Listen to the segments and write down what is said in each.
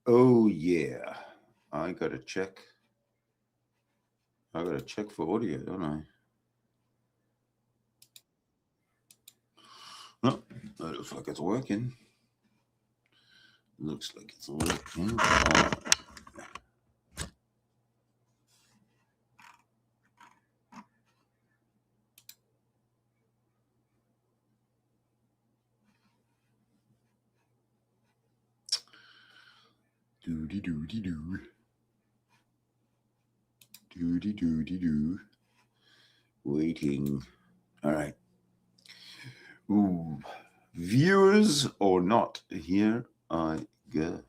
Oh yeah, I gotta check. I gotta check for audio, don't I? No, that looks like it's working. Looks like it's working. Doody doody doo. Doody doody doo. Waiting. All right. Ooh. Viewers or not, here I go.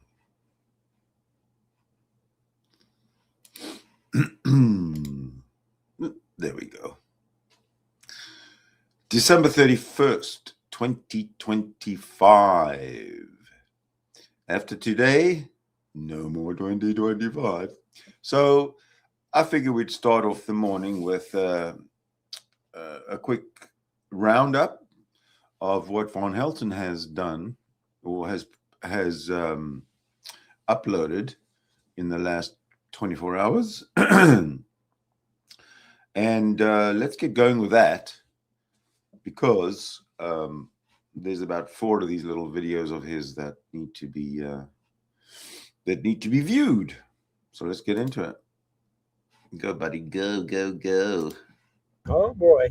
There we go. December 31st, 2025. After today, no more 2025. So I figured we'd start off the morning with a quick roundup of what Von Helton has done or has uploaded in the last 24 hours. And let's get going with that because there's about 4 of these little videos of his that need to be viewed. So let's get into it. Go, buddy. Go, go, go. Oh boy.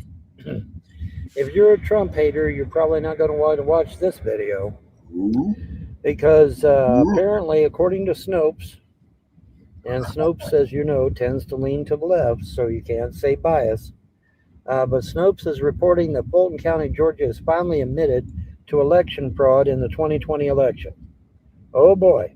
If you're a Trump hater, you're probably not going to want to watch this video Ooh. because apparently, according to Snopes, and Snopes, as you know, tends to lean to the left, so you can't say bias. But Snopes is reporting that Fulton County, Georgia, is finally admitted to election fraud in the 2020 election. Oh boy.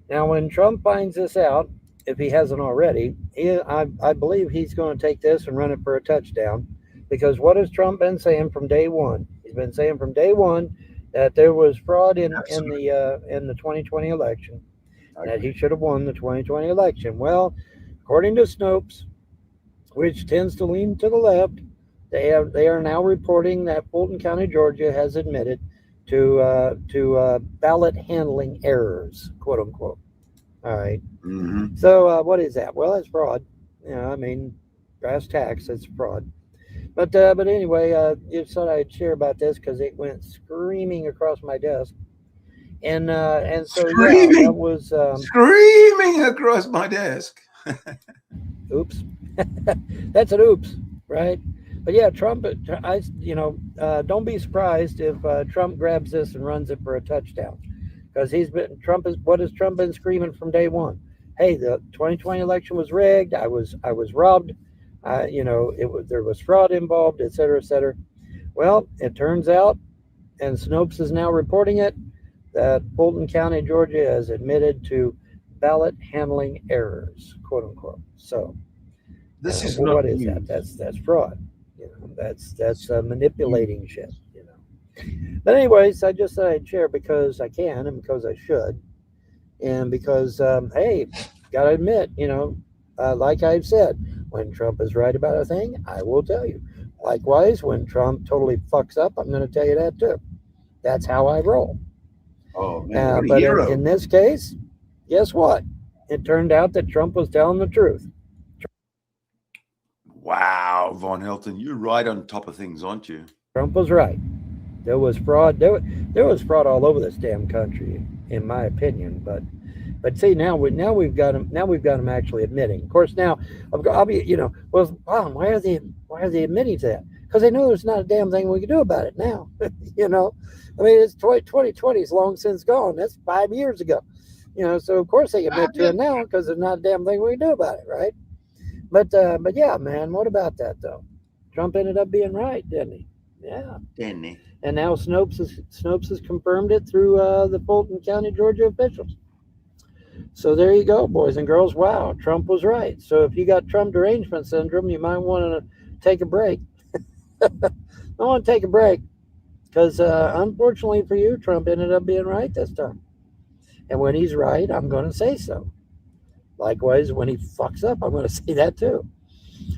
Now, when Trump finds this out, if he hasn't already, I believe he's going to take this and run it for a touchdown. Because what has Trump been saying from day one? He's been saying from day one that there was fraud in the 2020 election, that he should have won the 2020 election. Well, according to Snopes, which tends to lean to the left, they are now reporting that Fulton County, Georgia, has admitted to ballot handling errors, quote unquote. All right. Mm-hmm. So what is that? Well, it's fraud. I mean, brass tacks, it's fraud. But anyway, just thought I'd share about this because it went screaming across my desk, and so Screaming. yeah, that was screaming across my desk. Oops, that's an oops, right? But yeah, Trump. Don't be surprised if Trump grabs this and runs it for a touchdown, because what has Trump been screaming from day one? Hey, the 2020 election was rigged. I was robbed. There was fraud involved, et cetera, et cetera. Well, it turns out, and Snopes is now reporting it, that Fulton County, Georgia, has admitted to ballot handling errors, quote unquote. So, This is what not is news. that? That's fraud. That's manipulating shit. But anyways, I just thought I'd share because I can and because I should, and because hey, gotta admit, like I've said, when Trump is right about a thing, I will tell you. Likewise, when Trump totally fucks up, I'm going to tell you that too. That's how I roll. Oh man, what a But hero! in this case, guess what? It turned out that Trump was telling the truth. Wow, Von Helton, you're right on top of things, aren't you? Trump was right. There was fraud. There was fraud all over this damn country, in my opinion. But see, we've got him actually admitting. Of course, now I'll be well, wow, why are they admitting to that? Because they know there's not a damn thing we can do about it now. I mean, it's 2020 is long since gone. That's 5 years ago. So of course they admit to it now because there's not a damn thing we can do about it, right? But yeah, man, what about that though? Trump ended up being right, didn't he? Yeah. Didn't he? And now Snopes has confirmed it through the Fulton County, Georgia officials. So there you go, boys and girls. Wow, Trump was right. So if you got Trump derangement syndrome, you might want to take a break. I want to take a break because unfortunately for you, Trump ended up being right this time. And when he's right, I'm going to say so. Likewise, when he fucks up, I'm going to say that too.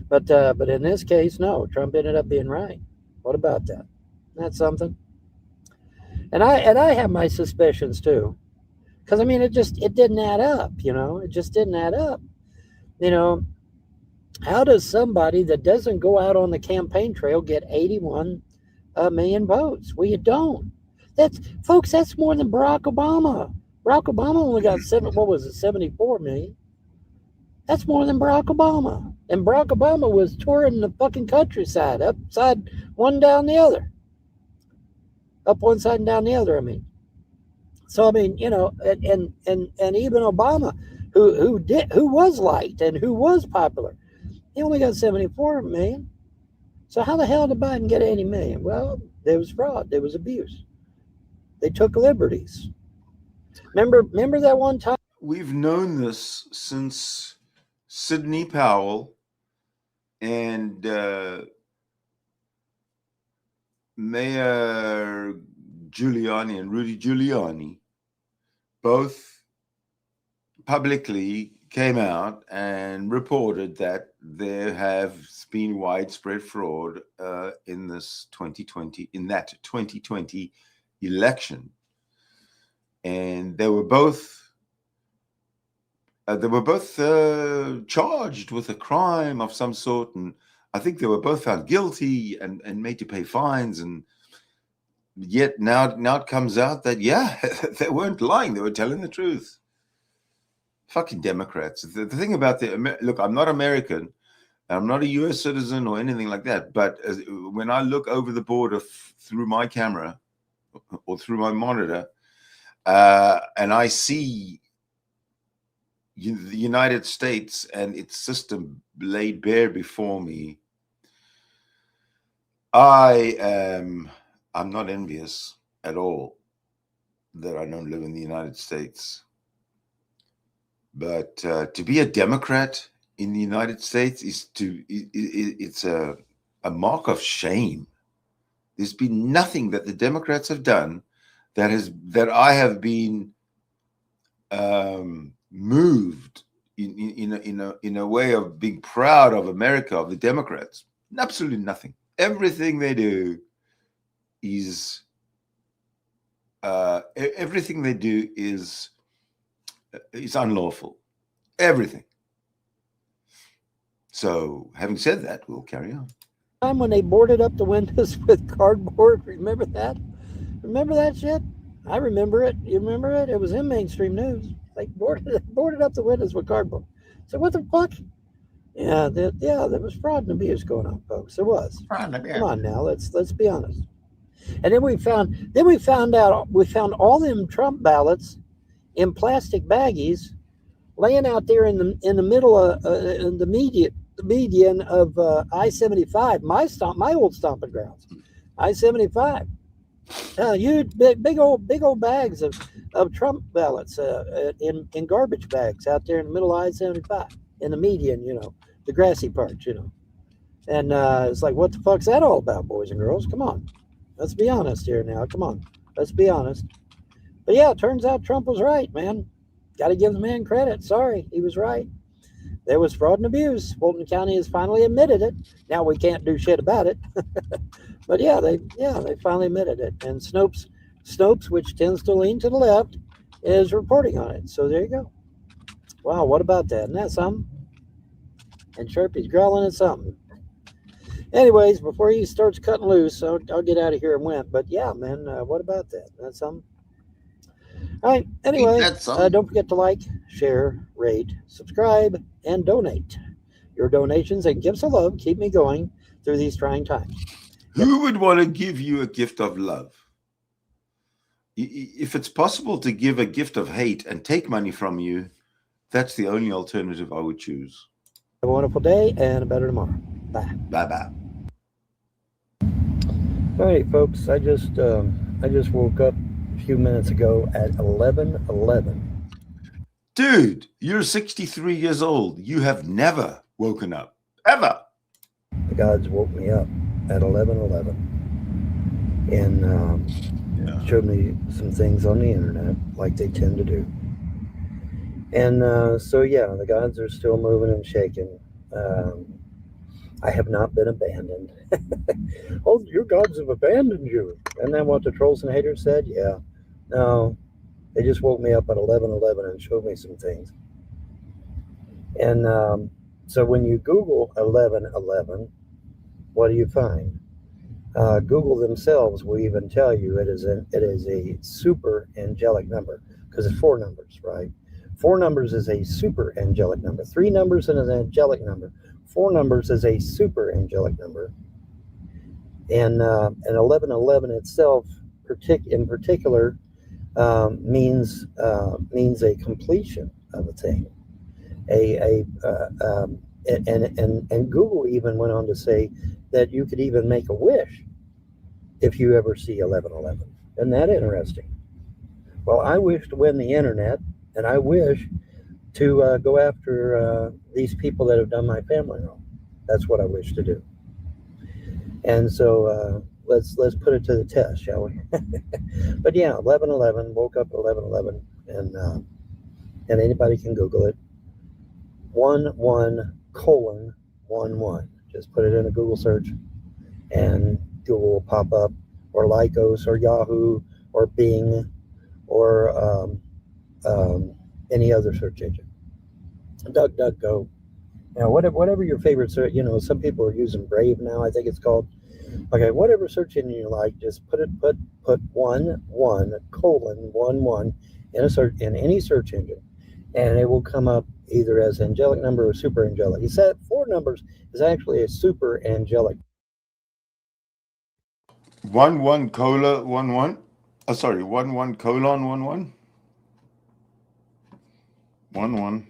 But in this case, no, Trump ended up being right. What about that? That's something. And I have my suspicions too. Because I mean, it didn't add up. It just didn't add up. You know, how does somebody that doesn't go out on the campaign trail get 81 million votes? Well, you don't. That's folks. That's more than Barack Obama. Barack Obama only got What was it? 74 million. That's more than Barack Obama. And Barack Obama was touring the fucking countryside, upside one down the other, up one side and down the other. I mean, so I mean, and even Obama, who was liked and who was popular, he only got 74 million. So how the hell did Biden get 80 million? Well, there was fraud, there was abuse. They took liberties. Remember that one time? We've known this since Sidney Powell and Mayor Giuliani and Rudy Giuliani both publicly came out and reported that there has been widespread fraud in that 2020 election, and they were both charged with a crime of some sort, and I think they were both found guilty and made to pay fines. And yet now it comes out that they weren't lying; they were telling the truth. Fucking Democrats. The thing about look, I'm not American, I'm not a U.S. citizen or anything like that. But when I look over the border through my camera or through my monitor, and I see the United States and its system laid bare before me, I'm not envious at all that I don't live in the United States. But to be a Democrat in the United States it's a mark of shame. There's been nothing that the Democrats have done that I have been moved in a way of being proud of America, of the Democrats. Absolutely nothing. Everything they do is unlawful. Everything. So, having said that, we'll carry on. Time when they boarded up the windows with cardboard. Remember that? Remember that shit? I remember it. You remember it? It was in mainstream news. They boarded up the windows with cardboard. So what the fuck? Yeah, there was fraud and abuse going on, folks. There was. Come on now, let's be honest. And then we found all them Trump ballots in plastic baggies, laying out there in the middle of in the median of I-75, my old stomping grounds, I-75. Huge, big old bags of Trump ballots in garbage bags out there in the middle of I-75, in the median, the grassy parts, And it's like, what the fuck's that all about, boys and girls? Come on. Let's be honest here now. Come on. Let's be honest. But yeah, it turns out Trump was right, man. Got to give the man credit. Sorry, he was right. There was fraud and abuse. Fulton County has finally admitted it. Now we can't do shit about it. But they finally admitted it. And Snopes, which tends to lean to the left, is reporting on it. So there you go. Wow, what about that? Isn't that something? And Sharpie's growling at something. Anyways, before he starts cutting loose, I'll get out of here and went. But yeah, man, what about that? That's something. All right. Anyway, don't forget to like, share, rate, subscribe, and donate. Your donations and gifts of love keep me going through these trying times. Who would want to give you a gift of love? If it's possible to give a gift of hate and take money from you, that's the only alternative I would choose. Have a wonderful day and a better tomorrow. Bye. Bye-bye. All right, folks. I just woke up a few minutes ago at 11:11. Dude, you're 63 years old. You have never woken up. Ever. The gods woke me up at 11:11 and showed me some things on the internet like they tend to do. And the gods are still moving and shaking. I have not been abandoned. Oh, your gods have abandoned you. Isn't that what the trolls and haters said? Yeah. No, They just woke me up at 11:11 and showed me some things. And so when you Google 11:11, what do you find? Google themselves will even tell you it is a super angelic number because it's four numbers, right? Four numbers is a super angelic number. Three numbers is an angelic number. Four numbers is a super angelic number. And 11:11 itself, in particular, means a completion of a thing. And Google even went on to say that you could even make a wish if you ever see 11:11. Isn't that interesting? Well, I wish to win the internet, and I wish to go after these people that have done my family wrong. That's what I wish to do. And so let's put it to the test, shall we? But yeah, 11:11. Woke up at 11:11, and anybody can Google it. 11:11. Just put it in a Google search, and Google will pop up, or Lycos, or Yahoo, or Bing, or any other search engine. DuckDuckGo. Whatever your favorite search. Some people are using Brave now, I think it's called. Okay, whatever search engine you like, just put 11:11 in any search engine, and it will come up either as angelic number or super angelic. He said four numbers is actually a super angelic. 11 colon 11. Oh, sorry, 11 colon 11. 11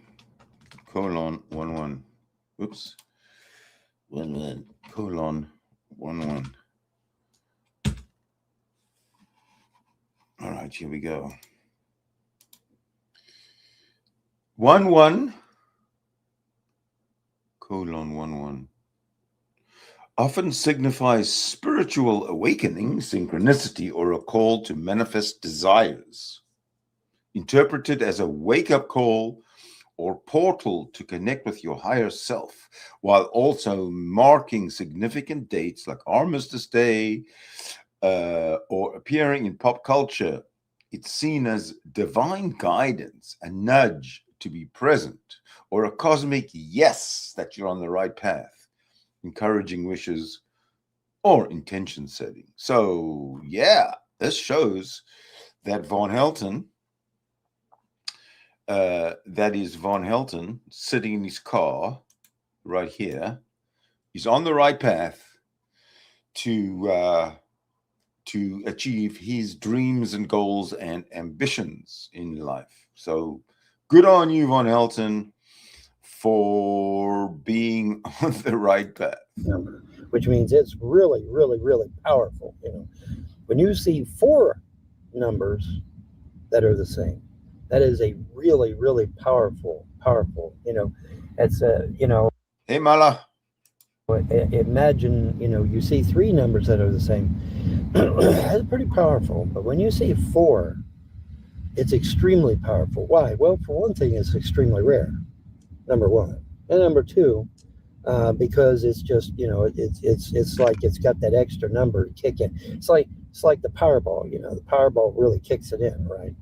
colon 11. Oops. 11 colon 11. All right, here we go. 11 colon 11 often signifies spiritual awakening, synchronicity, or a call to manifest desires. Interpreted as a wake-up call or portal to connect with your higher self, while also marking significant dates like Armistice Day or appearing in pop culture. It's seen as divine guidance, a nudge to be present, or a cosmic yes that you're on the right path, encouraging wishes or intention setting. So, yeah, this shows that Von Helton, that is Von Helton sitting in his car right here. He's on the right path to achieve his dreams and goals and ambitions in life. So good on you, Von Helton, for being on the right path. Number, which means it's really, really, really powerful. When you see four numbers that are the same, that is a really, really powerful. It's Hey, Mala. Imagine, you see three numbers that are the same. That's pretty powerful. But when you see four, it's extremely powerful. Why? Well, for one thing, it's extremely rare. Number one, and number two, because it's just it's like it's got that extra number to kick in. It's like the Powerball. The Powerball really kicks it in, right?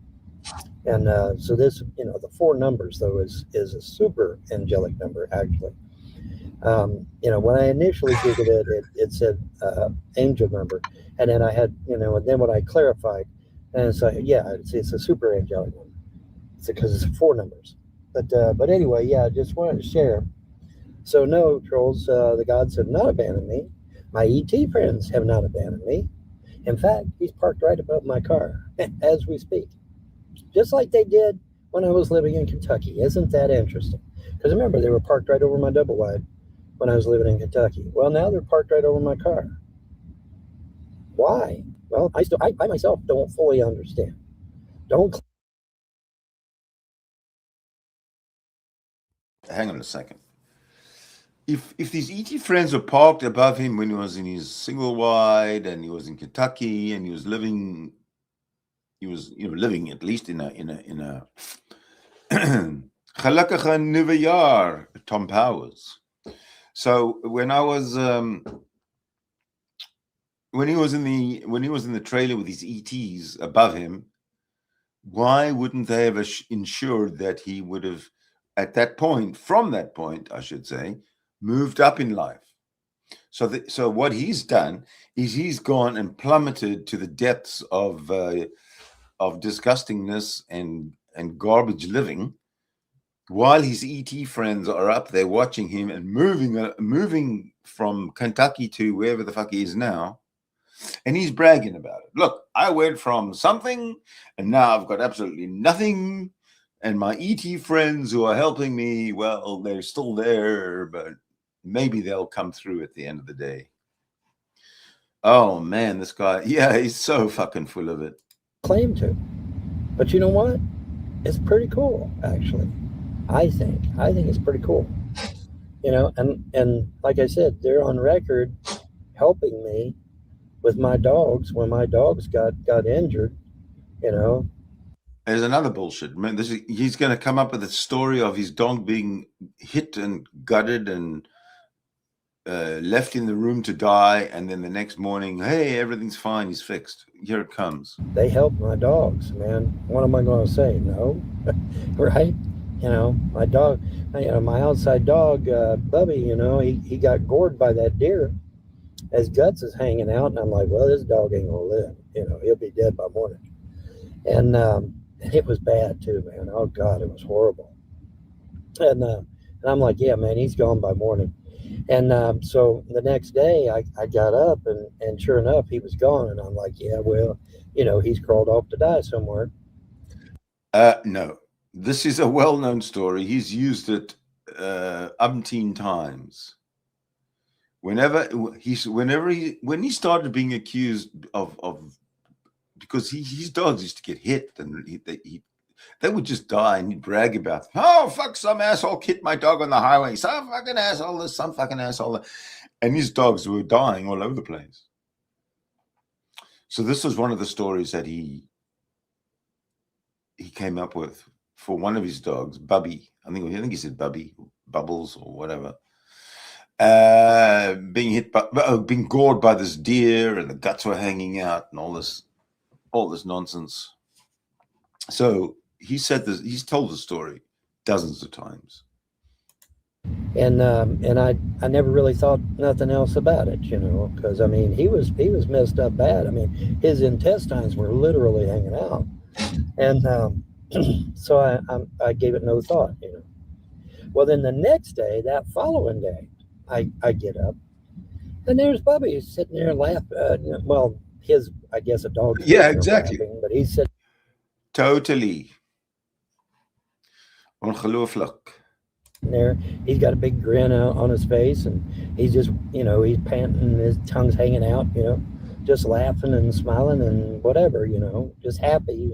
And so this, the four numbers though is a super angelic number actually. When I initially Googled it said angel number, and then I had, and then when I clarified, and it's like, yeah, it's a super angelic one. It's because it's four numbers. But anyway, yeah, just wanted to share. So no, trolls, the gods have not abandoned me. My ET friends have not abandoned me. In fact, he's parked right above my car as we speak, just like they did when I was living in Kentucky. Isn't that interesting? Because remember, they were parked right over my double wide when I was living in Kentucky. Well, now they're parked right over my car. Why? Well, I myself don't fully understand. Hang on a second. If these ET friends were parked above him when he was in his single wide and he was in Kentucky and he was living at least in a Gelukkige Nieuwe Jaar, Tom Powers. So when I was when he was in the trailer with his ETs above him, why wouldn't they have ensured that he would have, at that point, from that point, I should say, moved up in life? So what he's done is he's gone and plummeted to the depths of disgustingness and garbage living, while his ET friends are up there watching him and moving from Kentucky to wherever the fuck he is now. And he's bragging about it. Look, I went from something and now I've got absolutely nothing. And my ET friends who are helping me, well, they're still there, but maybe they'll come through at the end of the day. Oh man, this guy, yeah, he's so fucking full of it. Claim to. But you know what? It's pretty cool, actually. I think it's pretty cool. And like I said, they're on record helping me with my dogs when my dogs got injured. There's another bullshit. Man, he's going to come up with a story of his dog being hit and gutted and left in the room to die, and then the next morning, hey, everything's fine, he's fixed. Here it comes. They help my dogs, man. What am I going to say? No, right? My dog, my outside dog, Bubby, he got gored by that deer. His guts is hanging out, and I'm like, well, this dog ain't gonna live. He'll be dead by morning. And it was bad too, man. Oh God, it was horrible. And I'm like, yeah, man, he's gone by morning. And so the next day, I got up, and sure enough, he was gone. And I'm like, yeah, well, he's crawled off to die somewhere. No, this is a well-known story. He's used it umpteen times. When he started being accused of because his dogs used to get hit and they would just die, and he'd brag about, oh fuck, some asshole hit my dog on the highway, some fucking asshole this, some fucking asshole that. And his dogs were dying all over the place. So this was one of the stories that he came up with for one of his dogs, Bubby. I think he said Bubby, Bubbles or whatever. Being gored by this deer, and the guts were hanging out, and all this nonsense. So he said this. He's told the story dozens of times. And I never really thought nothing else about it, because I mean he was messed up bad. I mean his intestines were literally hanging out, and so I gave it no thought, Well, then the next day, that following day, I get up, and there's Bubby sitting there laughing. Well, I guess a dog. Yeah, exactly. Laughing, but he's sitting. Totally. Ongelooflijk. There, he's got a big grin on his face, and he's just, he's panting, his tongue's hanging out, just laughing and smiling and whatever, just happy,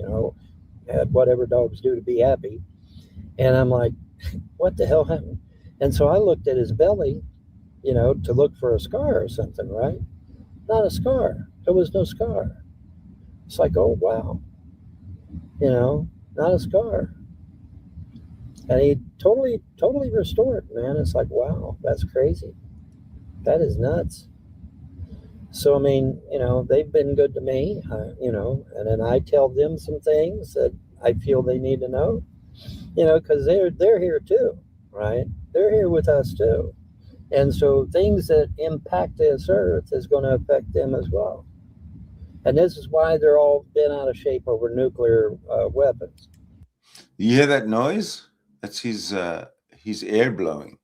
whatever dogs do to be happy. And I'm like, what the hell happened? And so I looked at his belly, to look for a scar or something, right? Not a scar. There was no scar. It's like, oh, wow. Not a scar. And he totally restored, man. It's like, wow, that's crazy. That is nuts. So, I mean, they've been good to me, and then I tell them some things that I feel they need to know, because they're here too, right? They're here with us too. And so things that impact this earth is going to affect them as well. And this is why they're all bent out of shape over nuclear weapons. You hear that noise? That's his air blowing.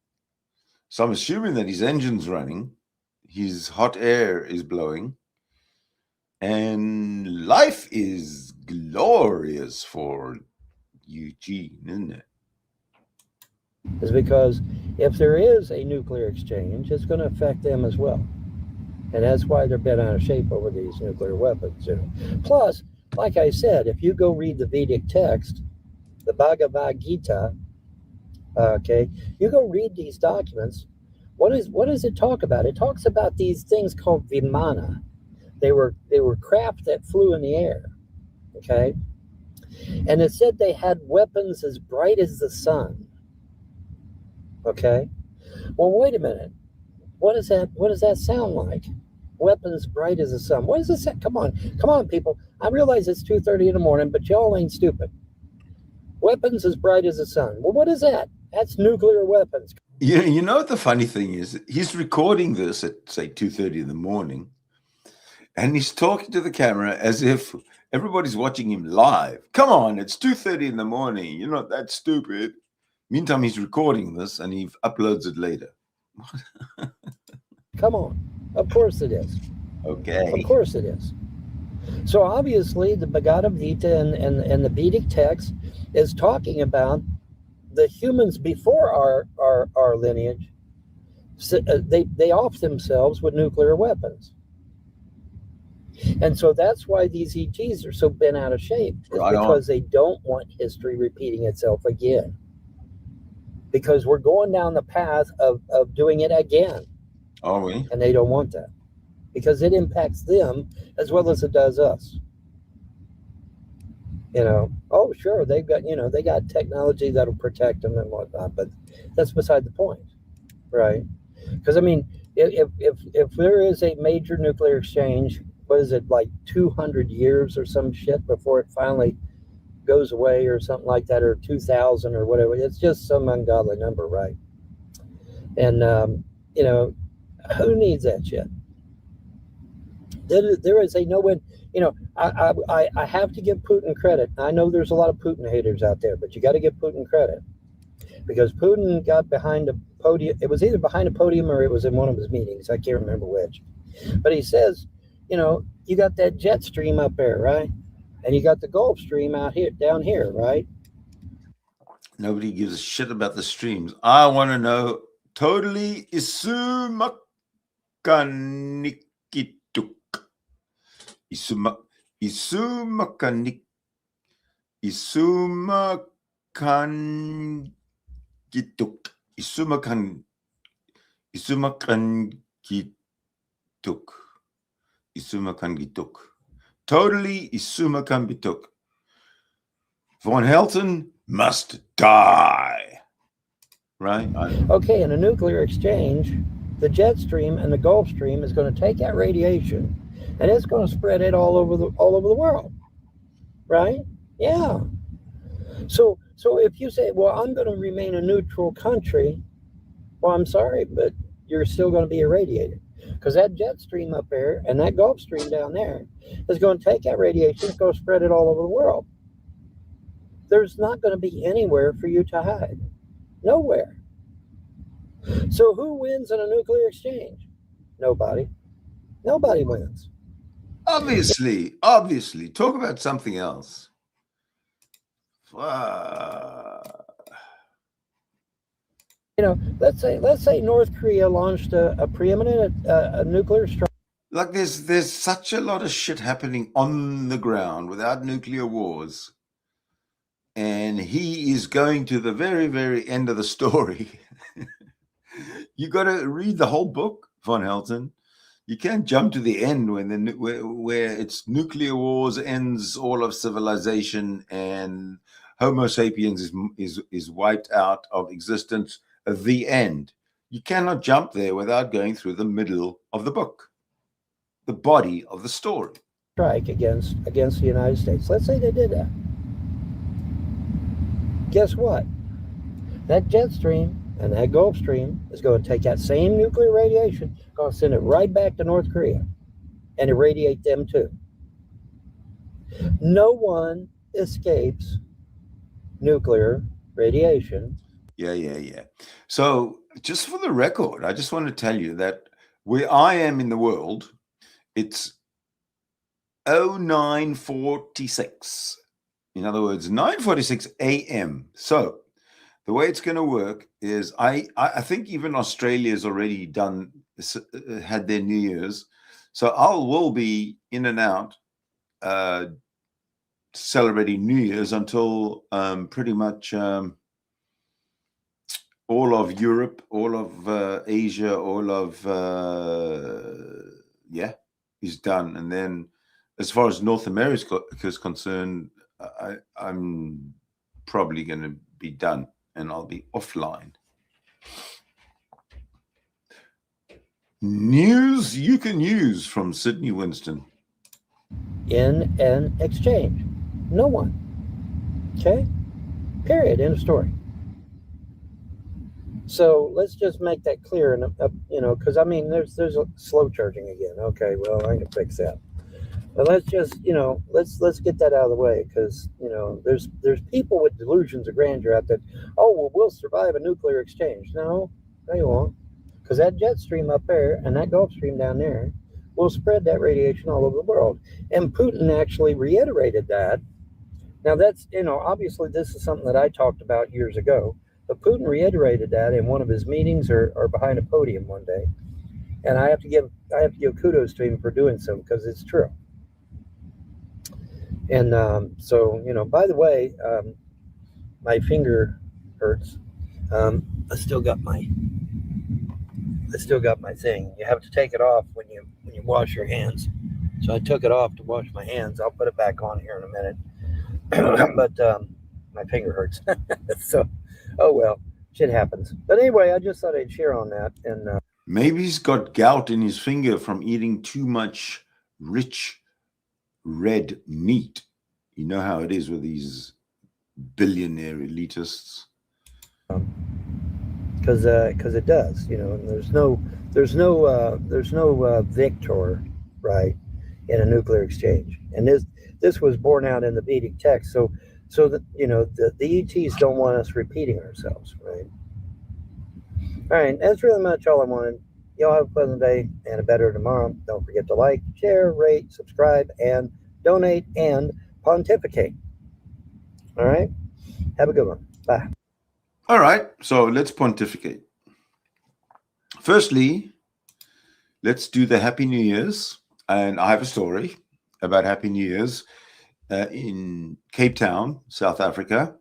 So I'm assuming that his engine's running, his hot air is blowing, and life is glorious for Eugene, isn't it? Is because if there is a nuclear exchange, it's going to affect them as well. And that's why they're bent out of shape over these nuclear weapons. Plus, like I said, if you go read the Vedic text, the Bhagavad Gita, okay, you go read these documents. What does it talk about? It talks about these things called vimana. They were craft that flew in the air. Okay, and it said they had weapons as bright as the sun. Okay, well, wait a minute. What does that sound like? weapons bright as the sun. What does this say? Come on, people. I realize it's 2:30 in the morning, but y'all ain't stupid. Weapons as bright as the sun. Well, what is that? That's nuclear weapons. You know what the funny thing is? He's recording this at, say, 2:30 in the morning, and he's talking to the camera as if everybody's watching him live. Come on, it's 2:30 in the morning. You're not that stupid. Meantime, he's recording this, and he uploads it later. Come on. Of course it is. Okay. Of course it is. So obviously the Bhagavad Gita and the Vedic text is talking about the humans before our lineage. They off themselves with nuclear weapons. And so that's why these ETs are so bent out of shape, because they don't want history repeating itself again. Because we're going down the path of doing it again. Are we? And they don't want that, because it impacts them as well as it does us. Oh, sure, they got technology that'll protect them and whatnot, but that's beside the point, right? Because, I mean, if there is a major nuclear exchange, what is it, like 200 years or some shit before it finally goes away or something like that, or 2,000 or whatever. It's just some ungodly number, right? And, who needs that shit? There is a no-win. I have to give Putin credit. I know there's a lot of Putin haters out there, but you got to give Putin credit, because Putin got behind a podium. It was either behind a podium or it was in one of his meetings. I can't remember which. But he says, you got that jet stream up there, right? And you got the Gulf Stream down here, right? Nobody gives a shit about the streams. I want to know totally isumakanik. Isumakanik. Isumakangituk. Totally Isumakangituk. Von Helton must die. Right? Okay, in a nuclear exchange, the jet stream and the Gulf Stream is going to take that radiation and it's going to spread it all over the world. Right? Yeah. So if you say, well, I'm going to remain a neutral country, well, I'm sorry, but you're still going to be irradiated, because that jet stream up there and that Gulf Stream down there is going to take that radiation, it's going to spread it all over the world. There's not going to be anywhere for you to hide. Nowhere. So who wins in a nuclear exchange? Nobody. Nobody wins. Obviously. Talk about something else. Let's say North Korea launched a preeminent nuclear strike. Like there's such a lot of shit happening on the ground without nuclear wars, and he is going to the very, very end of the story. You got to read the whole book, Von Helton. You can't jump to the end where it's nuclear wars ends all of civilization and Homo sapiens is wiped out of existence. The end. You cannot jump there without going through the middle of the book, the body of the story. Strike against the United States. Let's say they did that. Guess what? That jet stream and that Gulf Stream is going to take that same nuclear radiation, going to send it right back to North Korea and irradiate them too. No one escapes nuclear radiation. Yeah. So just for the record, I just want to tell you that where I am in the world, it's 09:46. In other words, 9:46 a.m. So the way it's going to work is I think even Australia's already had their New Year's. So will be in and out celebrating New Year's until pretty much all of Europe, all of Asia, all of is done. And then as far as North America is concerned, I'm probably going to be done and I'll be offline. News you can use from Sydney Winston. In an exchange. No one. Okay? Period. End of story. So let's just make that clear, and because I mean, there's a slow charging again. Okay, well, I can fix that. But let's just, let's get that out of the way, because there's people with delusions of grandeur out there. Oh well, we'll survive a nuclear exchange. No, you won't, because that jet stream up there and that Gulf Stream down there will spread that radiation all over the world. And Putin actually reiterated that. Now that's obviously this is something that I talked about years ago. But Putin reiterated that in one of his meetings or behind a podium one day, and I have to give kudos to him for doing so, because it's true. And so by the way, my finger hurts. I still got my thing. You have to take it off when you wash your hands. So I took it off to wash my hands. I'll put it back on here in a minute. But my finger hurts. So, oh well, shit happens. But anyway, I just thought I'd share on that. And maybe he's got gout in his finger from eating too much rich red meat. You know how it is with these billionaire elitists. Because it does, and there's no victor, right, in a nuclear exchange. And this was borne out in the Vedic text. So that the ETs don't want us repeating ourselves, right? All right, that's really much all I wanted. Y'all have a pleasant day and a better tomorrow. Don't forget to like, share, rate, subscribe, and donate and pontificate. All right, have a good one. Bye. All right, so let's pontificate. Firstly, let's do the Happy New Year's. And I have a story about Happy New Year's in Cape Town, South Africa.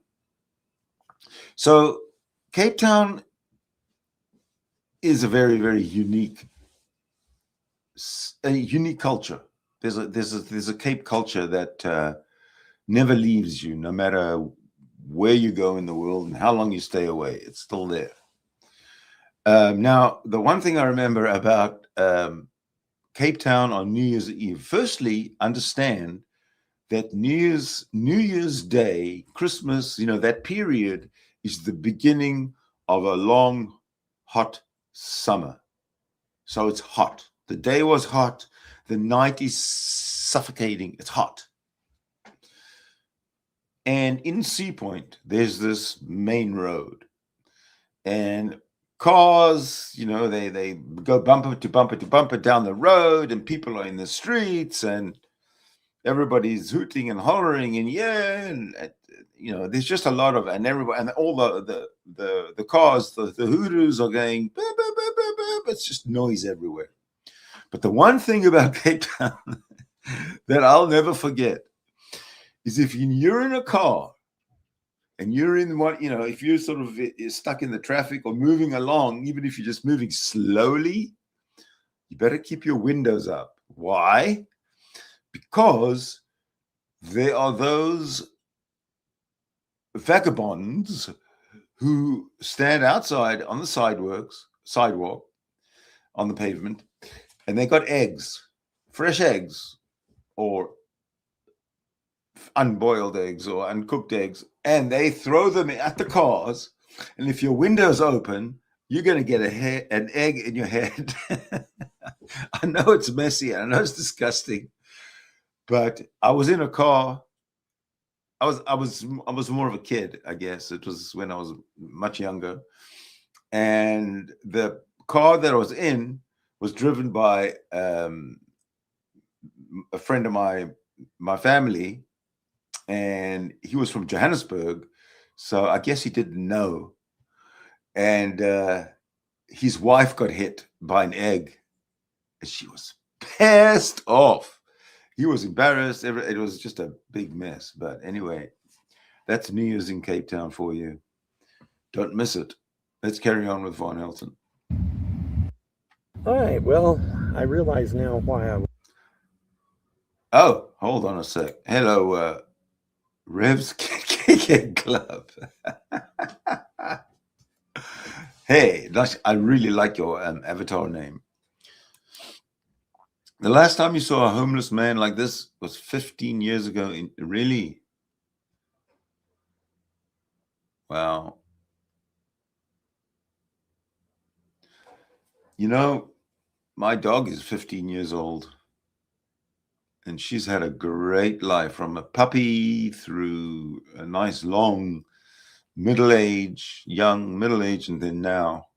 So Cape Town is a very, very unique culture. There's a Cape culture that never leaves you, no matter where you go in the world and how long you stay away. It's still there. Now, the one thing I remember about Cape Town on New Year's Eve, firstly, understand that New Year's Day, Christmas, that period is the beginning of a long, hot summer. So it's hot. The day was hot. The night is suffocating. It's hot. And in Sea Point, there's this main road. And cars, they go bumper to bumper to bumper down the road, and people are in the streets, and everybody's hooting and hollering, and there's just a lot of, and everybody, and all the cars, the hoodoos are going, bah, bah, bah, bah, bah. It's just noise everywhere. But the one thing about Cape Town that I'll never forget is if you're in a car and you're in if you're sort of stuck in the traffic or moving along, even if you're just moving slowly, you better keep your windows up. Why? Because there are those vagabonds who stand outside on the sidewalk on the pavement, and they got eggs, fresh eggs, or unboiled eggs or uncooked eggs, and they throw them at the cars. And if your window's open, you're going to get an egg in your head. I know it's messy. I know it's disgusting, but I was in a car. I was more of a kid, I guess. It was when I was much younger, and the car that I was in was driven by a friend of my family. And he was from Johannesburg, so I guess he didn't know. And his wife got hit by an egg, and she was pissed off. He was embarrassed. It was just a big mess. But anyway, that's New Year's in Cape Town for you. Don't miss it. Let's carry on with Von Helton. All right. Well, I realize now why I. Oh, hold on a sec. Hello, Rev's KK Club. Hey, I really like your avatar name. The last time you saw a homeless man like this was 15 years ago. Really? Wow. You know, my dog is 15 years old, and she's had a great life from a puppy through a nice long middle age, young middle age, and then now.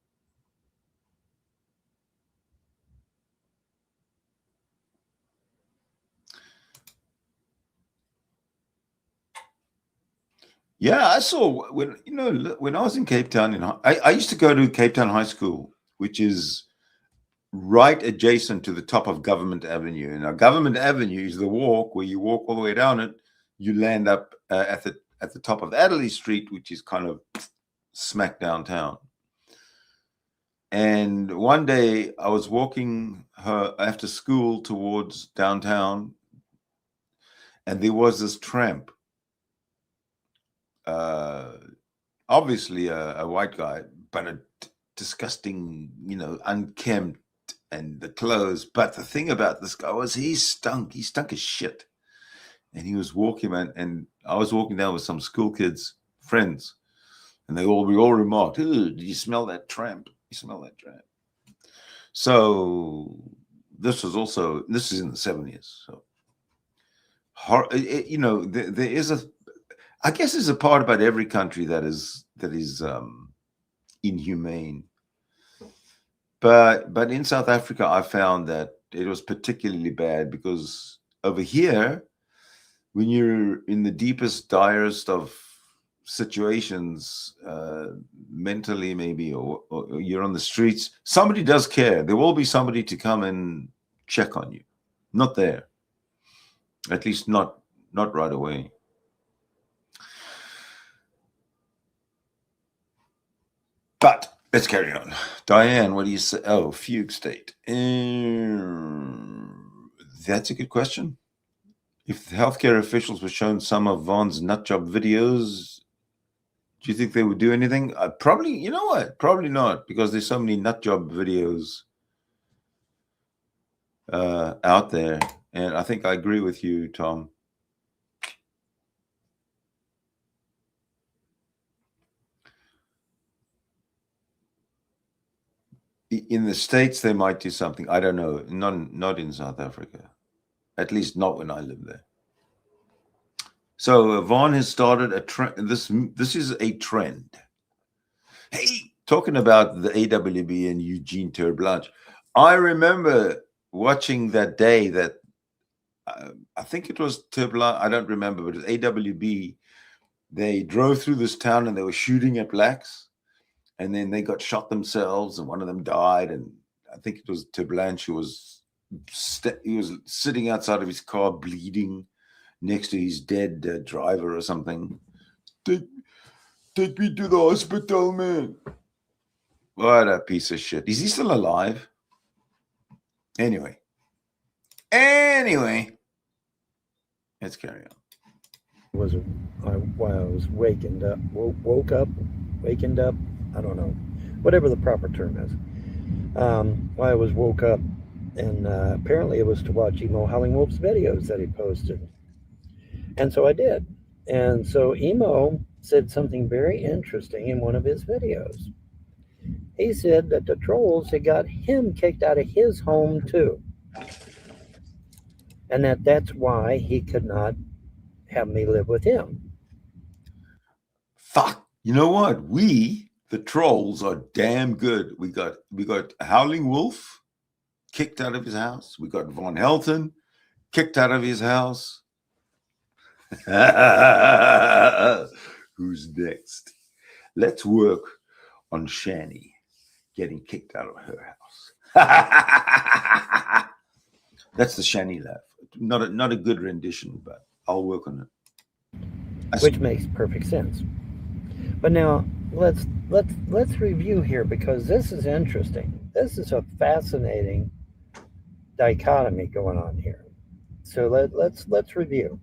Yeah, I saw when I was in Cape Town. I used to go to Cape Town High School, which is right adjacent to the top of Government Avenue. Now, Government Avenue is the walk where you walk all the way down it. You land up at the top of Adderley Street, which is kind of smack downtown. And one day I was walking her after school towards downtown, and there was this tramp, obviously a white guy, but a disgusting, unkempt, and the clothes. But the thing about this guy was he stunk as shit. And he was walking, and I was walking down with some school kids, friends, and we all remarked, "Ooh, did you smell that tramp? You smell that tramp?" So this is in the 70s. So there is I guess there's a part about every country that is inhumane. But in South Africa, I found that it was particularly bad because over here, when you're in the deepest, direst of situations, mentally maybe, or you're on the streets, somebody does care. There will be somebody to come and check on you. Not there. At least not right away. But let's carry on. Diane, what do you say? Oh, fugue state. That's a good question. If the healthcare officials were shown some of Vaughn's nutjob videos, do you think they would do anything? Probably, you know what? Probably not, because there's so many nutjob videos out there. And I think I agree with you, Tom. In the States, they might do something. I don't know. Not in South Africa. At least not when I lived there. So Vaughn has started a trend. This is a trend. Hey, talking about the AWB and Eugene Terblanche, I remember watching that day that I think it was Terblanche. I don't remember, but it was AWB. They drove through this town and they were shooting at blacks, and then they got shot themselves, and one of them died. And I think it was Terblanche who was he was sitting outside of his car bleeding next to his dead driver or something. Take me to the hospital, man. What a piece of shit. Is he still alive? Anyway, let's carry on. While I was wakened up, I don't know, whatever the proper term is. While I was woke up, and apparently it was to watch Emo Howling Wolf's videos that he posted. And so I did. And so Emo said something very interesting in one of his videos. He said that the trolls had got him kicked out of his home too. And that's why he could not have me live with him. Fuck. You know what? We, the trolls, are damn good. We got Howling Wolf kicked out of his house. We got Von Helton kicked out of his house. Who's next? Let's work on Shanny getting kicked out of her house. That's the Shanny laugh. Not a good rendition, but I'll work on it. Which makes perfect sense. But now let's review here, because this is interesting. This is a fascinating dichotomy going on here. So let's review.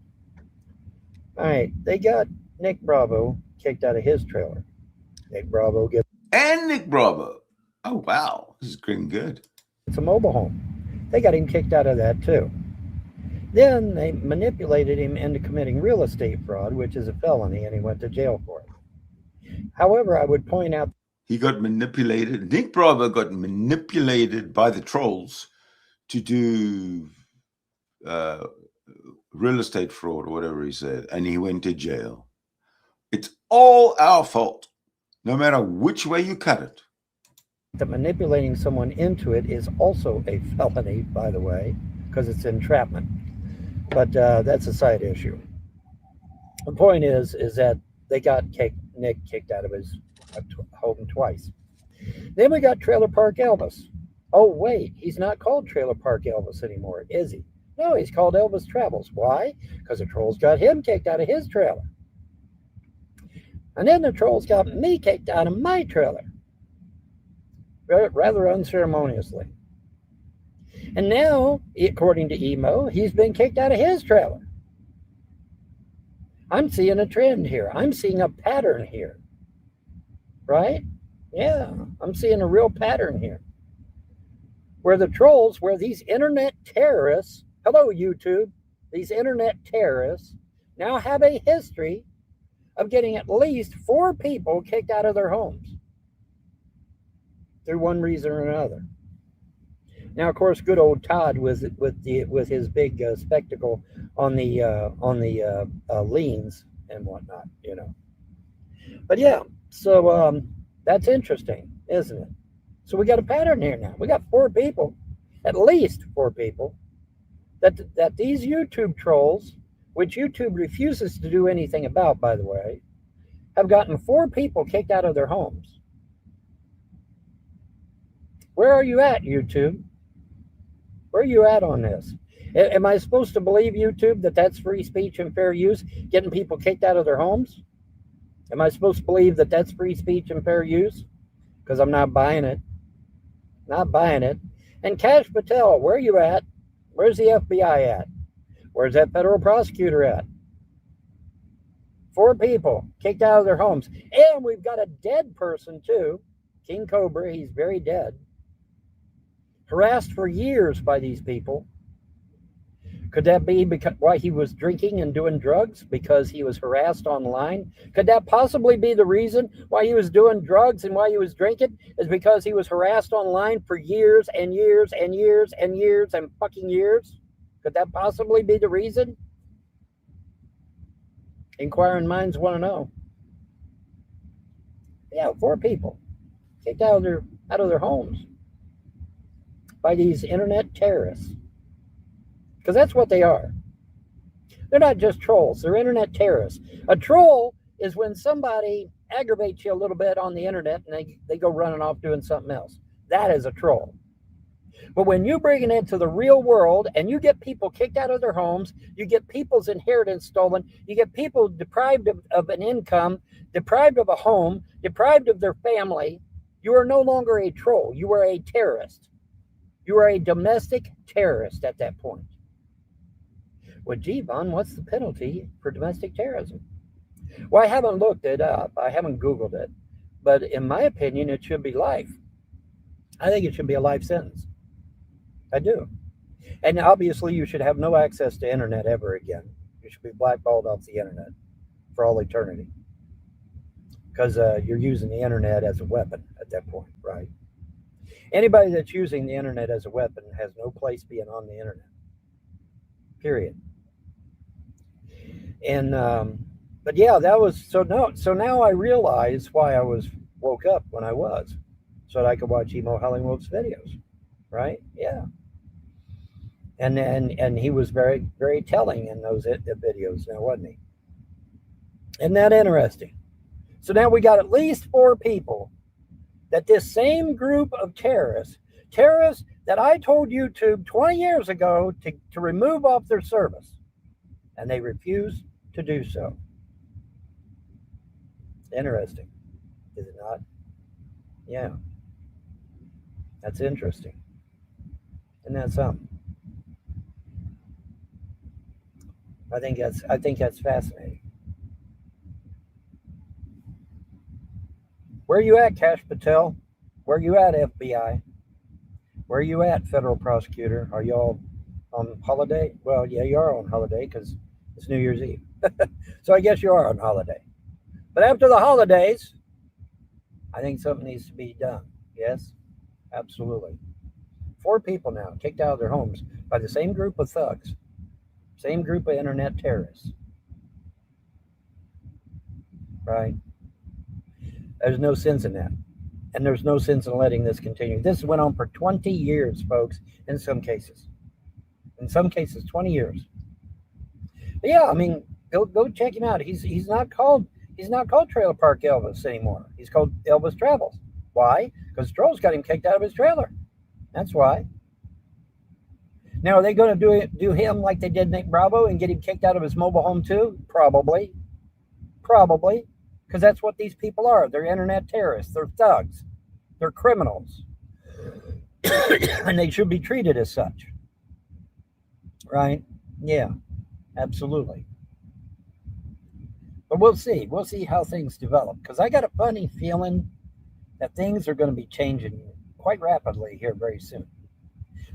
All right, they got Nick Bravo kicked out of his trailer. Nick Bravo gets Nick Bravo. Oh wow, this is getting good. It's a mobile home. They got him kicked out of that too. Then they manipulated him into committing real estate fraud, which is a felony, and he went to jail for it. However, I would point out he got manipulated. Nick Bravo got manipulated by the trolls to do real estate fraud or whatever he said, and he went to jail. It's all our fault, no matter which way you cut it. that manipulating someone into it is also a felony, by the way, because it's entrapment. But that's a side issue. The point is that they got Nick kicked out of his home twice. Then we got Trailer Park Elvis. Oh, wait, he's not called Trailer Park Elvis anymore, is he? No, he's called Elvis Travels. Why? Because the trolls got him kicked out of his trailer. And then the trolls got me kicked out of my trailer. Rather unceremoniously. And now, according to Emo, he's been kicked out of his trailer. I'm seeing a trend here. I'm seeing a pattern here. Right? Yeah, I'm seeing a real pattern here. Where the trolls, where these internet terrorists, hello YouTube, these internet terrorists now have a history of getting at least 4 people kicked out of their homes through one reason or another. Now, of course, good old Todd with his big spectacle on the liens and whatnot, you know. But yeah, so that's interesting, isn't it? So we got a pattern here now. We got 4 people, at least 4 people, that these YouTube trolls, which YouTube refuses to do anything about, by the way, have gotten 4 people kicked out of their homes. Where are you at, YouTube? Where are you at on this? Am I supposed to believe, YouTube, that that's free speech and fair use, getting people kicked out of their homes? Am I supposed to believe that that's free speech and fair use? Because I'm not buying it. Not buying it. And Cash Patel, where are you at? Where's the FBI at? Where's that federal prosecutor at? 4 people kicked out of their homes. And we've got a dead person, too. King Cobra, he's very dead. Harassed for years by these people. Could that be because why he was drinking and doing drugs? Because he was harassed online? Could that possibly be the reason why he was doing drugs and why he was drinking? Is because he was harassed online for years and years and years and years and fucking years? Could that possibly be the reason? Inquiring minds want to know. Yeah, 4 people kicked out of their homes by these internet terrorists. Because that's what they are. They're not just trolls, they're internet terrorists. A troll is when somebody aggravates you a little bit on the internet and they go running off doing something else. That is a troll. But when you bring it into the real world and you get people kicked out of their homes, you get people's inheritance stolen, you get people deprived of an income, deprived of a home, deprived of their family, you are no longer a troll. You are a terrorist. You are a domestic terrorist at that point. Well, gee, Von, what's the penalty for domestic terrorism? Well, I haven't looked it up. I haven't Googled it. But in my opinion, it should be life. I think it should be a life sentence. I do. And obviously, you should have no access to internet ever again. You should be blackballed off the internet for all eternity. Because you're using the internet as a weapon at that point, right? Anybody that's using the internet as a weapon has no place being on the internet. Period. And but yeah, that was so now I realize why I was woke up when I was, so that I could watch Emo Hollingwood's videos, right? Yeah. And he was very, very telling in those videos now, wasn't he? Isn't that interesting? So now we got at least 4 people that this same group of terrorists that I told YouTube 20 years ago to remove off their service, and they refuse to do so. Interesting, is it not? Yeah, that's interesting. Isn't that something? I think that's fascinating. Where are you at, Cash Patel? Where are you at, FBI? Where are you at, federal prosecutor? Are y'all on holiday? Well, yeah, you are on holiday because it's New Year's Eve. So I guess you are on holiday. But after the holidays, I think something needs to be done. Yes, absolutely. 4 people now kicked out of their homes by the same group of thugs, same group of internet terrorists. Right? There's no sense in that. And there's no sense in letting this continue. This went on for 20 years, folks, in some cases. In some cases, 20 years. But yeah, I mean, go check him out. He's not called Trailer Park Elvis anymore. He's called Elvis Travels. Why? Because Trolls got him kicked out of his trailer. That's why. Now, are they going to do him like they did Nick Bravo and get him kicked out of his mobile home too? Probably. Probably. Because that's what these people are. They're internet terrorists. They're thugs. They're criminals. And they should be treated as such. Right? Yeah, absolutely. But we'll see. We'll see how things develop. Because I got a funny feeling that things are going to be changing quite rapidly here very soon.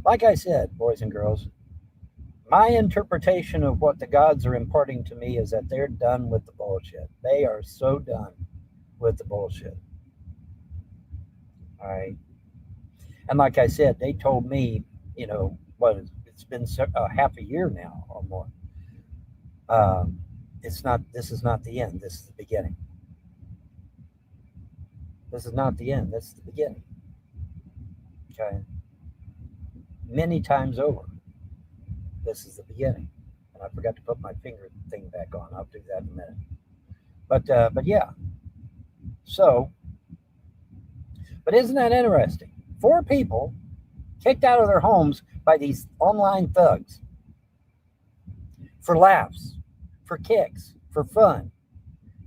Like I said, boys and girls, my interpretation of what the gods are imparting to me is that they're done with the bullshit. They are so done with the bullshit. All right. And like I said, they told me, it's been half a year now or more. This is not the end. This is the beginning. This is not the end. This is the beginning. Okay. Many times over. This is the beginning. And I forgot to put my finger thing back on. I'll do that in a minute. But yeah. So, but isn't that interesting? 4 people kicked out of their homes by these online thugs for laughs, for kicks, for fun.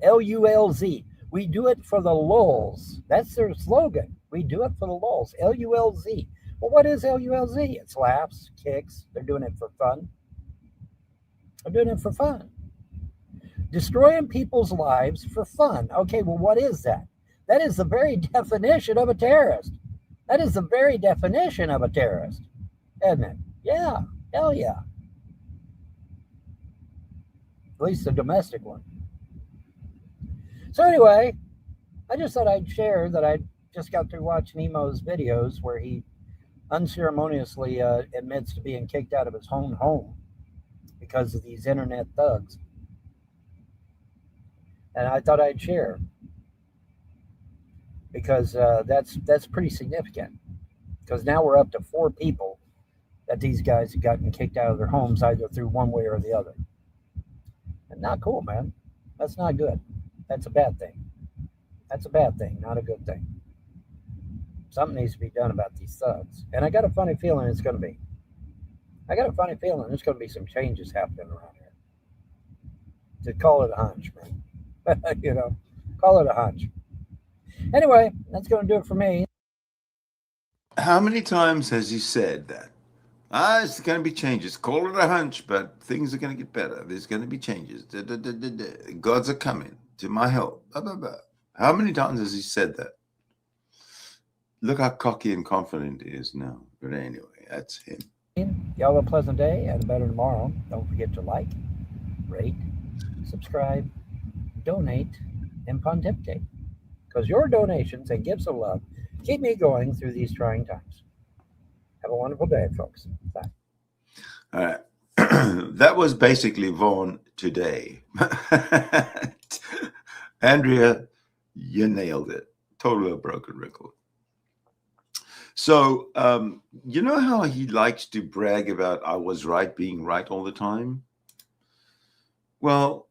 LULZ. We do it for the lulz. That's their slogan. We do it for the lulz. LULZ. Well, what is LULZ? It's laughs, kicks. They're doing it for fun. They're doing it for fun. Destroying people's lives for fun. Okay, well, what is that? That is the very definition of a terrorist. That is the very definition of a terrorist, isn't it? Yeah, hell yeah. At least a domestic one. So anyway, I just thought I'd share that I just got through watching Emo's videos where he unceremoniously admits to being kicked out of his own home because of these internet thugs. And I thought I'd share because that's pretty significant. Because now we're up to 4 people that these guys have gotten kicked out of their homes either through one way or the other. And not cool, man. That's not good. That's a bad thing. That's a bad thing, not a good thing. Something needs to be done about these thugs. And I got a funny feeling it's going to be. I got a funny feeling there's going to be some changes happening around here. To call it a hunch, man. Call it a hunch. Anyway, that's going to do it for me. How many times has he said that? It's going to be changes. Call it a hunch, but things are going to get better. There's going to be changes. Gods are coming to my help. Blah, blah, blah. How many times has he said that? Look how cocky and confident he is now. But anyway, that's him. Y'all have a pleasant day and a better tomorrow. Don't forget to like, rate, subscribe, donate, and pontificate. Because your donations and gifts of love keep me going through these trying times. Have a wonderful day, folks. Bye. All right. That was basically Vaughn today. Andrea, you nailed it. Totally a broken record. So, you know how he likes to brag about I was right, being right all the time? Well,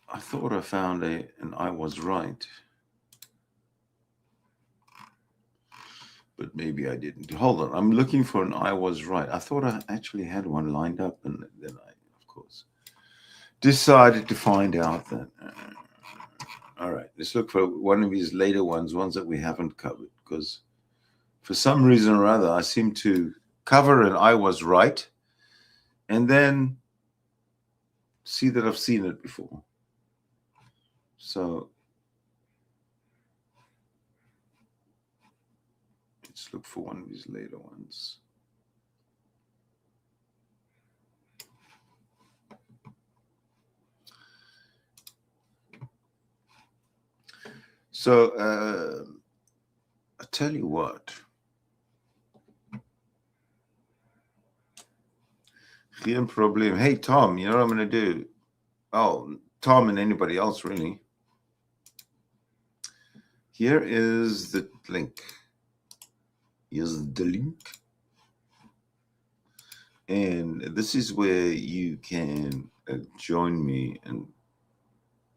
I thought I found an I was right. But maybe I didn't. Hold on. I'm looking for an I was right. I thought I actually had one lined up, and then I, of course, decided to find out that. All right. Let's look for one of his later ones that we haven't covered, because for some reason or other, I seem to cover an I was right and then see that I've seen it before. So Let's look for one of his later ones. So, I tell you what. Geen probleem. Hey, Tom, you know what I'm going to do? Oh, Tom and anybody else, really. Here is the link. Here's the link. And this is where you can join me and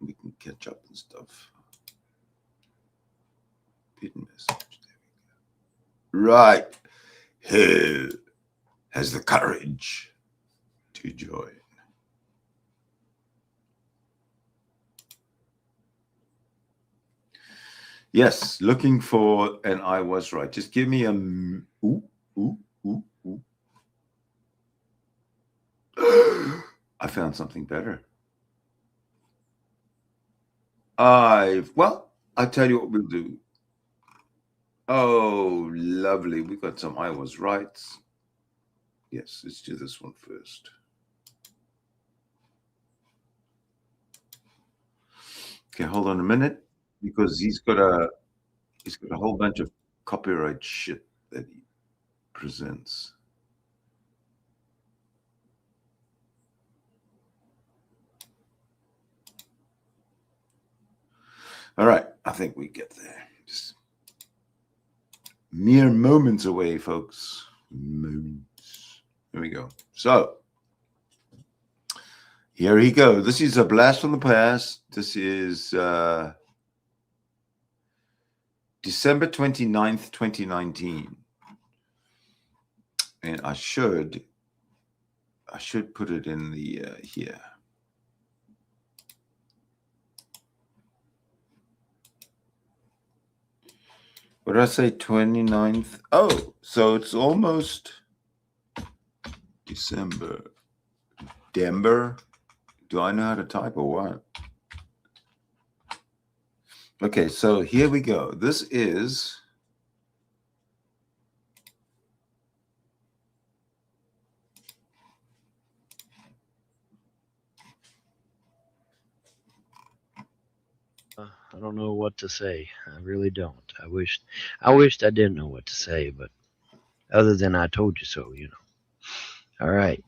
we can catch up and stuff. Hidden message. There we go. Right. Who has the courage to join? Yes, looking for, and I was right. Just give me a ooh, ooh, ooh, ooh. I found something better. I'll tell you what we'll do. Oh, lovely. We got some I was right. Yes, let's do this one first. Okay, hold on a minute, because he's got a whole bunch of copyright shit that he presents. All right, I think we get there. Just mere moments away, folks. Moments. Here we go. So, here he goes. This is a blast from the past. This is December 29th, 2019. And I should put it in the here. What did I say? 29th? Oh, so it's almost December. Denver? Do I know how to type or what? Okay, so here we go. This is I don't know what to say. I really don't. I wished I didn't know what to say, but other than I told you so, you know. All right.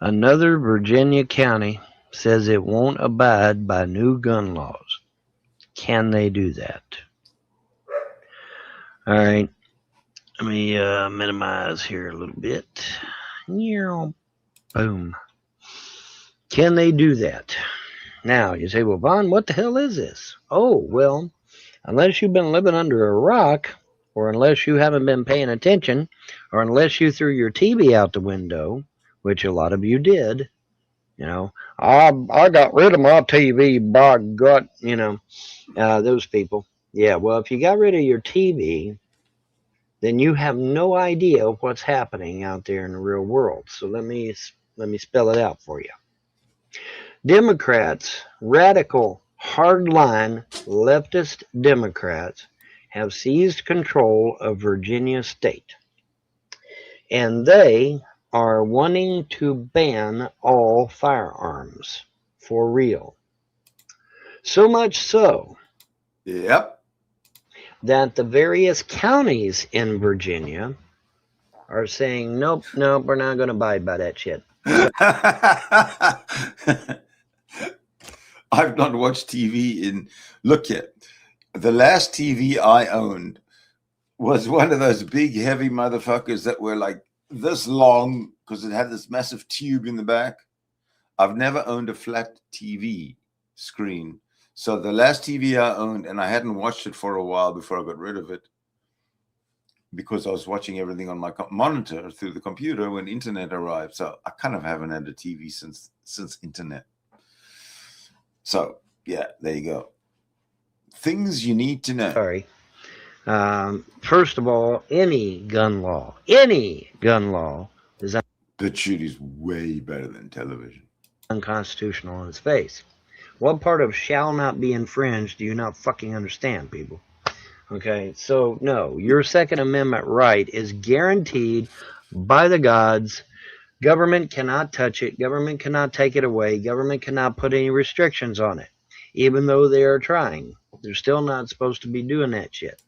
Another Virginia county says it won't abide by new gun laws. Can they do that? All right. Let me minimize here a little bit. Boom. Can they do that? Now, you say, well, Vaughn, what the hell is this? Oh, well, unless you've been living under a rock, or unless you haven't been paying attention, or unless you threw your TV out the window, which a lot of you did, you know, I got rid of my TV, by God, you know, those people. Yeah, well, if you got rid of your TV, then you have no idea what's happening out there in the real world. So let me spell it out for you. Democrats, radical, hardline, leftist Democrats, have seized control of Virginia state. And they are wanting to ban all firearms for real. So much so yep. that the various counties in Virginia are saying, nope, we're not going to abide by that shit. I've not watched TV in. Look here, the last TV I owned was one of those big, heavy motherfuckers that were like this long because it had this massive tube in the back. I've never owned a flat TV screen. So the last TV I owned, and I hadn't watched it for a while before I got rid of it, because I was watching everything on my monitor through the computer when internet arrived. So I kind of haven't had a TV since internet. So, yeah, there you go. Things you need to know. Sorry. First of all, any gun law is The shoot is way better than television. Unconstitutional in its face. What part of shall not be infringed do you not fucking understand, people? Okay, so no, your Second Amendment right is guaranteed by the gods. Government cannot touch it. Government cannot take it away. Government cannot put any restrictions on it, even though they are trying. They're still not supposed to be doing that shit.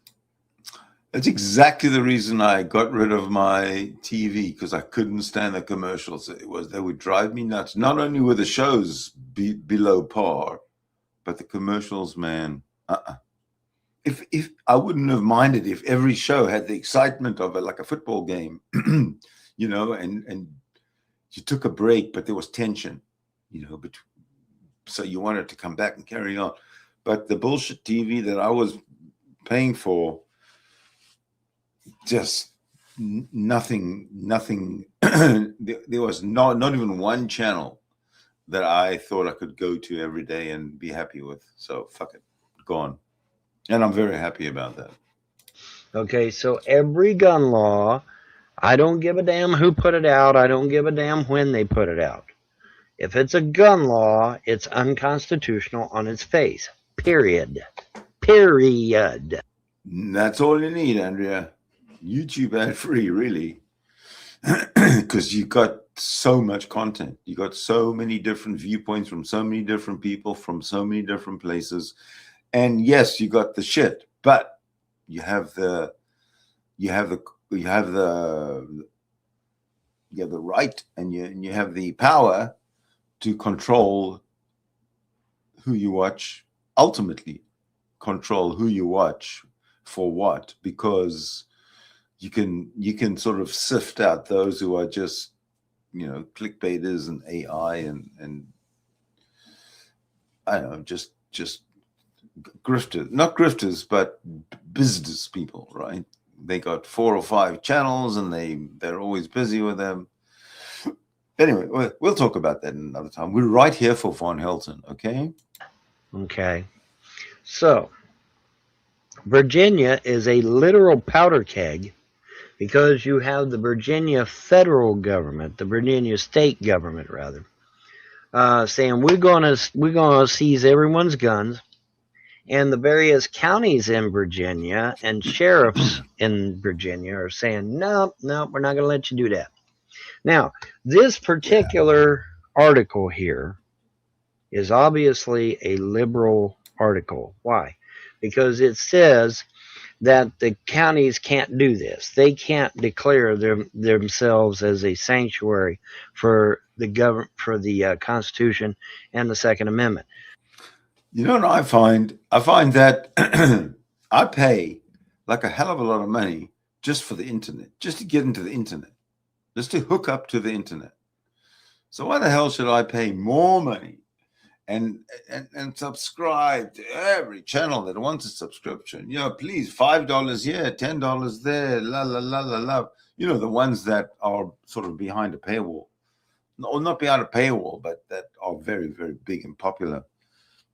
That's exactly the reason I got rid of my TV, because I couldn't stand the commercials. They would drive me nuts. Not only were the shows below par, but the commercials, man. If I wouldn't have minded if every show had the excitement of it, like a football game, you know, and you took a break, but there was tension, you know, so you wanted to come back and carry on. But the bullshit TV that I was paying for, just nothing. There was not even one channel that I thought I could go to every day and be happy with. So fuck it, gone. And I'm very happy about that. Okay, so every gun law, I don't give a damn who put it out. I don't give a damn when they put it out. If it's a gun law, it's unconstitutional on its face. Period. Period. That's all you need, Andrea. YouTube ad free, really, because you got so much content. You got so many different viewpoints from so many different people from so many different places. And yes, you got the shit, but you have the right, and you have the power to control who you watch. Ultimately, control who you watch for what, because you can sort of sift out those who are just, you know, clickbaiters and AI and I don't know, just grifters, not grifters, but business people, right? They got 4 or 5 channels and they're always busy with them. Anyway, we'll talk about that another time. We're right here for Von Helton, okay? Okay. So, Virginia is a literal powder keg because you have the Virginia federal government, the Virginia state government rather, saying we're gonna seize everyone's guns, and the various counties in Virginia and sheriffs in Virginia are saying no, we're not gonna let you do that. Now, this particular article here is obviously a liberal article. Why? Because it says that the counties can't do this. They can't declare themselves as a sanctuary for the Constitution and the Second Amendment. You know what I find? I find that I pay like a hell of a lot of money just for the internet, just to get into the internet, just to hook up to the internet. So why the hell should I pay more money and subscribe to every channel that wants a subscription? You know, please, $5 here, $10 there, la la la la la. You know, the ones that are sort of behind a paywall, or not behind a paywall, but that are very, very big and popular.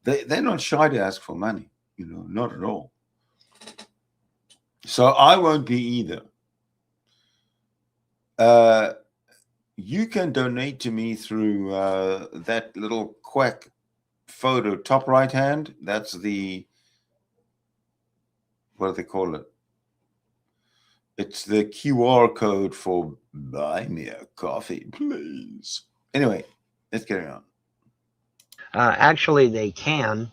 They're not shy to ask for money, you know, not at all. So I won't be either. You can donate to me through that little quack photo top right hand. That's the, what do they call it? It's the QR code for buy me a coffee, please. Anyway, let's carry on. Actually, they can,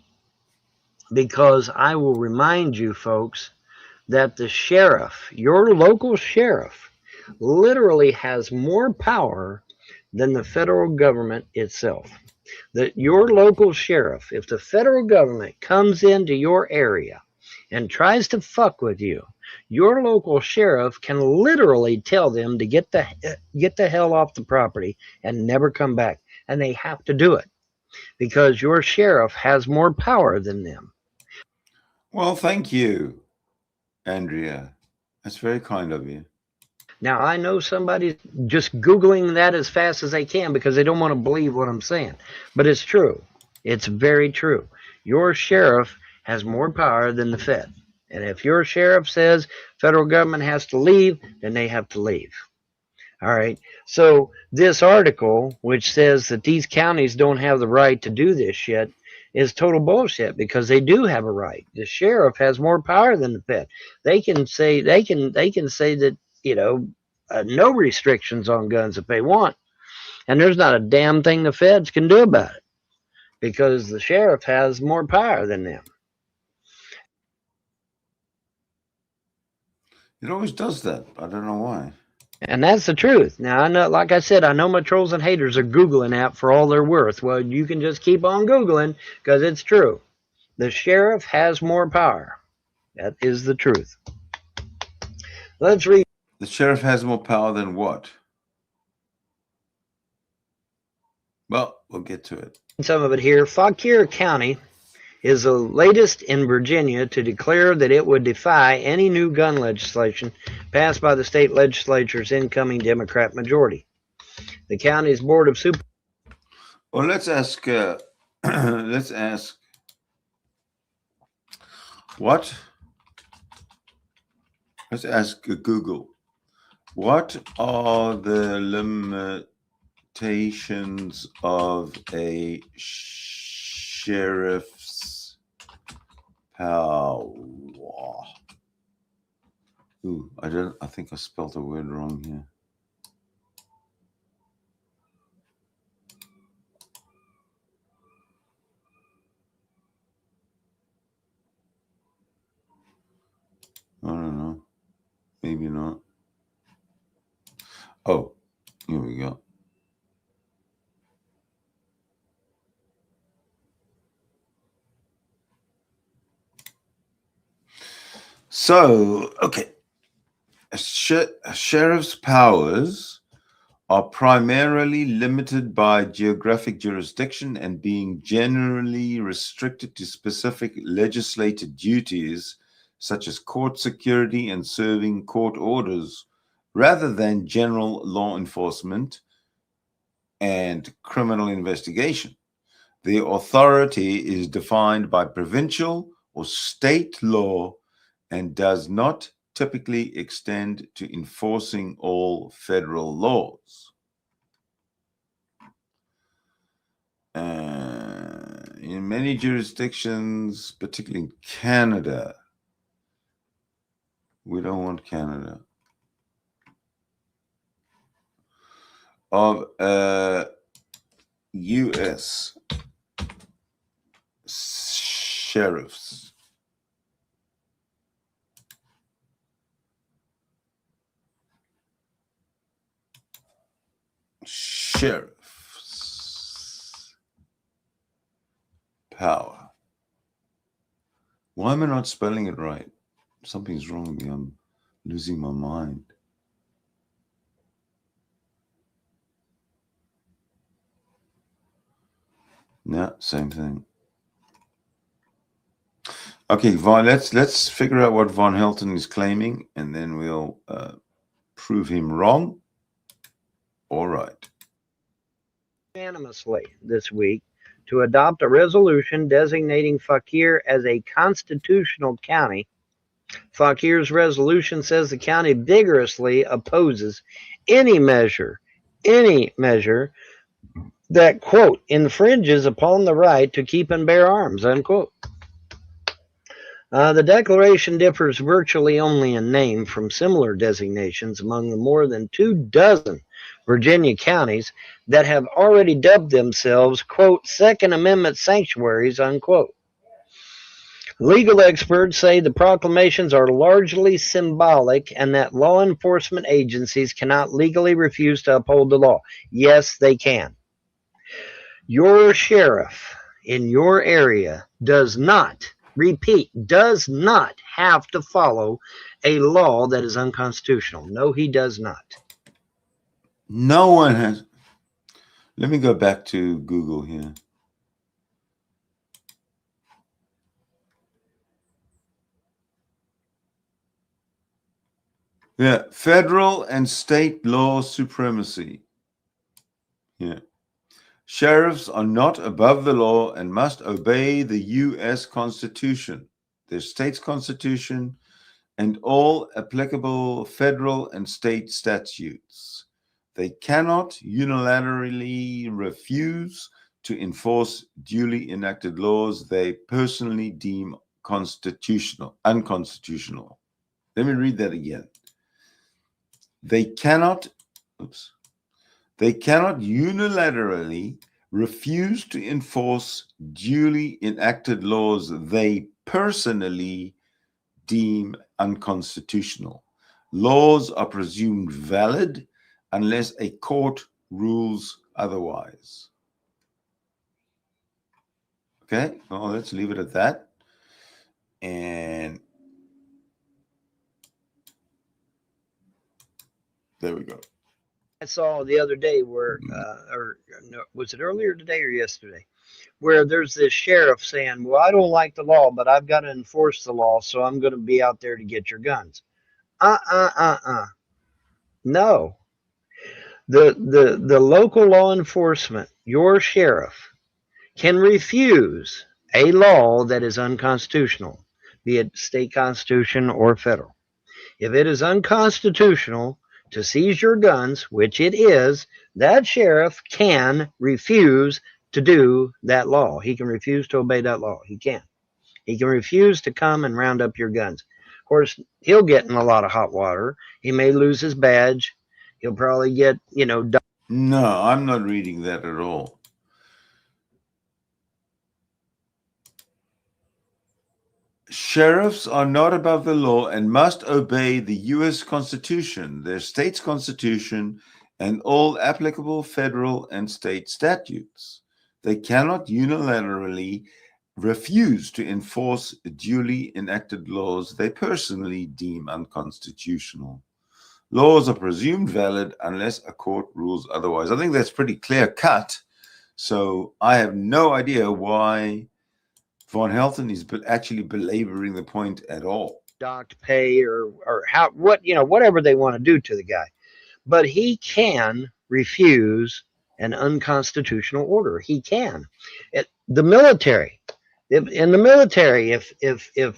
because I will remind you, folks, that the sheriff, your local sheriff, literally has more power than the federal government itself. That your local sheriff, if the federal government comes into your area and tries to fuck with you, your local sheriff can literally tell them to get the hell off the property and never come back. And they have to do it because your sheriff has more power than them. Well, thank you, Andrea. That's very kind of you. Now, I know somebody's just Googling that as fast as they can because they don't want to believe what I'm saying. But it's true. It's very true. Your sheriff has more power than the Fed. And if your sheriff says federal government has to leave, then they have to leave. All right. So this article, which says that these counties don't have the right to do this shit, is total bullshit because they do have a right. The sheriff has more power than the Fed. They can say that no restrictions on guns if they want, and there's not a damn thing the feds can do about it because the sheriff has more power than them. It always does that. I don't know why. And that's the truth. Now I know, like I said, I know my trolls and haters are Googling that for all they're worth. Well, you can just keep on Googling because it's true. The sheriff has more power. That is the truth. Let's read. The sheriff has more power than what? Well, we'll get to it. Some of it here. Fauquier County is the latest in Virginia to declare that it would defy any new gun legislation passed by the state legislature's incoming Democrat majority. The county's board of supervisors. Well, let's ask. Let's ask. What? Let's ask Google. What are the limitations of a sheriff's power? Ooh, I think I spelled a word wrong here. I don't know. Maybe not. Oh, here we go. So, okay. A sheriff's powers are primarily limited by geographic jurisdiction and being generally restricted to specific legislated duties such as court security and serving court orders, rather than general law enforcement and criminal investigation. The authority is defined by provincial or state law and does not typically extend to enforcing all federal laws. In many jurisdictions, particularly in Canada, we don't want Canada, of U.S. sheriffs. Sheriff's power. Why am I not spelling it right? Something's wrong with me. I'm losing my mind. Yeah, same thing. Okay, Von, let's figure out what Von Helton is claiming, and then we'll prove him wrong or right. Unanimously this week to adopt a resolution designating Fauquier as a constitutional county. Fauquier's resolution says the county vigorously opposes any measure that, quote, infringes upon the right to keep and bear arms, unquote. The declaration differs virtually only in name from similar designations among the more than 24 Virginia counties that have already dubbed themselves, quote, Second Amendment sanctuaries, unquote. Legal experts say the proclamations are largely symbolic and that law enforcement agencies cannot legally refuse to uphold the law. Yes, they can. Your sheriff in your area does not, repeat, does not have to follow a law that is unconstitutional. No, he does not. No one has. Let me go back to Google here. Yeah, federal and state law supremacy. Yeah. Sheriffs are not above the law and must obey the U.S. Constitution, their state's constitution, and all applicable federal and state statutes. They cannot unilaterally refuse to enforce duly enacted laws they personally deem unconstitutional. Let me read that again. They cannot unilaterally refuse to enforce duly enacted laws they personally deem unconstitutional. Laws are presumed valid unless a court rules otherwise. Okay, well, let's leave it at that. And there we go. I saw the other day where, or no, was it earlier today or yesterday, where there's this sheriff saying, well, I don't like the law, but I've got to enforce the law, so I'm going to be out there to get your guns. No. The local law enforcement, your sheriff, can refuse a law that is unconstitutional, be it state constitution or federal. If it is unconstitutional to seize your guns, which it is, that sheriff can refuse to do that law. He can refuse to obey that law. He can. He can refuse to come and round up your guns. Of course, he'll get in a lot of hot water. He may lose his badge. He'll probably get, No, I'm not reading that at all. Sheriffs are not above the law and must obey the U.S. Constitution, their state's constitution, and all applicable federal and state statutes. They cannot unilaterally refuse to enforce duly enacted laws they personally deem unconstitutional. Laws are presumed valid unless a court rules otherwise. I think that's pretty clear cut. So I have no idea why Von Helton is actually belaboring the point at all. Docked pay or how, whatever they want to do to the guy. But he can refuse an unconstitutional order. He can. The military, in the military, if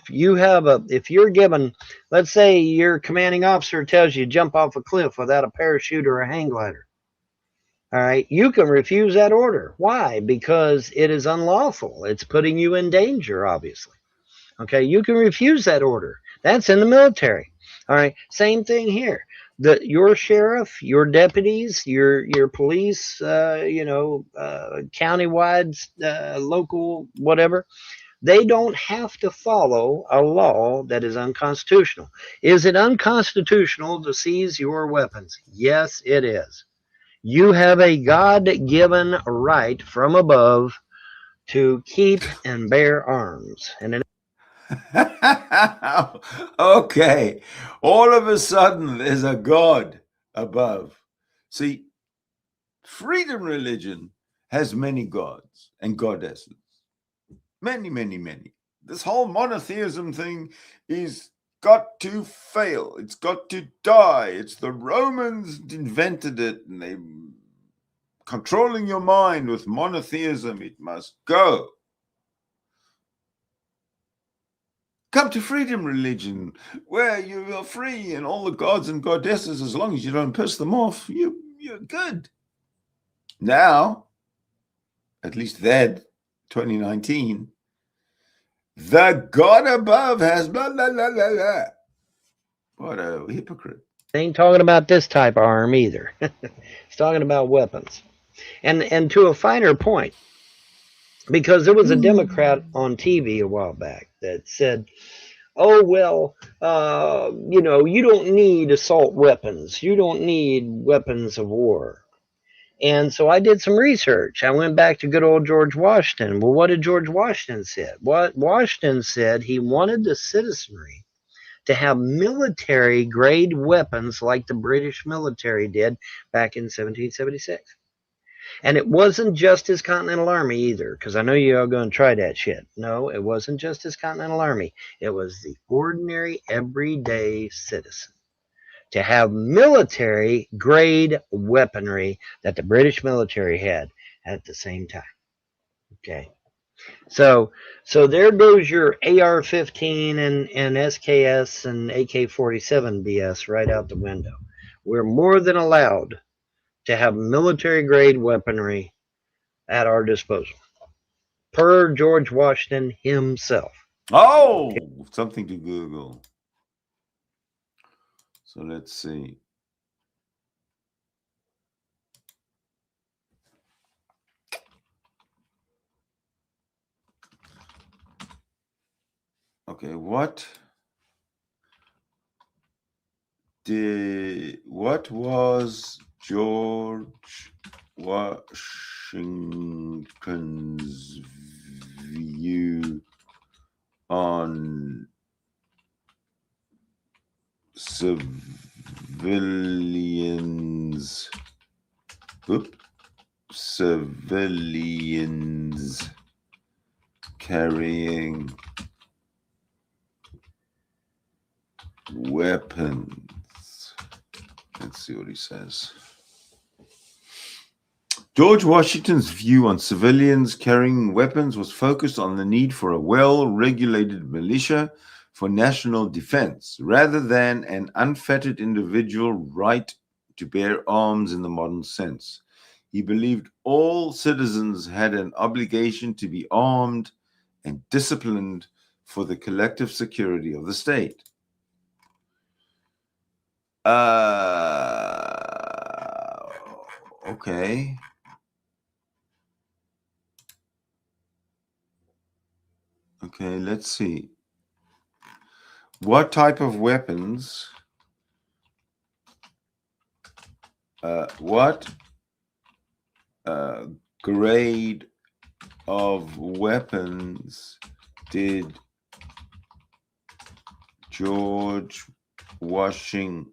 you're given, let's say your commanding officer tells you jump off a cliff without a parachute or a hang glider, all right, you can refuse that order. Why? Because it is unlawful. It's putting you in danger, obviously. Okay, you can refuse that order. That's in the military. All right, same thing here. Your sheriff, your deputies, your police, countywide, local, whatever, they don't have to follow a law that is unconstitutional. Is it unconstitutional to seize your weapons? Yes, it is. You have a God-given right from above to keep and bear arms. And okay, all of a sudden there's a God above. See, freedom religion has many gods and goddesses. Many, many, many. This whole monotheism thing is got to fail. It's got to die. It's the Romans invented it, and they controlling your mind with monotheism. It must go. Come to freedom religion, where you are free and all the gods and goddesses, as long as you don't piss them off, you're good. Now, at least then, 2019, the God above has blah, blah, blah, blah, blah. What a hypocrite. Ain't talking about this type of arm either. He's talking about weapons. And to a finer point, because there was a Democrat on TV a while back that said, oh, well, you don't need assault weapons. You don't need weapons of war. And so I did some research. I went back to good old George Washington. Well, what did George Washington say? Washington said he wanted the citizenry to have military-grade weapons like the British military did back in 1776. And it wasn't just his Continental Army either, because I know you are going to try that shit. No, it wasn't just his Continental Army. It was the ordinary, everyday citizen to have military-grade weaponry that the British military had at the same time. Okay. So there goes your AR-15 and SKS and AK-47 BS right out the window. We're more than allowed to have military-grade weaponry at our disposal, per George Washington himself. Oh, something to Google. So let's see. Okay, what was George Washington's view on civilians carrying weapons? Let's see what he says. George Washington's view on civilians carrying weapons was focused on the need for a well-regulated militia for national defense, rather than an unfettered individual right to bear arms in the modern sense. He believed all citizens had an obligation to be armed and disciplined for the collective security of the state. Okay. Okay, let's see. What type of weapons? What grade of weapons did George Washington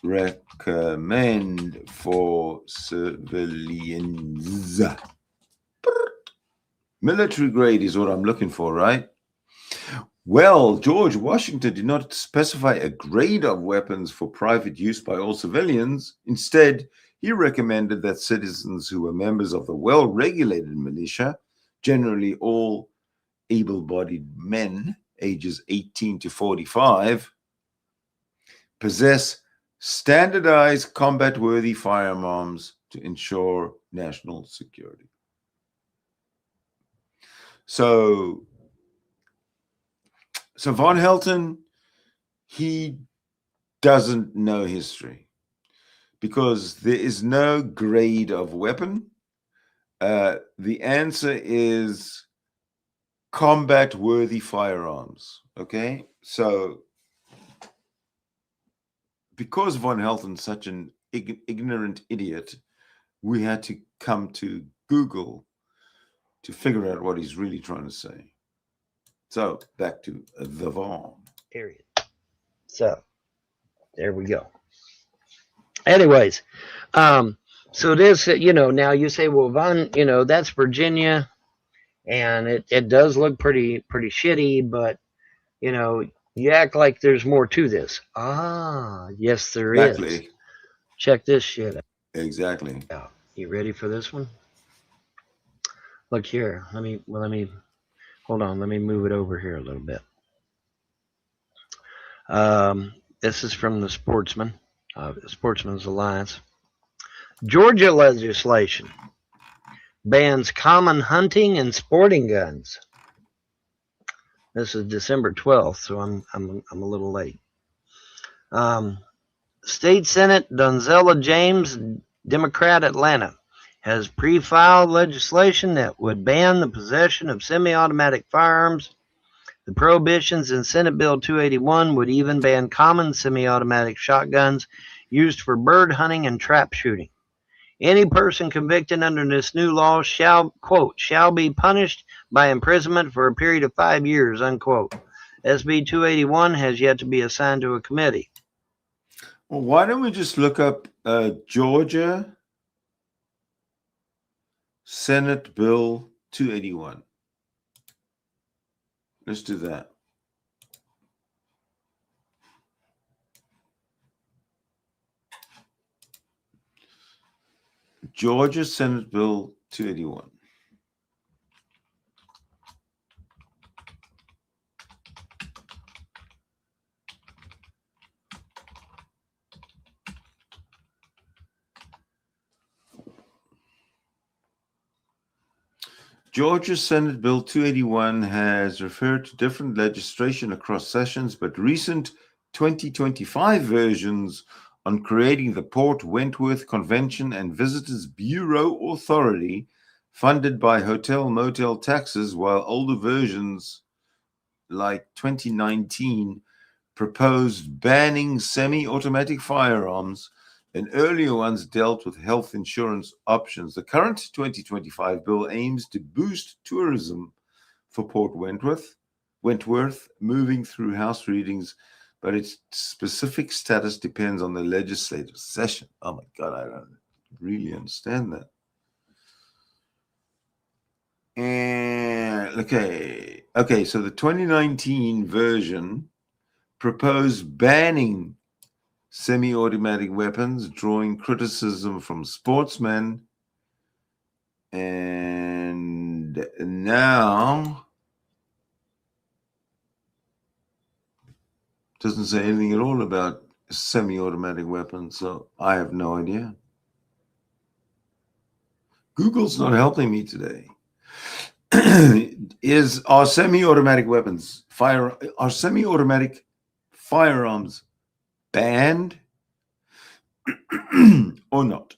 recommend for civilians? Military grade is what I'm looking for, right? Well, George Washington did not specify a grade of weapons for private use by all civilians. Instead, he recommended that citizens who were members of the well-regulated militia, generally all able-bodied men ages 18 to 45, possess standardized combat-worthy firearms to ensure national security. So von Helton, he doesn't know history because there is no grade of weapon. The answer is combat-worthy firearms. Okay, so because von Helton's such an ignorant idiot, we had to come to Google to figure out what he's really trying to say. So back to the Vaughn. Period. So there we go. Anyways, so this, now you say, well, Von, that's Virginia, and it does look pretty shitty, but you act like there's more to this. Yes, there is. Check this shit out. Exactly. You ready for this one? Look here. Let me hold on. Let me move it over here a little bit. This is from the Sportsman's Alliance. Georgia legislation bans common hunting and sporting guns. This is December 12th, so I'm a little late. State Senate Donzella James, Democrat, Atlanta, has pre-filed legislation that would ban the possession of semi-automatic firearms. The prohibitions in Senate Bill 281 would even ban common semi-automatic shotguns used for bird hunting and trap shooting. Any person convicted under this new law shall be punished by imprisonment for a period of 5 years, unquote. SB 281 has yet to be assigned to a committee. Well, why don't we just look up Georgia Senate Bill 281? Let's do that. Georgia Senate Bill 281. Georgia Senate Bill 281 has referred to different legislation across sessions, but recent 2025 versions on creating the Port Wentworth Convention and Visitors Bureau Authority, funded by hotel motel taxes, while older versions like 2019 proposed banning semi-automatic firearms, and earlier ones dealt with health insurance options. The current 2025 bill aims to boost tourism for Port Wentworth, moving through House readings, but its specific status depends on the legislative session. Oh my God, I don't really understand that. And okay, so the 2019 version proposed banning semi-automatic weapons, drawing criticism from sportsmen, and now doesn't say anything at all about semi-automatic weapons, so I have no idea. Google's not helping me today. Are semi-automatic firearms banned or not?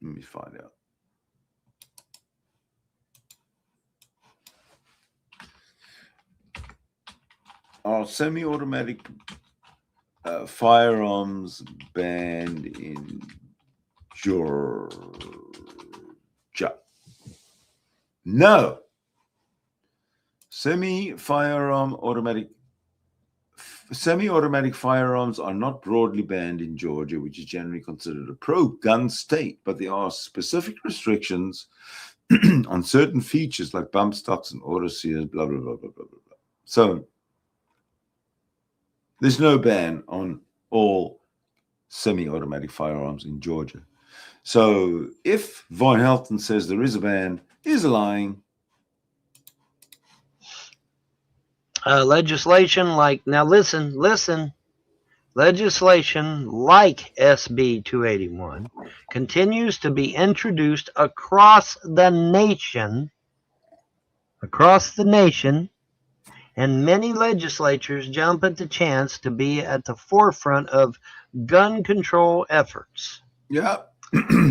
Let me find out. Are semi-automatic firearms banned in Georgia? No. Semi-automatic firearms are not broadly banned in Georgia, which is generally considered a pro-gun state, but there are specific restrictions on certain features like bump stocks and auto seals, blah, blah, blah, blah, blah, blah. So there's no ban on all semi-automatic firearms in Georgia. So if Von Helton says there is a ban, he's lying. Legislation like, now listen, legislation like SB 281 continues to be introduced across the nation, and many legislatures jump at the chance to be at the forefront of gun control efforts. Yeah.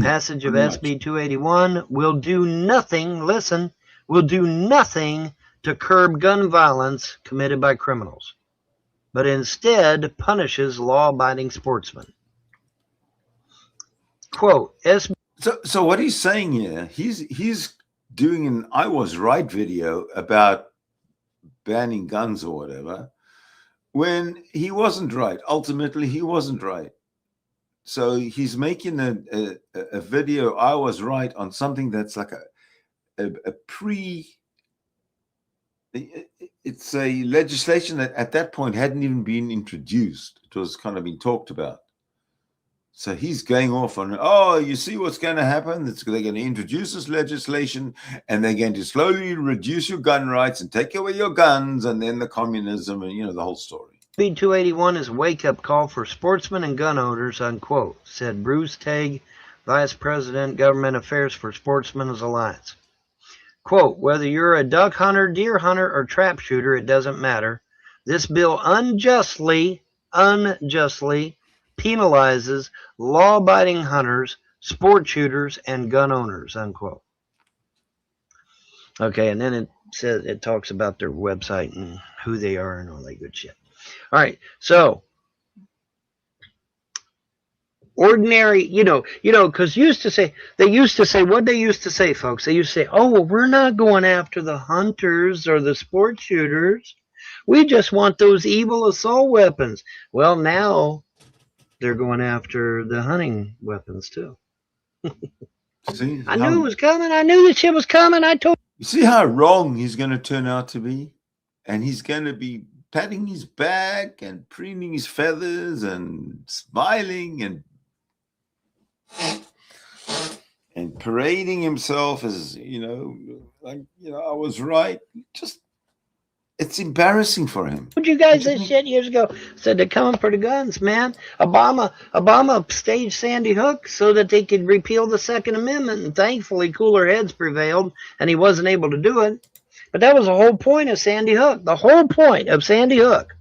Passage of SB 281 will do nothing, to curb gun violence committed by criminals, but instead punishes law-abiding sportsmen. Quote, So what he's saying here, he's doing an I was right video about banning guns or whatever, when he wasn't right. Ultimately, he wasn't right. So he's making a video, I was right, on something that's like it's a legislation that at that point hadn't even been introduced. It was kind of been talked about. So he's going off on, oh, you see what's going to happen? They're going to introduce this legislation and they're going to slowly reduce your gun rights and take away your guns, and then the communism and, the whole story. SB 281 is a wake-up call for sportsmen and gun owners, unquote, said Bruce Teague, Vice President, Government Affairs for Sportsmen's Alliance. Quote, whether you're a duck hunter, deer hunter, or trap shooter, it doesn't matter. This bill unjustly penalizes law-abiding hunters, sport shooters, and gun owners, unquote. Okay, and then it talks about their website and who they are and all that good shit. All right, so ordinary, because they used to say, folks? They used to say, oh, well, we're not going after the hunters or the sport shooters. We just want those evil assault weapons. Well, now they're going after the hunting weapons too. See, I knew it was coming. I knew this shit was coming. You see how wrong he's going to turn out to be? And he's going to be patting his back and preening his feathers and smiling and parading himself as, I was right. Just It's embarrassing for him. Told you guys this shit years ago. Said they're coming for the guns, man. Obama staged Sandy Hook so that they could repeal the Second Amendment, and thankfully cooler heads prevailed, and he wasn't able to do it. But that was the whole point of Sandy Hook. The whole point of Sandy Hook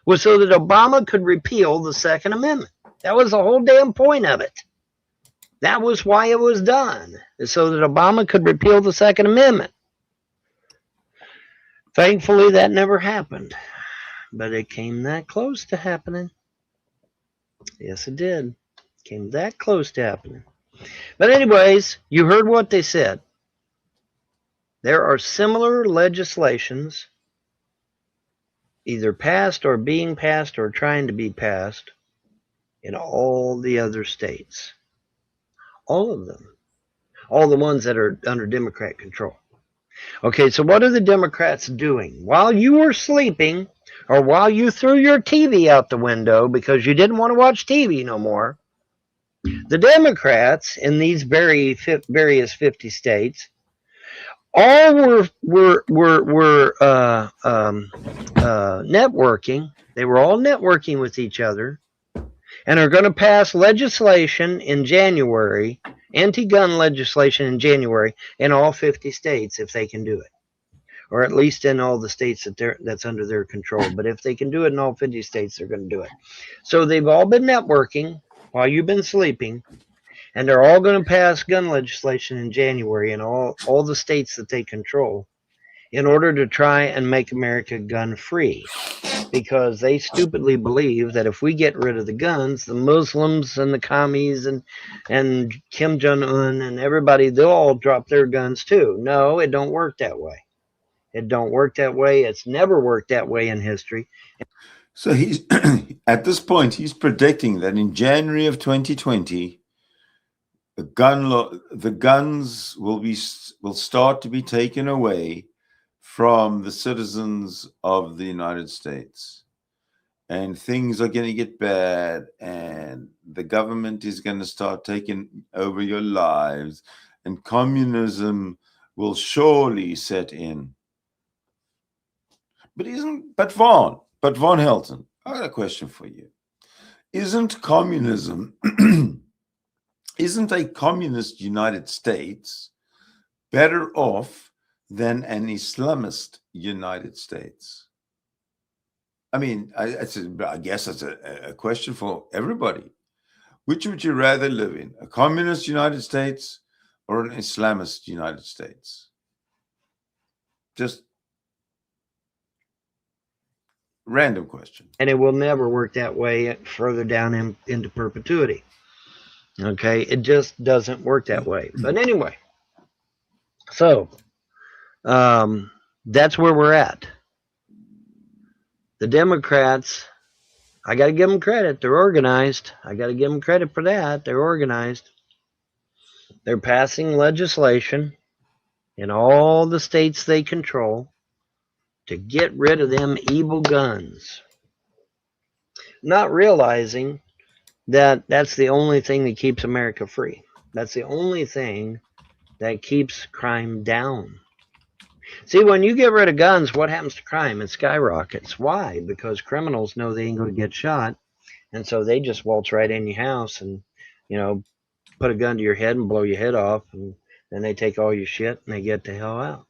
was so that Obama could repeal the Second Amendment. That was the whole damn point of it. That was why it was done, so that Obama could repeal the Second Amendment. Thankfully, that never happened, but it came that close to happening. Yes, it did. It came that close to happening. But anyways, you heard what they said. There are similar legislations either passed or being passed or trying to be passed in all the other states. All of them. All the ones that are under Democrat control. Okay, so what are the Democrats doing? While you were sleeping, or while you threw your TV out the window because you didn't want to watch TV no more, the Democrats in these various 50 states all were networking. They were all networking with each other, and are going to pass legislation in January, anti-gun legislation in January in all 50 states if they can do it, or at least in all the states that's under their control. But if they can do it in all 50 states, they're going to do it. So they've all been networking while you've been sleeping, and they're all going to pass gun legislation in January in all the states that they control in order to try and make America gun-free. Because they stupidly believe that if we get rid of the guns, the Muslims and the commies and Kim Jong-un and everybody, they'll all drop their guns too. No, it don't work that way. It don't work that way. It's never worked that way in history. So he's at this point, he's predicting that in January of 2020, the guns will start to be taken away from the citizens of the United States, and things are going to get bad, and the government is going to start taking over your lives, and communism will surely set in. But Von Helton, I got a question for you. Isn't communism, isn't a communist United States better off than an Islamist United States? I mean, I guess that's a question for everybody. Which would you rather live in, a communist United States or an Islamist United States? Just random question. And it will never work that way further down into perpetuity. Okay, it just doesn't work that way. But anyway, so that's where we're at. The Democrats, I got to give them credit. They're organized. I got to give them credit for that. They're organized. They're passing legislation in all the states they control to get rid of them evil guns. Not realizing that that's the only thing that keeps America free. That's the only thing that keeps crime down. See, when you get rid of guns, what happens to crime? It skyrockets. Why? Because criminals know they ain't going to get shot, and so they just waltz right in your house and, put a gun to your head and blow your head off, and then they take all your shit and they get the hell out.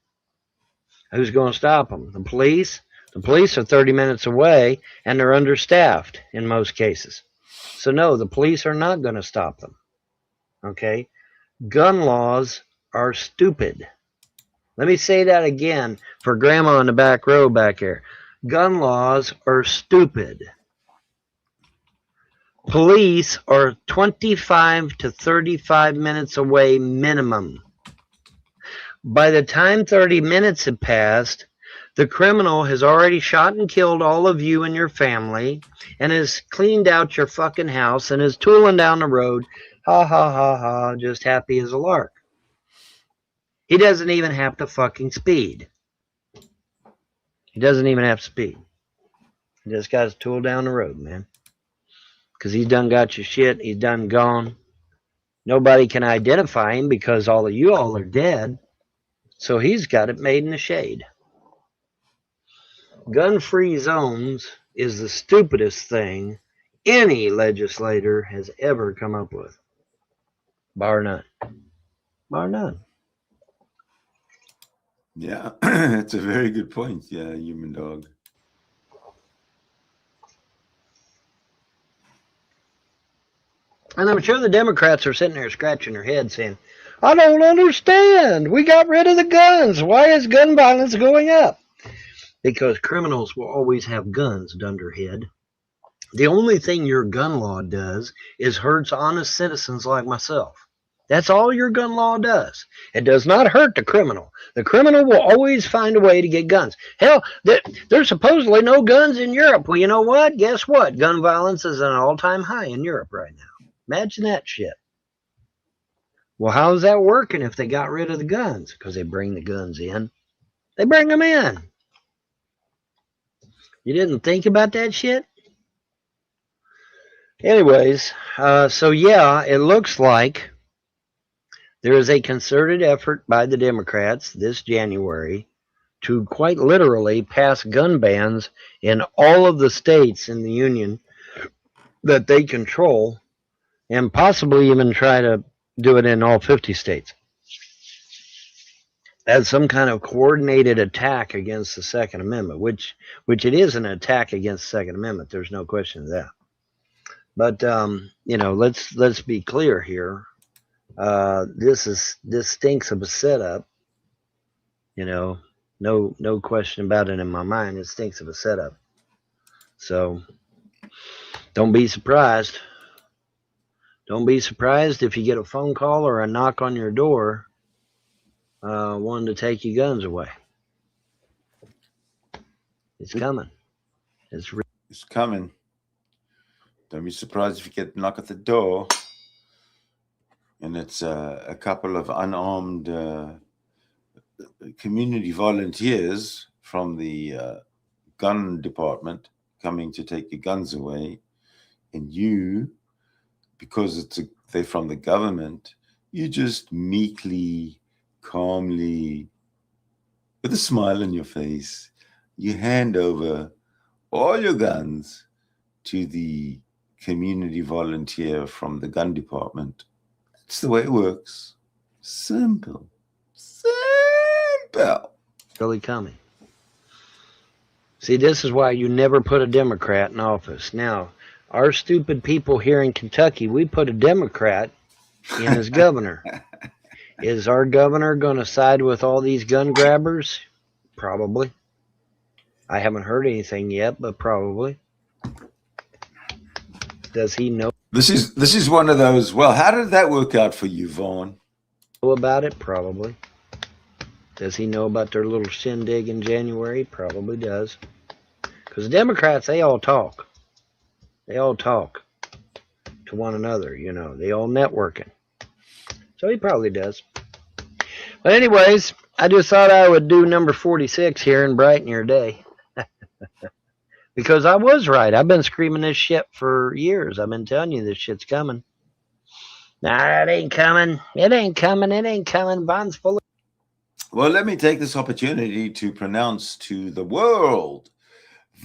Who's going to stop them? The police? The police are 30 minutes away, and they're understaffed in most cases. So no, the police are not going to stop them. Okay? Gun laws are stupid. Let me say that again for Grandma in the back row back here. Gun laws are stupid. Police are 25 to 35 minutes away minimum. By the time 30 minutes have passed, the criminal has already shot and killed all of you and your family and has cleaned out your fucking house and is tooling down the road, ha ha ha ha, just happy as a lark. He doesn't even have to fucking speed. He doesn't even have to speed. He just got to tool down the road, man. Because he's done got your shit. He's done gone. Nobody can identify him because all of you all are dead. So he's got it made in the shade. gun-free zones is the stupidest thing any legislator has ever come up with. Bar none. Bar none. Yeah, it's a very good point. Yeah, human dog. And I'm sure the Democrats are sitting there scratching their heads saying, I don't understand. We got rid of the guns. Why is gun violence going up? Because criminals will always have guns, dunderhead. The only thing your gun law does is hurts honest citizens like myself. That's all your gun law does. It does not hurt the criminal. The criminal will always find a way to get guns. Hell, there's supposedly no guns in Europe. Well, you know what? Guess what? Gun violence is at an all-time high in Europe right now. Imagine that shit. Well, how's that working if they got rid of the guns? Because they bring the guns in. They bring them in. You didn't think about that shit? Anyways, so yeah, it looks like there is a concerted effort by the Democrats this January to quite literally pass gun bans in all of the states in the union that they control, and possibly even try to do it in all 50 states as some kind of coordinated attack against the Second Amendment, which it is an attack against the Second Amendment. There's no question of that. But let's be clear here. This stinks of a setup. No question about it in my mind. It stinks of a setup. So don't be surprised. Don't be surprised if you get a phone call or a knock on your door wanting to take your guns away. It's coming. It's coming. Don't be surprised if you get a knock at the door and it's a couple of unarmed community volunteers from the gun department coming to take your guns away, and you, because they're from the government, you just meekly, calmly, with a smile on your face, you hand over all your guns to the community volunteer from the gun department. That's the way it works. Simple. Really coming. See, this is why you never put a Democrat in office. Now, our stupid people here in Kentucky, we put a Democrat in as governor. Is our governor going to side with all these gun grabbers? Probably. I haven't heard anything yet, but probably. Does he know? This is one of those, well, how did that work out for you, Vaughn? About it? Probably. Does he know about their little shindig in January? Probably does. Because the Democrats, they all talk. They all talk to one another, They all networking. So he probably does. But anyways, I just thought I would do number 46 here and brighten your day. Because I was right. I've been screaming this shit for years. I've been telling you this shit's coming. Nah, it ain't coming. It ain't coming. It ain't coming. Bond's full of... Well, let me take this opportunity to pronounce to the world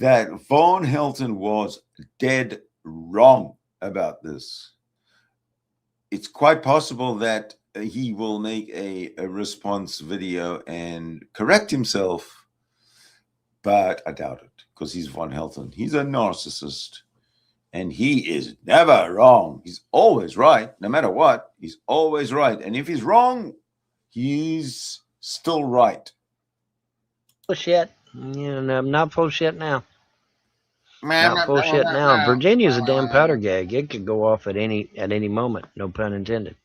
that Vaughn Helton was dead wrong about this. It's quite possible that he will make a response video and correct himself, but I doubt it, because he's Vaughn Helton. He's a narcissist, and he is never wrong. He's always right, no matter what. He's always right, and if he's wrong, he's still right. Full of shit. Not full of shit now. Not full of shit now. Virginia's a damn powder gag. It could go off at any moment. No pun intended.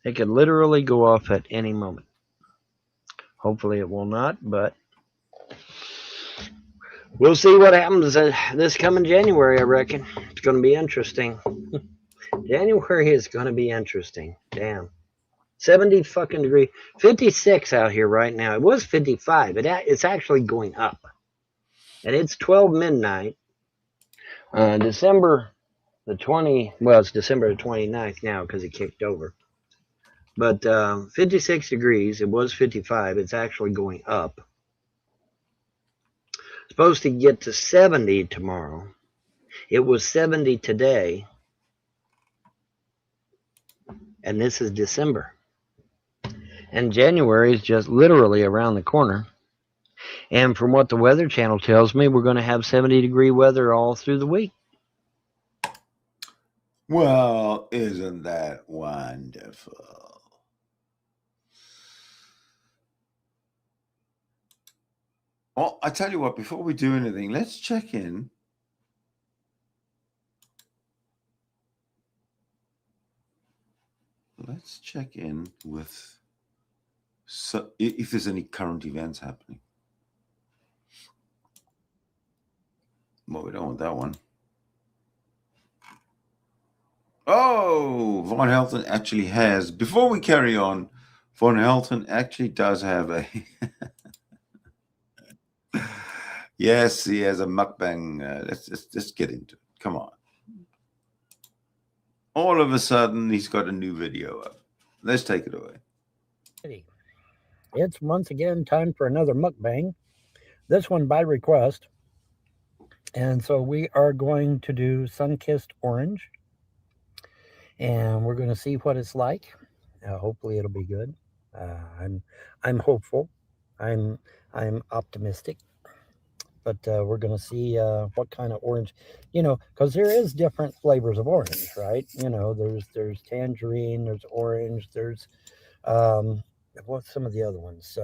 It could literally go off at any moment. Hopefully it will not, but we'll see what happens this coming January, I reckon. It's going to be interesting. January is going to be interesting. Damn. 70 fucking degree. 56 out here right now. It was 55. It's actually going up. And it's 12 midnight. December the 29th now because it kicked over. But 56 degrees. It was 55. It's actually going up. Supposed to get to 70 tomorrow. It was 70 today, and this is December. And January is just literally around the corner. And from what the Weather Channel tells me, we're going to have 70-degree weather all through the week. Well, isn't that wonderful? Well, I tell you what, before we do anything, let's check in. Let's check in with if there's any current events happening. Well, we don't want that one. Oh, Von Helton actually has, before we carry on, Von Helton actually does have a, yes, he has a mukbang. Let's get into it. Come on. All of a sudden, he's got a new video up. Let's take it away. It's once again time for another mukbang. This one by request. And so we are going to do Sun-Kissed Orange. And we're going to see what it's like. Hopefully it'll be good. I'm hopeful. I'm optimistic. But we're going to see what kind of orange, because there is different flavors of orange, right? There's tangerine, there's orange, there's what's some of the other ones?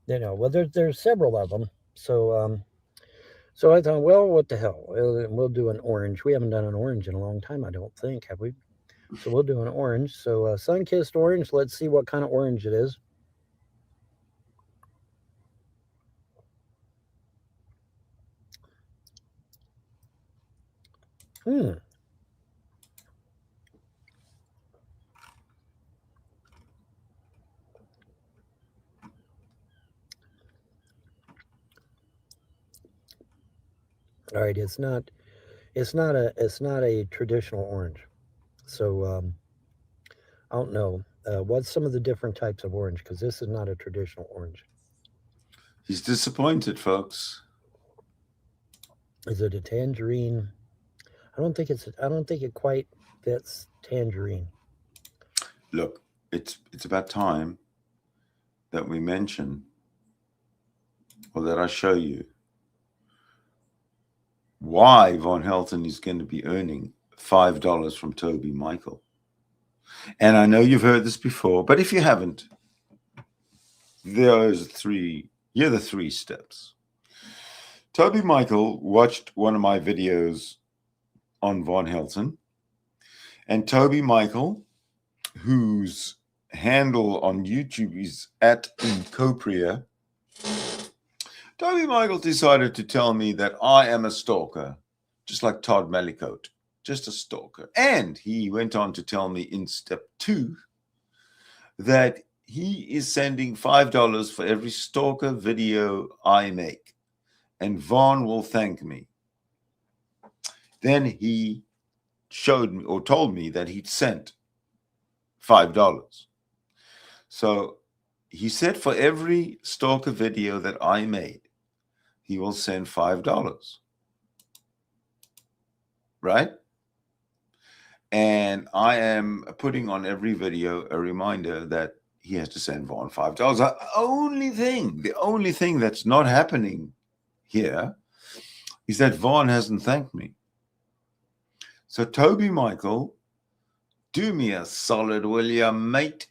Well, there's several of them. So I thought, well, what the hell? We'll do an orange. We haven't done an orange in a long time, I don't think, have we? So we'll do an orange. So Sun-Kissed Orange. Let's see what kind of orange it is. All right, it's not a traditional orange. So I don't know what's some of the different types of orange, because this is not a traditional orange. He's disappointed, folks. Is it a tangerine? I don't think it quite fits tangerine. Look, it's about time that we mention, or that I show you, why Von Helton is going to be earning $5 from Toby Michael. And I know you've heard this before, but if you haven't, here are the three steps. Toby Michael watched one of my videos on Von Helton, and Toby Michael, whose handle on YouTube is at Incopria, Toby Michael decided to tell me that I am a stalker, just like Todd Mallicoat, just a stalker. And he went on to tell me in step 2 that he is sending $5 for every stalker video I make, and Von will thank me. Then he showed me, or told me, that he'd sent $5. So he said for every stalker video that I made, he will send $5. Right? And I am putting on every video a reminder that he has to send Vaughn $5. The only thing that's not happening here is that Vaughn hasn't thanked me. So Toby Michael, do me a solid, will ya, mate?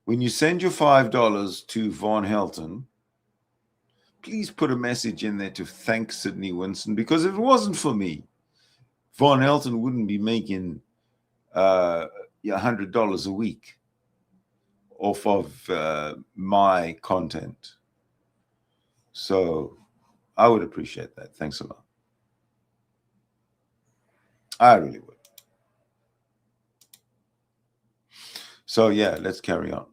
When you send your $5 to Von Helton, please put a message in there to thank Sydney Winston, because if it wasn't for me, Von Helton wouldn't be making $100 a week off of my content. So I would appreciate that. Thanks a lot. I really would. So yeah, let's carry on.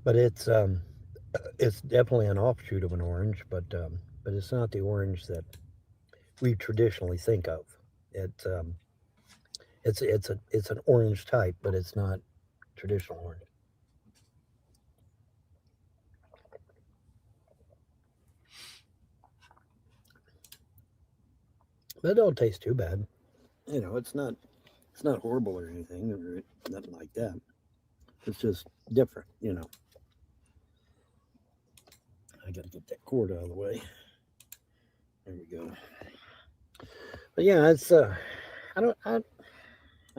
But it's definitely an offshoot of an orange, but it's not the orange that we traditionally think of. It's an orange type, but it's not traditional orange. but it don't taste too bad. It's not horrible or anything or nothing like that. It's just different. I got to get that cord out of the way. There we go. But yeah, it's I don't I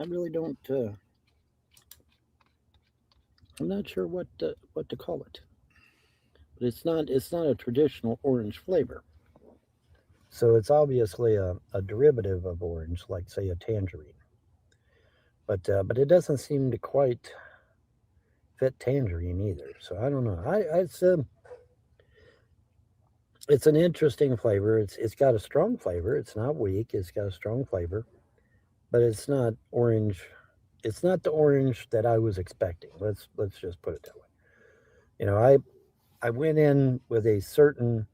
really don't I'm not sure what to call it. But it's not a traditional orange flavor. So it's obviously a derivative of orange, like say a tangerine. But it doesn't seem to quite fit tangerine either. So I don't know. It's an interesting flavor. It's got a strong flavor. It's not weak. It's got a strong flavor, but it's not orange. It's not the orange that I was expecting. Let's just put it that way. You know, I went in with a certain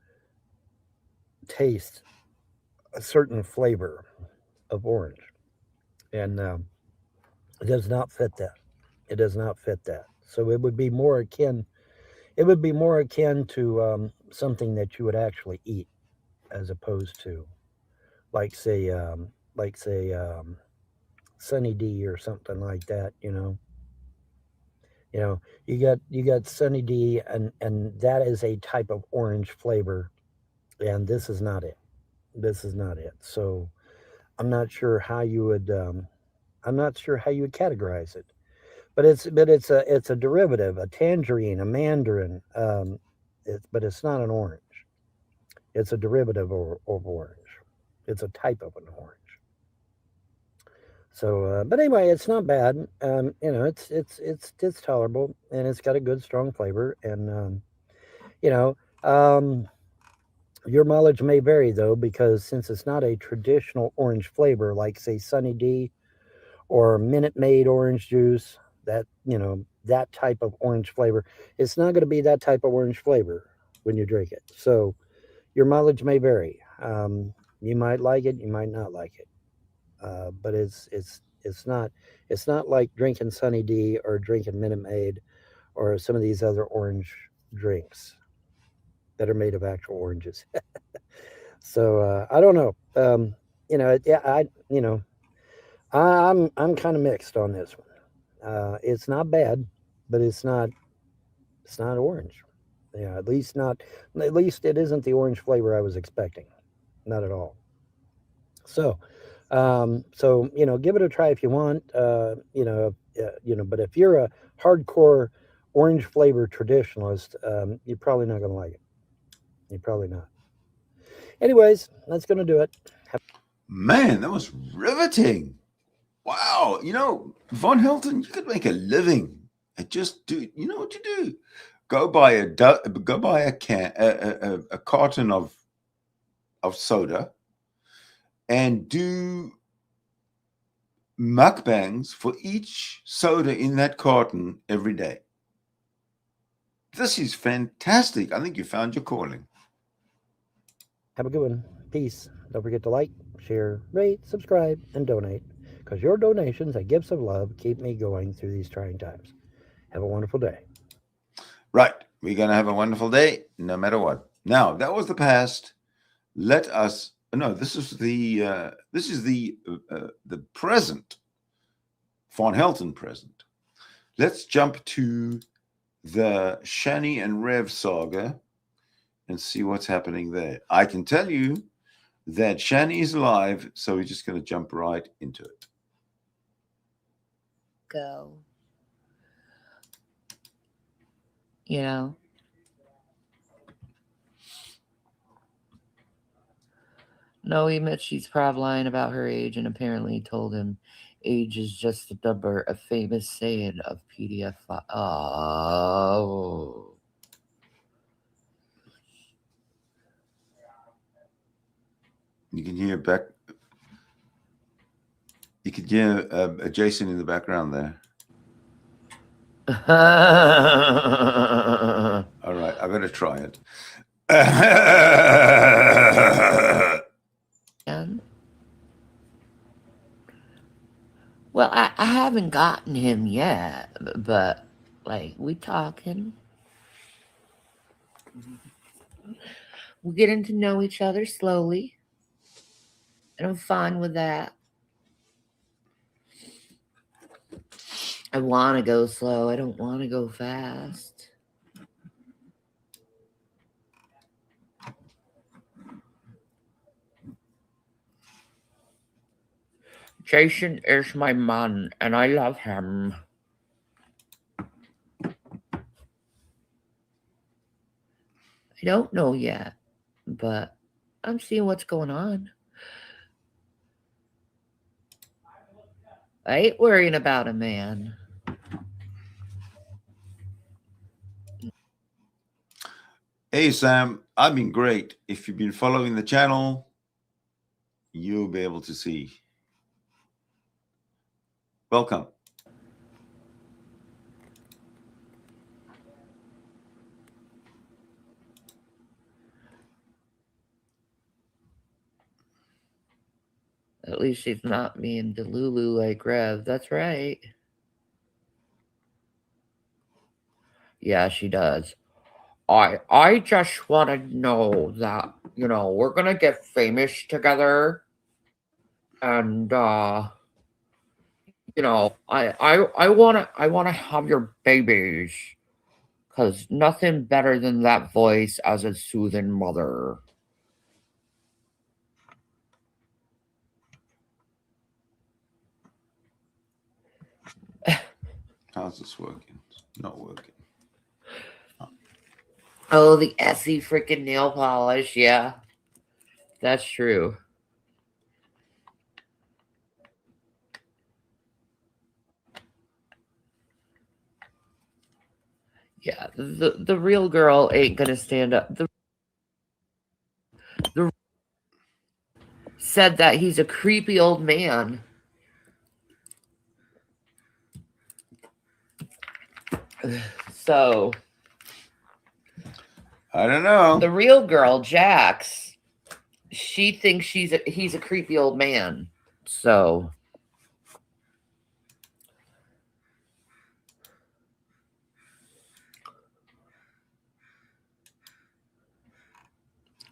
taste, a certain flavor of orange, and it does not fit that. It does not fit that. So it would be more akin. It would be more akin to something that you would actually eat, as opposed to like say like say Sunny D or something like that. You got Sunny D, and that is a type of orange flavor, and this is not it. This is not it. So I'm not sure how you would. I'm not sure how you would categorize it. But it's a derivative, a tangerine, a mandarin. But it's not an orange. It's a derivative of orange. It's a type of an orange. So, but anyway, it's not bad. It's tolerable, and it's got a good strong flavor. And you know, um, your mileage may vary though, because since it's not a traditional orange flavor like say Sunny D or Minute Maid orange juice, that type of orange flavor, it's not going to be that type of orange flavor when you drink it. So your mileage may vary. You might like it, you might not like it. But it's not like drinking Sunny D or drinking Minute Maid or some of these other orange drinks that are made of actual oranges. So I don't know. Yeah, I'm kind of mixed on this one. It's not bad, but it's not orange. Yeah, at least not. At least it isn't the orange flavor I was expecting. Not at all. So, give it a try if you want. But if you're a hardcore orange flavor traditionalist, you're probably not going to like it. You're probably not. Anyways, that's going to do it. Man, that was riveting. Wow. Von Helton, you could make a living and just do, you know what you do? Go buy a can, a carton of soda and do mukbangs for each soda in that carton every day. This is fantastic. I think you found your calling. Have a good one. Peace. Don't forget to like, share, rate, subscribe, and donate, because your donations and gifts of love keep me going through these trying times. Have a wonderful day. Right. We're going to have a wonderful day no matter what. Now, that was the past. Let us no, this is the present. Von Helton present. Let's jump to the Shanny and Rev saga and see what's happening there. I can tell you that Shanny is alive, so we're just going to jump right into it. Go. You know? No, he admits she's probably lying about her age and apparently told him age is just a number, a famous saying of PDF. Oh. You can hear back. You can hear Jason in the background there. All right, I'm going to try it. Well, I haven't gotten him yet, but like we talking. We're getting to know each other slowly. And I'm fine with that. I want to go slow. I don't want to go fast. Jason is my man, and I love him. I don't know yet, but I'm seeing what's going on. I ain't worrying about a man. Hey, Sam, I've been great. If you've been following the channel, you'll be able to see. Welcome. At least she's not being Delulu like Rev. That's right. Yeah, she does. I just want to know that, we're going to get famous together. And I want to have your babies, cuz nothing better than that voice as a soothing mother. How's this working? It's not working. Oh, the Essie freaking nail polish. Yeah, that's true. Yeah, the real girl ain't gonna stand up. The said that he's a creepy old man. So I don't know. the real girl, Jax, she thinks he's a creepy old man. So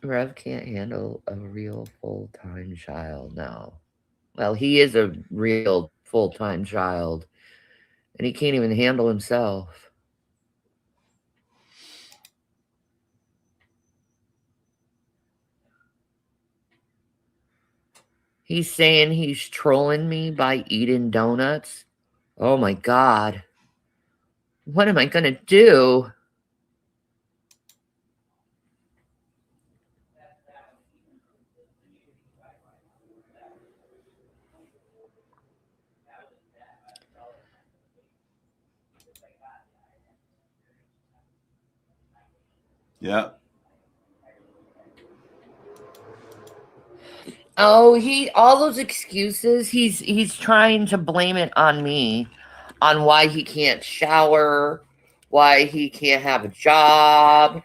Rev can't handle a real full-time child now. Well, he is a real full-time child, and he can't even handle himself. He's saying he's trolling me by eating donuts. Oh my God. What am I going to do? Yeah. Oh, all those excuses, he's trying to blame it on me, on why he can't shower, why he can't have a job,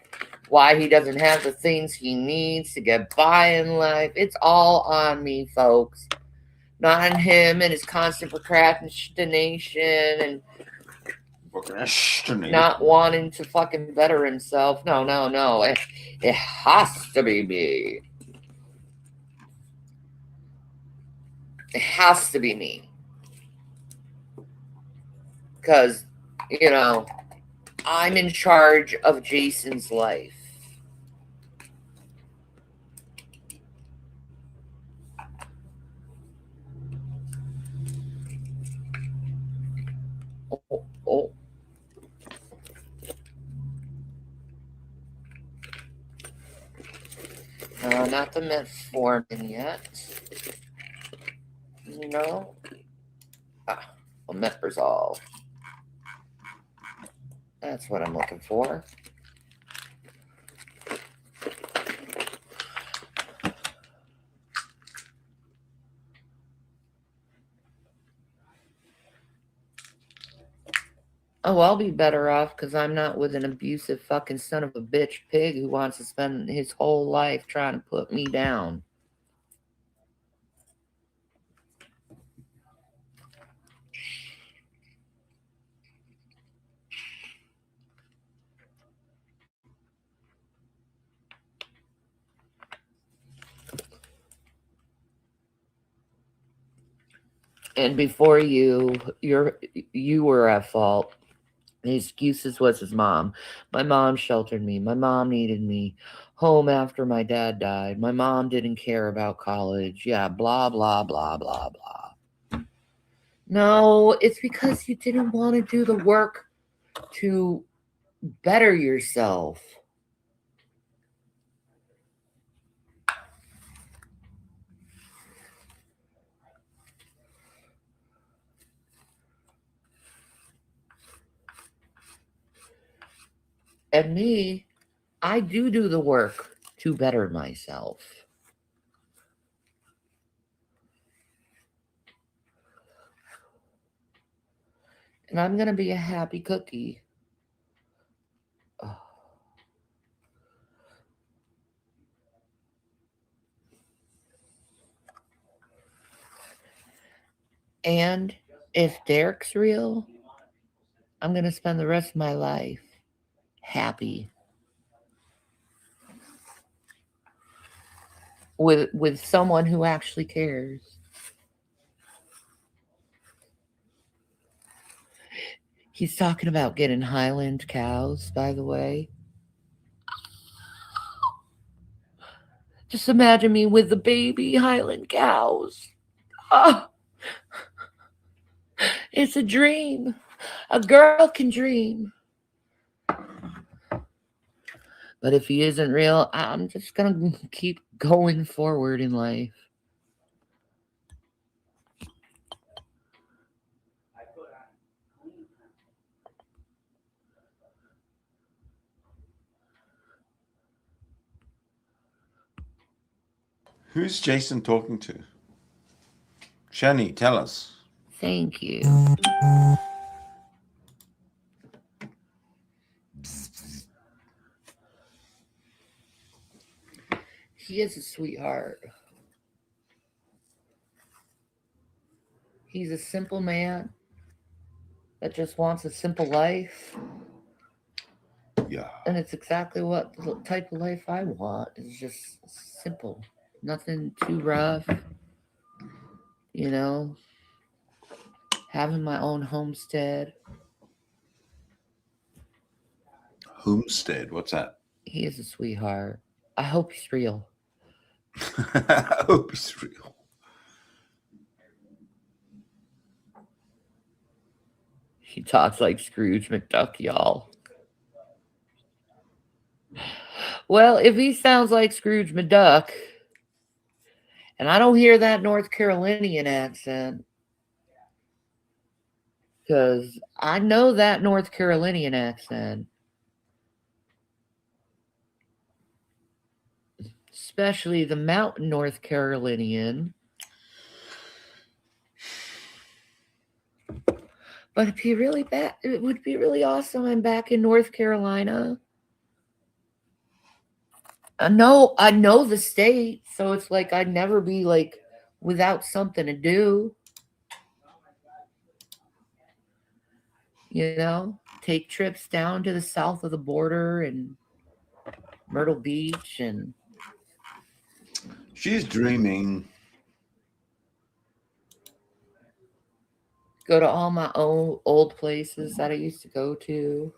why he doesn't have the things he needs to get by in life. It's all on me, folks. Not on him and his constant procrastination and not wanting to fucking better himself. No. It has to be me. It has to be me. Because, I'm in charge of Jason's life. Oh. Not the metformin yet. No. Omeprazole. That's what I'm looking for. Oh, I'll be better off because I'm not with an abusive fucking son of a bitch pig who wants to spend his whole life trying to put me down. And before you were at fault. The excuses was his mom. My mom sheltered me. My mom needed me home after my dad died. My mom didn't care about college. Yeah, blah, blah, blah, blah, blah. No, it's because you didn't want to do the work to better yourself. And me, I do the work to better myself. And I'm going to be a happy cookie. Oh. And if Derek's real, I'm going to spend the rest of my life happy with someone who actually cares. He's talking about getting Highland cows, by the way. Just imagine me with the baby Highland cows. Oh, it's a dream. A girl can dream. But if he isn't real, I'm just going to keep going forward in life. Who's Jason talking to? Shanny, tell us. Thank you. He is a sweetheart. He's a simple man that just wants a simple life. Yeah. And it's exactly what the type of life I want. It's just simple. Nothing too rough. You know, having my own homestead. Homestead, what's that? He is a sweetheart. I hope he's real. I hope he's real. He talks like Scrooge McDuck, y'all. Well, if he sounds like Scrooge McDuck, and I don't hear that North Carolinian accent, because I know that North Carolinian accent, especially the mountain North Carolinian. But it'd be really bad. It would be really awesome. I'm back in North Carolina. I know the state, so it's like I'd never be like without something to do. You know, take trips down to the south of the border and Myrtle Beach, and She's dreaming. go to all my old places that I used to go to.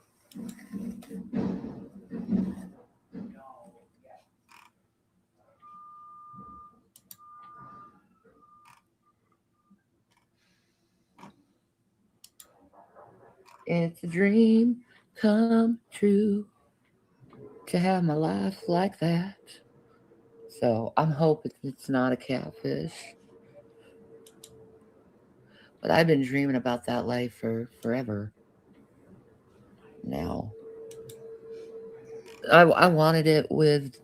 It's a dream come true to have my life like that. So I'm hoping it's not a catfish. But I've been dreaming about that life for forever now. I wanted it with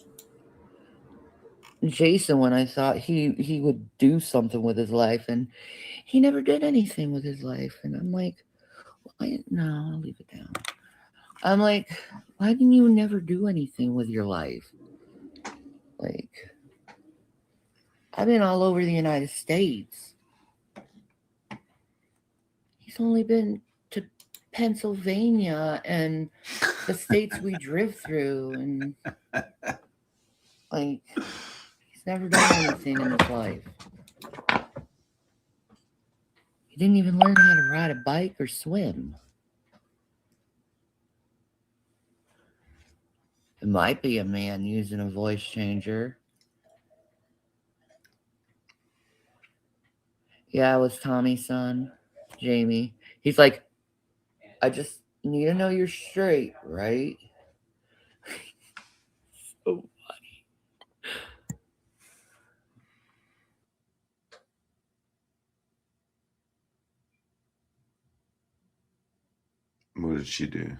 Jason when I thought he would do something with his life, and he never did anything with his life. And I'm like, no, I'll leave it down. I'm like, why didn't you never do anything with your life? Like, I've been all over the United States. He's only been to Pennsylvania and the states we drive through, and like, he's never done anything in his life. He didn't even learn how to ride a bike or swim. It might be a man using a voice changer. Yeah, it was Tommy's son, Jamie. He's like, I just need to know you're straight, right? So What did she do?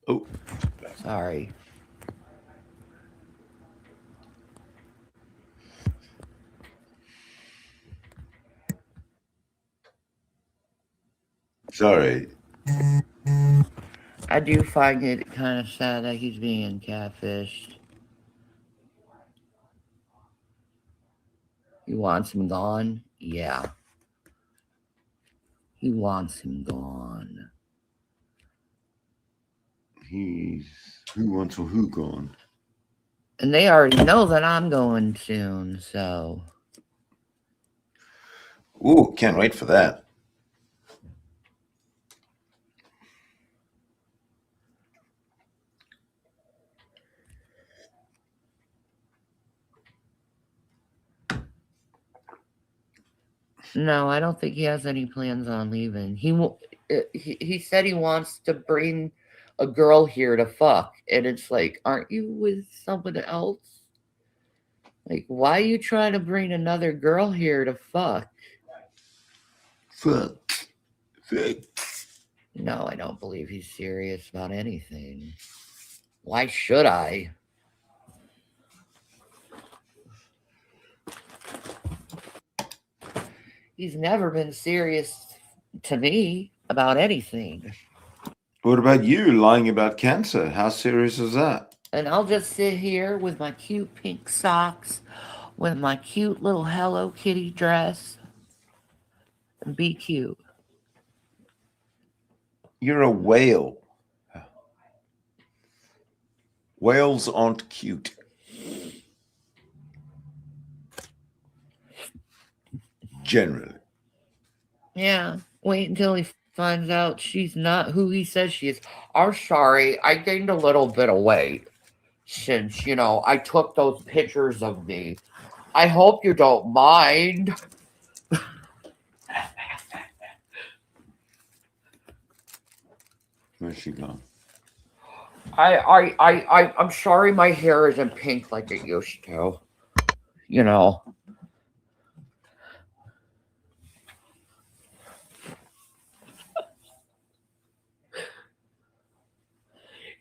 Oh, sorry. sorry. I do find it kind of sad that he's being catfished. He wants him gone? Yeah. He wants him gone. Who wants a who gone? And they already know that I'm going soon, so. Ooh, can't wait for that. No, I don't think he has any plans on leaving. He said he wants to bring a girl here to fuck, and it's like, aren't you with someone else? Like, why are you trying to bring another girl here to fuck? Fuck. No, I don't believe he's serious about anything. Why should I? He's never been serious to me about anything. What about you lying about cancer? How serious is that? And I'll just sit here with my cute pink socks, with my cute little Hello Kitty dress, and be cute. You're a whale. Whales aren't cute. Generally. Yeah, wait until he finds out she's not who he says she is. I'm sorry, I gained a little bit of weight since, I took those pictures of me. I hope you don't mind. Where's she gone? I'm sorry my hair isn't pink like it used to.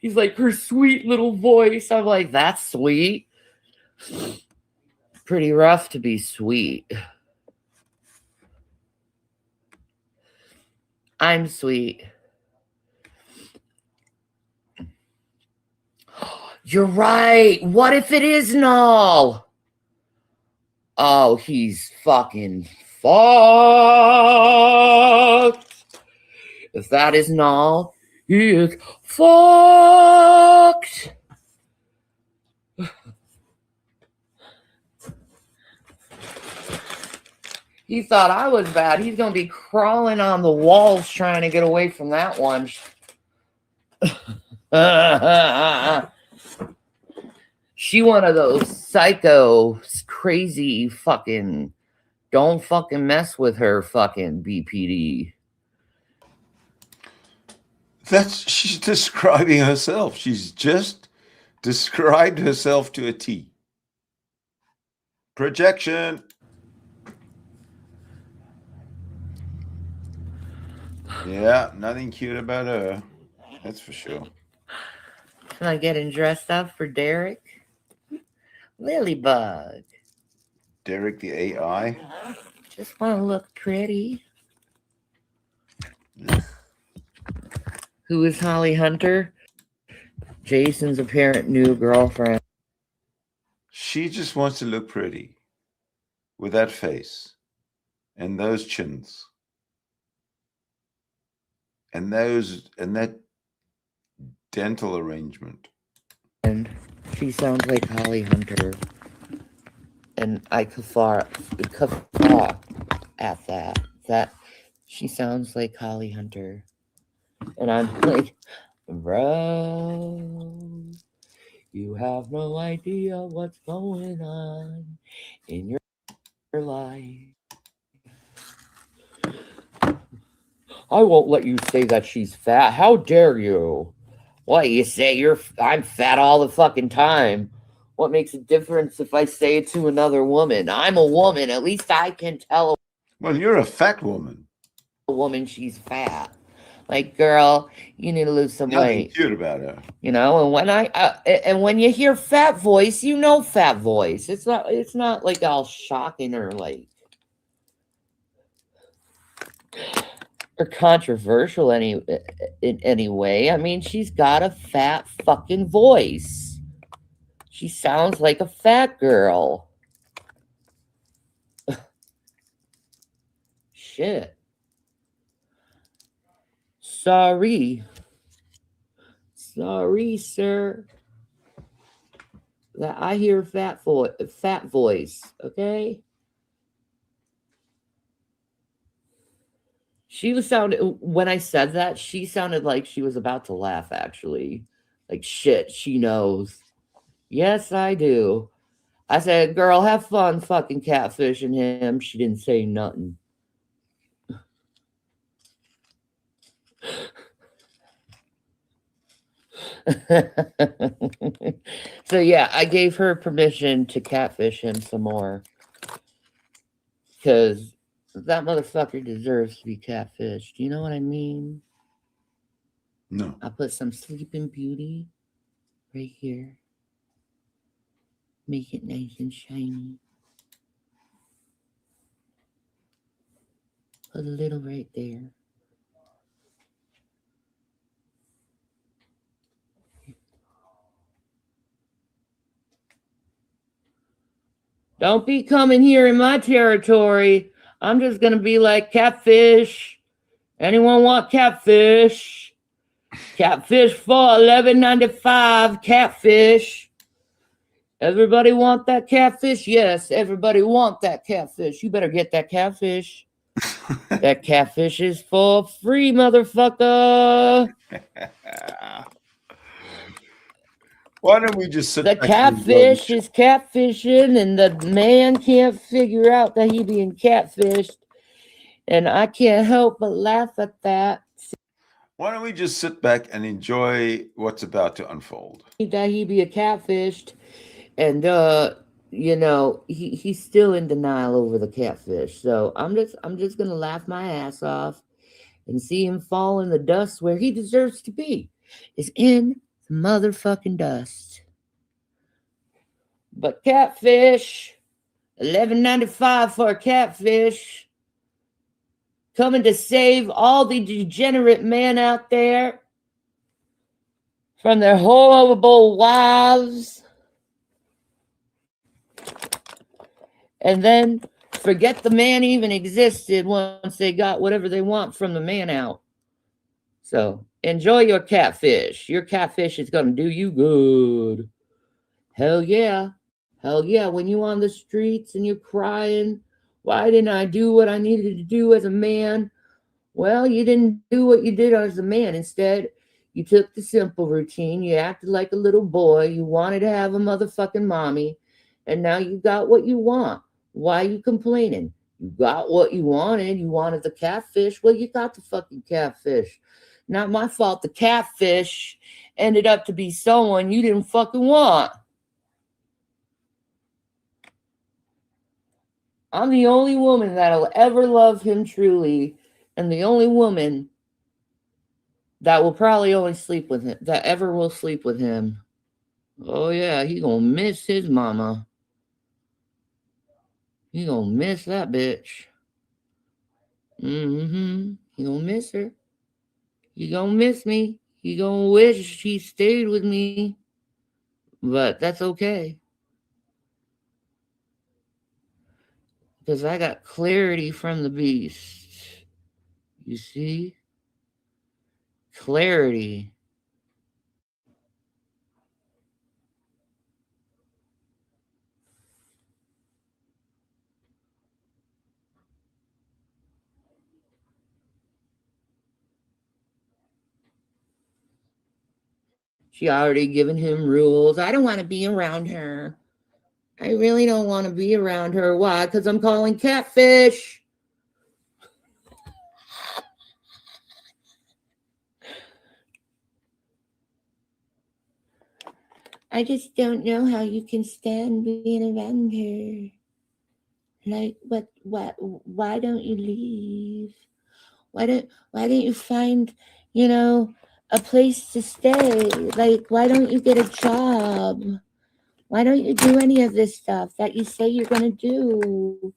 He's like, her sweet little voice. I'm like, that's sweet. Pretty rough to be sweet. I'm sweet. You're right. What if it is Null? Oh, he's fucking fucked. If that is Null, he is fucked. He thought I was bad. He's going to be crawling on the walls trying to get away from that one. She one of those psycho, crazy fucking, don't fucking mess with her fucking BPD. She's describing herself. She's just described herself to a T. Projection. Yeah, nothing cute about her. That's for sure. Am I getting dressed up for Derek? Lilybug. Derek the AI. Just want to look pretty. Who is Holly Hunter? Jason's apparent new girlfriend. She just wants to look pretty with that face. and those chins, and that dental arrangement. And she sounds like Holly Hunter. And I guffaw at that. That she sounds like Holly Hunter. And I'm like, bro, you have no idea what's going on in your life. I won't let you say that she's fat. How dare you? What, you say I'm fat all the fucking time? What makes a difference if I say it to another woman? I'm a woman. At least I can tell Well, you're a fat woman. a woman she's fat. Like, girl, you need to lose some Nothing weight. cute about her. You know, and when you hear fat voice, you know fat voice. It's not like all shocking or like or controversial in any way. I mean, she's got a fat fucking voice. She sounds like a fat girl. Shit. Sorry, sir. That I hear fat voice. Okay. She was when I said that, she sounded like she was about to laugh, actually. Like, shit, she knows. Yes, I do. I said, girl, have fun fucking catfishing him. She didn't say nothing. So, yeah, I gave her permission to catfish him some more. Because that motherfucker deserves to be catfished. You know what I mean? No. I put some Sleeping Beauty right here. Make it nice and shiny. Put a little right there. Don't be coming here in my territory. I'm just going to be like, catfish. Anyone want catfish? Catfish for $11.95. Catfish. Everybody want that catfish? Yes, everybody want that catfish. You better get that catfish. That catfish is for free, motherfucker. Why don't we just sit The back and enjoy catfish is catfishing, and the man can't figure out that he being catfished. And I can't help but laugh at that. Why don't we just sit back and enjoy what's about to unfold? That he be a catfished, and you know, he's still in denial over the catfish. So I'm just gonna laugh my ass off and see him fall in the dust where he deserves to be, is in the motherfucking dust. But catfish, $11.95 for a catfish, coming to save all the degenerate men out there from their horrible wives, and then forget the man even existed once they got whatever they want from the man out. So enjoy your catfish. Your catfish is going to do you good. Hell yeah. Hell yeah. When you on the streets and you're crying, why didn't I do what I needed to do as a man? Well, you didn't do what you did as a man. Instead, you took the simple routine. You acted like a little boy. You wanted to have a motherfucking mommy. And now you got what you want. Why are you complaining? You got what you wanted. You wanted the catfish. Well, you got the fucking catfish. Not my fault. The catfish ended up to be someone you didn't fucking want. I'm the only woman that'll ever love him truly, and the only woman that will probably only sleep with him, that ever will sleep with him. Oh yeah, he gonna miss his mama. He gonna miss that bitch. He gonna miss her. He gonna miss me. He gonna wish she stayed with me. But that's okay. Because I got clarity from the beast. You see? Clarity. She already given him rules. I don't want to be around her. I really don't want to be around her. Why? Because I'm calling catfish. I just don't know how you can stand being around her. Like, what, why don't you leave? Why don't you find, you know, a place to stay? Like, why don't you get a job? Why don't you do any of this stuff that you say you're going to do?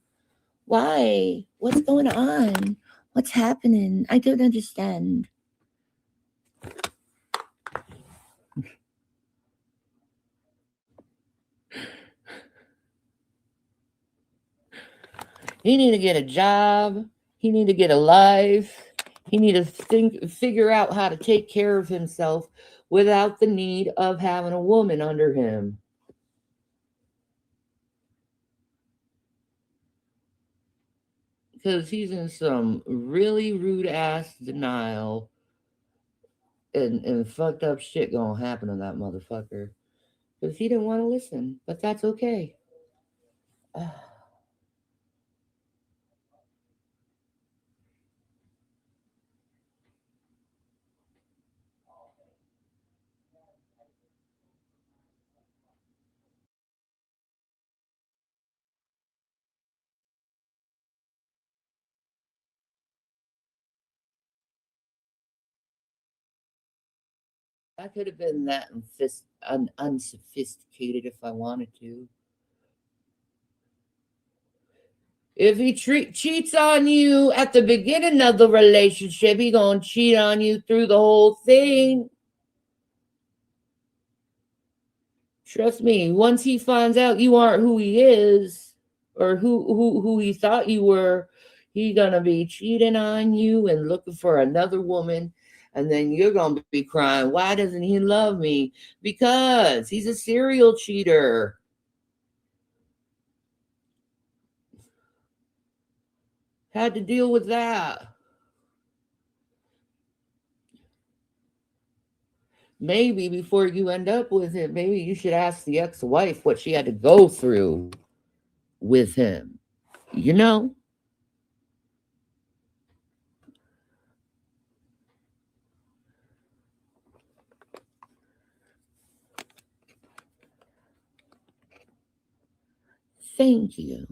Why? What's going on? What's happening? I don't understand. He need to get a job. He need to get a life. He need to figure out how to take care of himself without the need of having a woman under him. Because he's in some really rude ass denial, and fucked up shit gonna happen to that motherfucker. Because he didn't want to listen. But that's okay. I could have been that unsophisticated if I wanted to. If he cheats on you at the beginning of the relationship, he gonna cheat on you through the whole thing. Trust me. Once he finds out you aren't who he is, or who he thought you were, he gonna be cheating on you and looking for another woman, and then you're gonna be crying, why doesn't he love me? Because he's a serial cheater. Had to deal with that. Maybe before you end up with him, maybe you should ask the ex-wife what she had to go through with him. You know? Thank you.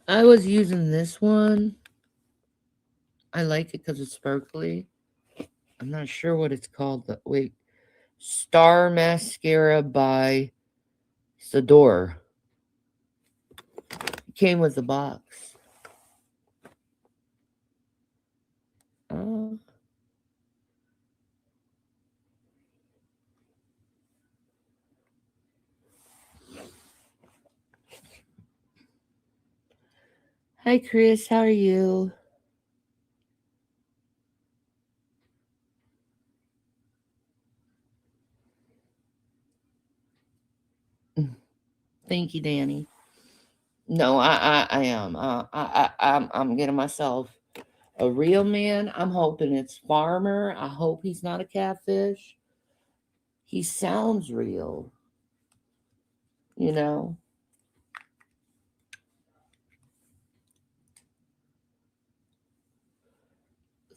I was using this one. I like it because it's sparkly. I'm not sure what it's called. Wait. Star Mascara by Sador. It came with the box. Oh. Hi, Chris. How are you? Thank you, Danny. No, I am. I'm getting myself a real man. I'm hoping it's Farmer. I hope he's not a catfish. He sounds real, you know.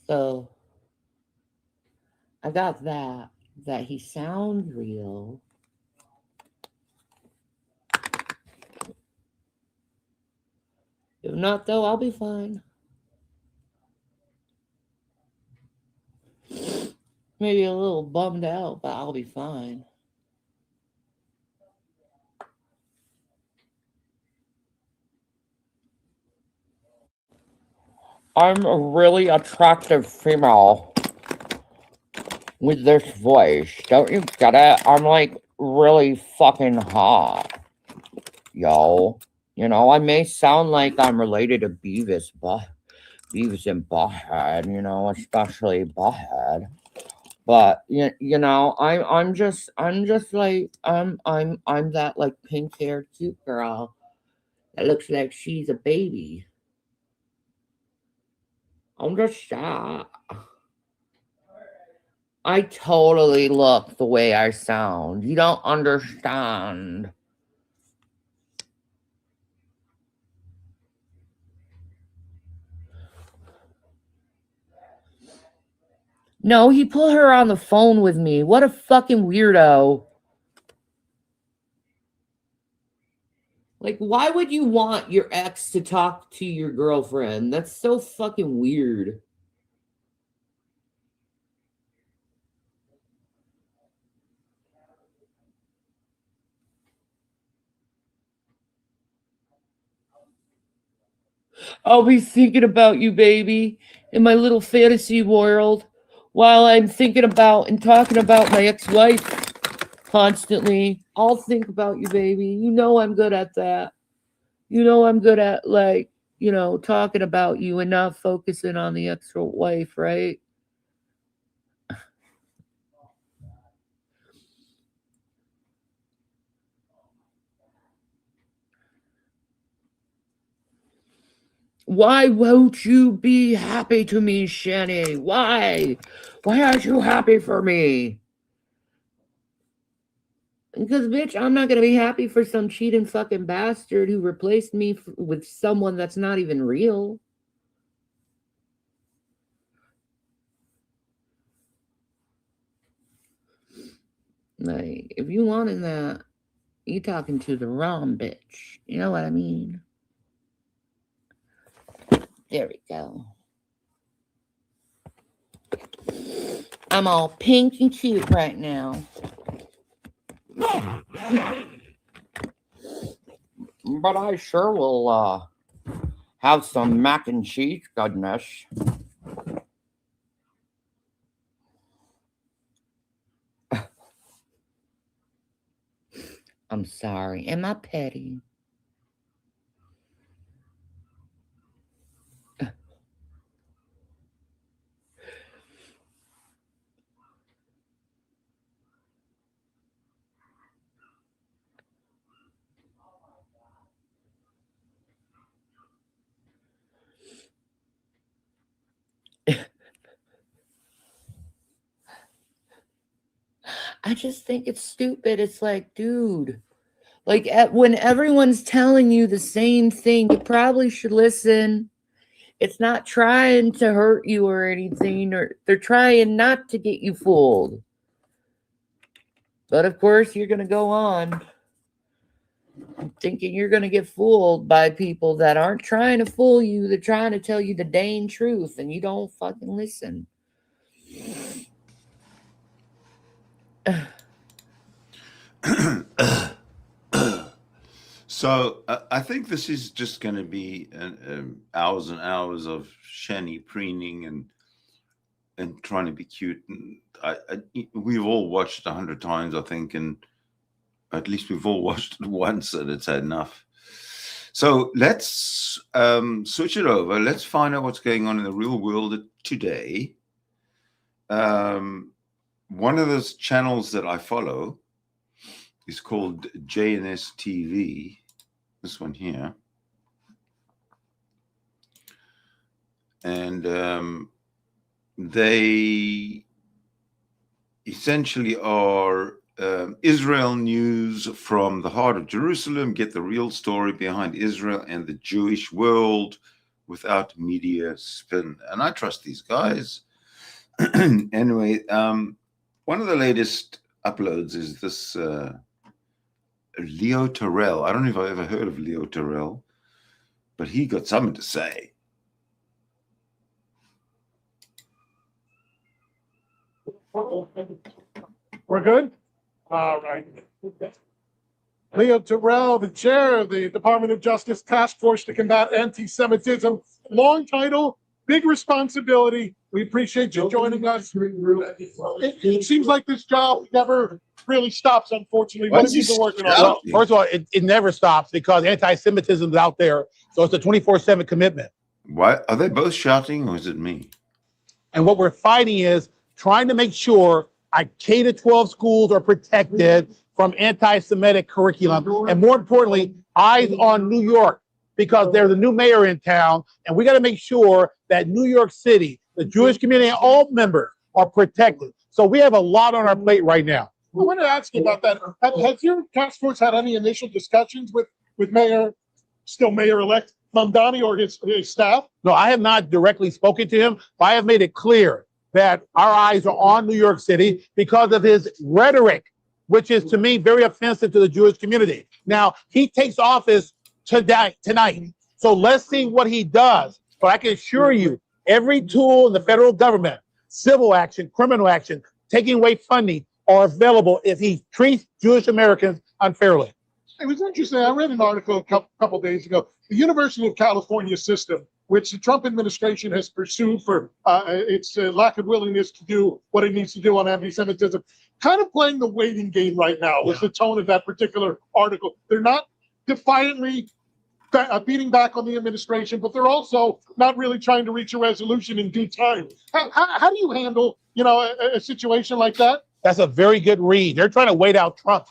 So I got that he sounds real. If not, though, I'll be fine. Maybe a little bummed out, but I'll be fine. I'm a really attractive female with this voice. Don't you get it? I'm like really fucking hot, yo. You know, I may sound like I'm related to Beavis and Butthead, you know, especially Butthead. But you know, I'm just like I'm that like pink haired cute girl that looks like she's a baby. I'm just that. I totally look the way I sound. You don't understand. No, he put her on the phone with me. What a fucking weirdo. Like, why would you want your ex to talk to your girlfriend? That's so fucking weird. I'll be thinking about you, baby, in my little fantasy world while I'm thinking about and talking about my ex wife constantly. I'll think about you, baby. You know I'm good at that. You know I'm good at, like, you know, talking about you and not focusing on the ex wife, right? Why won't you be happy to me, Shanny? Why? Why aren't you happy for me? Because, bitch, I'm not going to be happy for some cheating fucking bastard who replaced me with someone that's not even real. Like, if you wanted that, you talking to the wrong bitch. You know what I mean? There we go. I'm all pink and cute right now. But I sure will have some mac and cheese goodness. I'm sorry. Am I petty? I just think it's stupid. It's like, dude, like when everyone's telling you the same thing, you probably should listen. It's not trying to hurt you or anything, or they're trying not to get you fooled. But of course, you're going to go on thinking you're going to get fooled by people that aren't trying to fool you. They're trying to tell you the dang truth, and you don't fucking listen. So I think this is just going to be hours and hours of Shanny preening and trying to be cute. And we've all watched 100 times, I think, and at least we've all watched it once, and it's had enough. So let's switch it over. Let's find out what's going on in the real world today. One of those channels that I follow is called JNS TV. This one here. And they essentially are Israel news from the heart of Jerusalem. Get the real story behind Israel and the Jewish world without media spin. And I trust these guys. Anyway, one of the latest uploads is this Leo Terrell. I don't know if I've ever heard of Leo Terrell, but he got something to say. We're good? All right. Leo Terrell, the chair of the Department of Justice Task Force to Combat Anti-Semitism. Long title, big responsibility. We appreciate you joining us. It seems like this job never really stops, unfortunately. Why What is have you he been working shouting? on? Well, first of all, it never stops because anti-Semitism is out there. So it's a 24/7 commitment. Why are they both shouting, or is it me? And what we're fighting is trying to make sure our K-12 schools are protected from anti-Semitic curriculum. And more importantly, eyes on New York, because there's a new mayor in town. And we got to make sure that New York City, the Jewish community, and all members are protected. So we have a lot on our plate right now. I want to ask you about that. Has your task force had any initial discussions with Mayor-elect Mamdani or his staff? No, I have not directly spoken to him, but I have made it clear that our eyes are on New York City because of his rhetoric, which is to me very offensive to the Jewish community. Now, he takes office tonight. So let's see what he does. But I can assure you, every tool in the federal government, civil action, criminal action, taking away funding, are available if he treats Jewish Americans unfairly. It was interesting. I read an article a couple days ago. The University of California system, which the Trump administration has pursued for its lack of willingness to do what it needs to do on anti-Semitism, kind of playing the waiting game right now was the tone of that particular article. They're not defiantly beating back on the administration, but they're also not really trying to reach a resolution in due time. How do you handle, a situation like that? That's a very good read. They're trying to wait out Trump.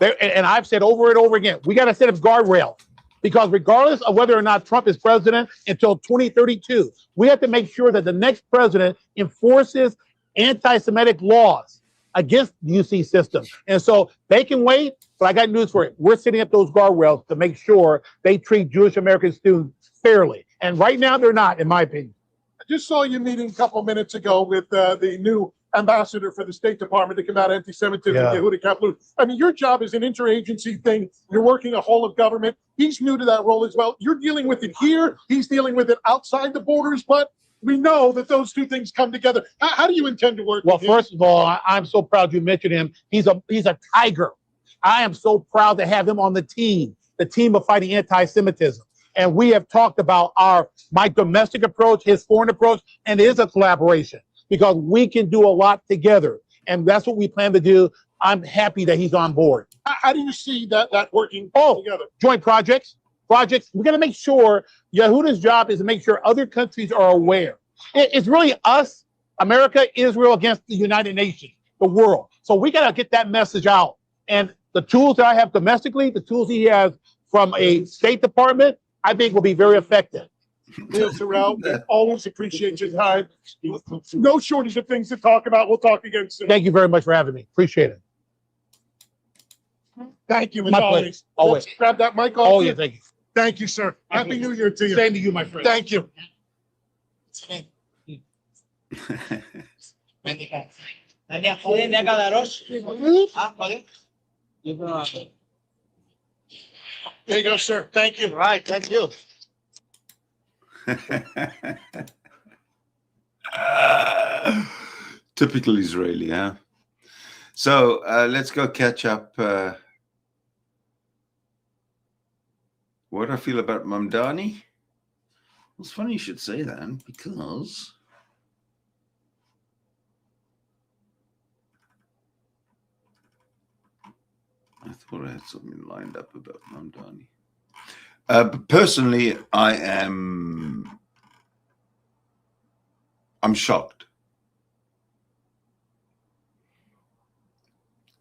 And I've said over and over again, we got to set up guardrails, because regardless of whether or not Trump is president until 2032, we have to make sure that the next president enforces anti-Semitic laws against the UC system. And so they can wait, but I got news for it. We're setting up those guardrails to make sure they treat Jewish American students fairly. And right now they're not, in my opinion. I just saw you meeting a couple minutes ago with the new ambassador for the State Department to combat anti-Semitism, Yehuda Kaplan. I mean, your job is an interagency thing. You're working a whole of government. He's new to that role as well. You're dealing with it here. He's dealing with it outside the borders, but we know that those two things come together. How do you intend to work with him? First of all, I'm so proud you mentioned him. He's a tiger. I am so proud to have him on the team of fighting anti-Semitism. And we have talked about my domestic approach, his foreign approach, and it is a collaboration, because we can do a lot together. And that's what we plan to do. I'm happy that he's on board. How do you see that working together? Joint projects. We're going to make sure, Yehuda's job is to make sure other countries are aware. It's really us, America, Israel against the United Nations, the world. So we got to get that message out. And the tools that I have domestically, the tools he has from a State Department, I think will be very effective. Leo Terrell, we always appreciate your time. No shortage of things to talk about. We'll talk again soon. Thank you very much for having me. Appreciate it. Thank you, as My always. pleasure. Always. Let's grab that mic off. Oh, yeah, thank you. Thank you, sir. Happy New Year to you. Same to you, my friend. Thank you. There you go, sir. Thank you. Right, thank you. Typical Israeli, huh? So let's go catch up. What I feel about Mamdani? It's funny you should say that, because I thought I had something lined up about Mamdani. But personally, I'm shocked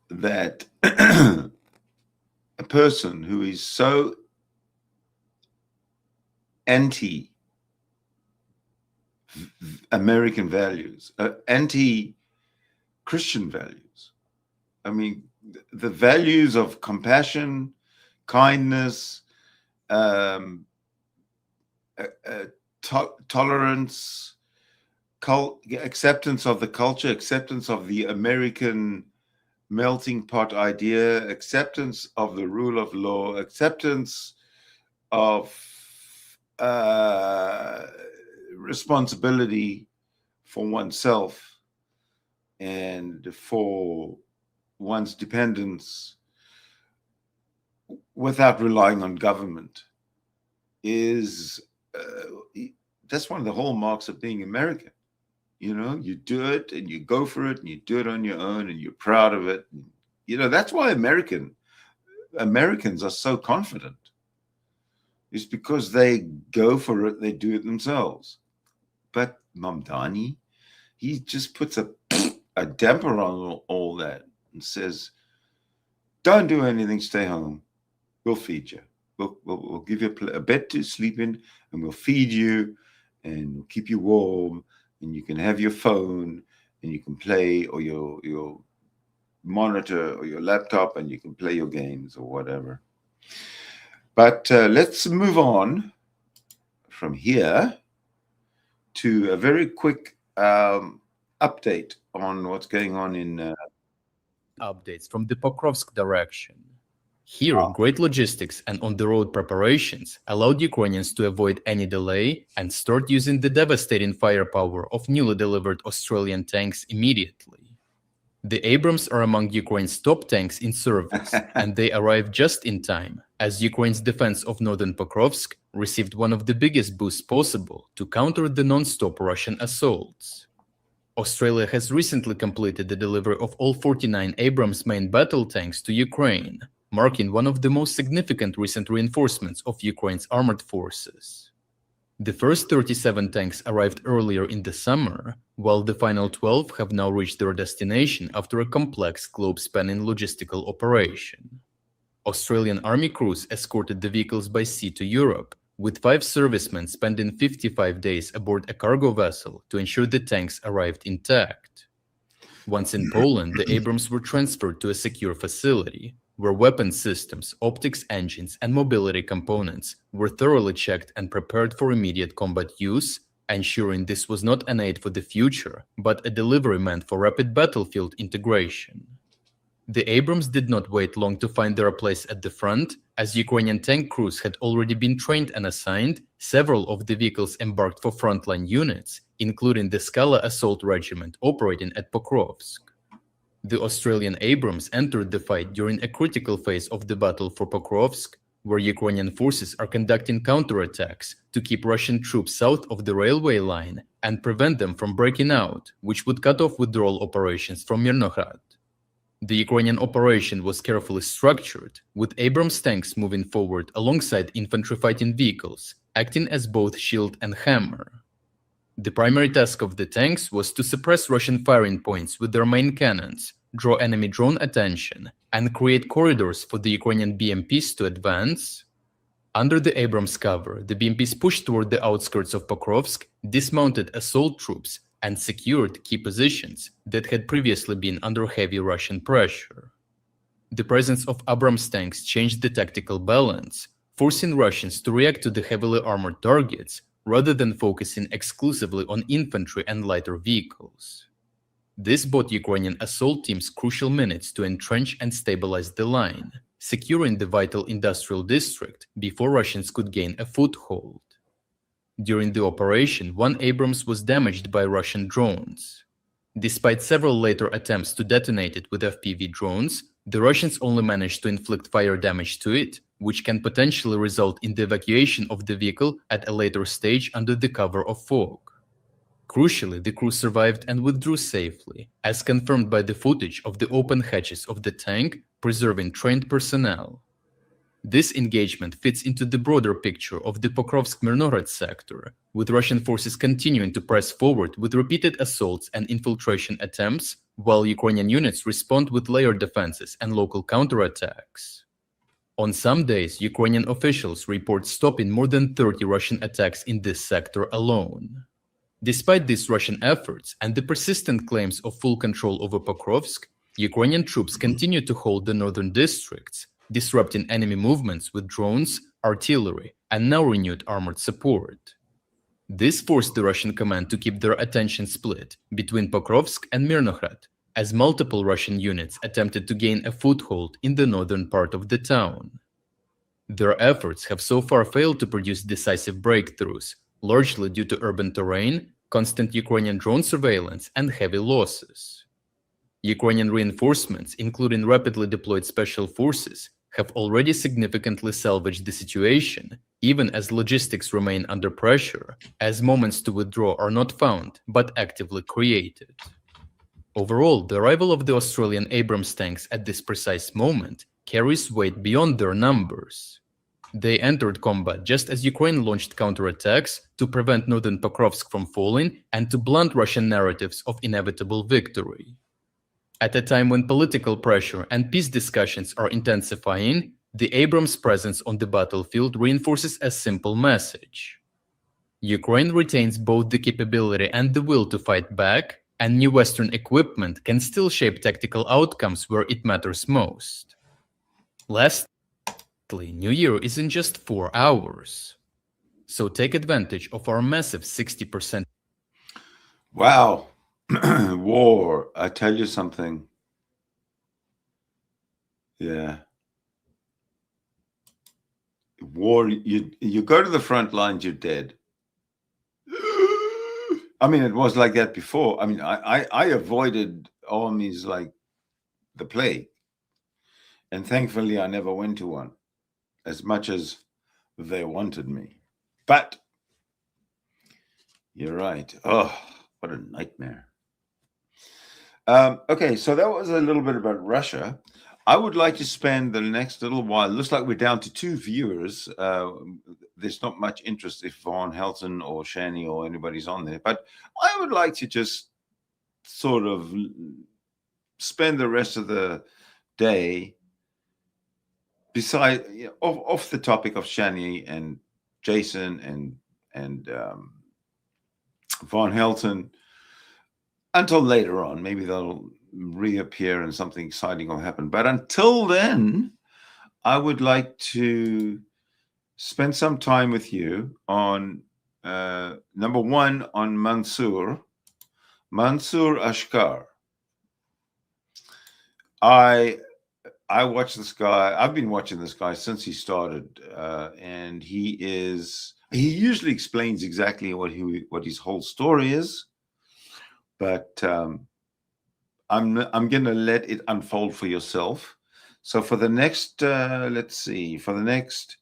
that a person who is so anti-American values, anti-Christian values, I mean, the values of compassion, kindness, tolerance, acceptance of the culture, acceptance of the American melting pot idea, acceptance of the rule of law, acceptance of responsibility for oneself and for one's dependence without relying on government is that's one of the hallmarks of being American. You do it and you go for it and you do it on your own and you're proud of it. That's why Americans are so confident. It's because they go for it, they do it themselves. But Mamdani, he just puts a damper on all that and says, don't do anything, stay home. We'll feed you. We'll give you a bed to sleep in, and we'll feed you, and we'll keep you warm, and you can have your phone, and you can play, or your monitor, or your laptop, and you can play your games, or whatever. But let's move on from here to a very quick update on what's going on in... Updates from the Pokrovsk direction. Here, great logistics and on-the-road preparations allowed Ukrainians to avoid any delay and start using the devastating firepower of newly delivered Australian tanks immediately. The Abrams are among Ukraine's top tanks in service, and they arrived just in time, as Ukraine's defense of northern Pokrovsk received one of the biggest boosts possible to counter the non-stop Russian assaults. Australia has recently completed the delivery of all 49 Abrams main battle tanks to Ukraine, marking one of the most significant recent reinforcements of Ukraine's armored forces. The first 37 tanks arrived earlier in the summer, while the final 12 have now reached their destination after a complex globe-spanning logistical operation. Australian Army crews escorted the vehicles by sea to Europe, with 5 servicemen spending 55 days aboard a cargo vessel to ensure the tanks arrived intact. Once in Poland, the Abrams were transferred to a secure facility, where weapon systems, optics engines, and mobility components were thoroughly checked and prepared for immediate combat use, ensuring this was not an aid for the future, but a delivery meant for rapid battlefield integration. The Abrams did not wait long to find their place at the front, as Ukrainian tank crews had already been trained and assigned. Several of the vehicles embarked for frontline units, including the Skala Assault Regiment operating at Pokrovsk. The Australian Abrams entered the fight during a critical phase of the battle for Pokrovsk, where Ukrainian forces are conducting counterattacks to keep Russian troops south of the railway line and prevent them from breaking out, which would cut off withdrawal operations from Mirnograd. The Ukrainian operation was carefully structured, with Abrams tanks moving forward alongside infantry fighting vehicles, acting as both shield and hammer. The primary task of the tanks was to suppress Russian firing points with their main cannons, draw enemy drone attention, and create corridors for the Ukrainian BMPs to advance. Under the Abrams cover, the BMPs pushed toward the outskirts of Pokrovsk, dismounted assault troops, and secured key positions that had previously been under heavy Russian pressure. The presence of Abrams tanks changed the tactical balance, forcing Russians to react to the heavily armored targets rather than focusing exclusively on infantry and lighter vehicles. This bought Ukrainian assault teams crucial minutes to entrench and stabilize the line, securing the vital industrial district before Russians could gain a foothold. During the operation, one Abrams was damaged by Russian drones. Despite several later attempts to detonate it with FPV drones, the Russians only managed to inflict fire damage to it, which can potentially result in the evacuation of the vehicle at a later stage under the cover of fog. Crucially, the crew survived and withdrew safely, as confirmed by the footage of the open hatches of the tank, preserving trained personnel. This engagement fits into the broader picture of the Pokrovsk-Mirnograd sector, with Russian forces continuing to press forward with repeated assaults and infiltration attempts, while Ukrainian units respond with layered defenses and local counterattacks. On some days, Ukrainian officials report stopping more than 30 Russian attacks in this sector alone. Despite these Russian efforts and the persistent claims of full control over Pokrovsk, Ukrainian troops continue to hold the northern districts, disrupting enemy movements with drones, artillery, and now renewed armored support. This forced the Russian command to keep their attention split between Pokrovsk and Mirnograd, as multiple Russian units attempted to gain a foothold in the northern part of the town. Their efforts have so far failed to produce decisive breakthroughs, largely due to urban terrain, constant Ukrainian drone surveillance, and heavy losses. Ukrainian reinforcements, including rapidly deployed special forces, have already significantly salvaged the situation, even as logistics remain under pressure, as moments to withdraw are not found, but actively created. Overall, the arrival of the Australian Abrams tanks at this precise moment carries weight beyond their numbers. They entered combat just as Ukraine launched counterattacks to prevent northern Pokrovsk from falling and to blunt Russian narratives of inevitable victory. At a time when political pressure and peace discussions are intensifying, the Abrams' presence on the battlefield reinforces a simple message. Ukraine retains both the capability and the will to fight back, and new Western equipment can still shape tactical outcomes where it matters most. Lastly, New Year is in just 4 hours. So take advantage of our massive 60%. Wow. War. I tell you something. Yeah. War, you go to the front lines, you're dead. I mean, it was like that before. I mean, I avoided armies like the plague. And thankfully, I never went to one, as much as they wanted me. But you're right. Oh, what a nightmare. Okay, so that was a little bit about Russia. I would like to spend the next little while. Looks like we're down to 2 viewers. There's not much interest if Von Helton or Shanny or anybody's on there. But I would like to just sort of spend the rest of the day beside, off the topic of Shanny and Jason and Von Helton until later on. Maybe they'll reappear and something exciting will happen. But until then, I would like to spend some time with you on number one, on Mansour Ashkar. I watch this guy. I've been watching this guy since he started, and he usually explains exactly what his whole story is, but I'm going to let it unfold for yourself. So for the next, let's see, for the next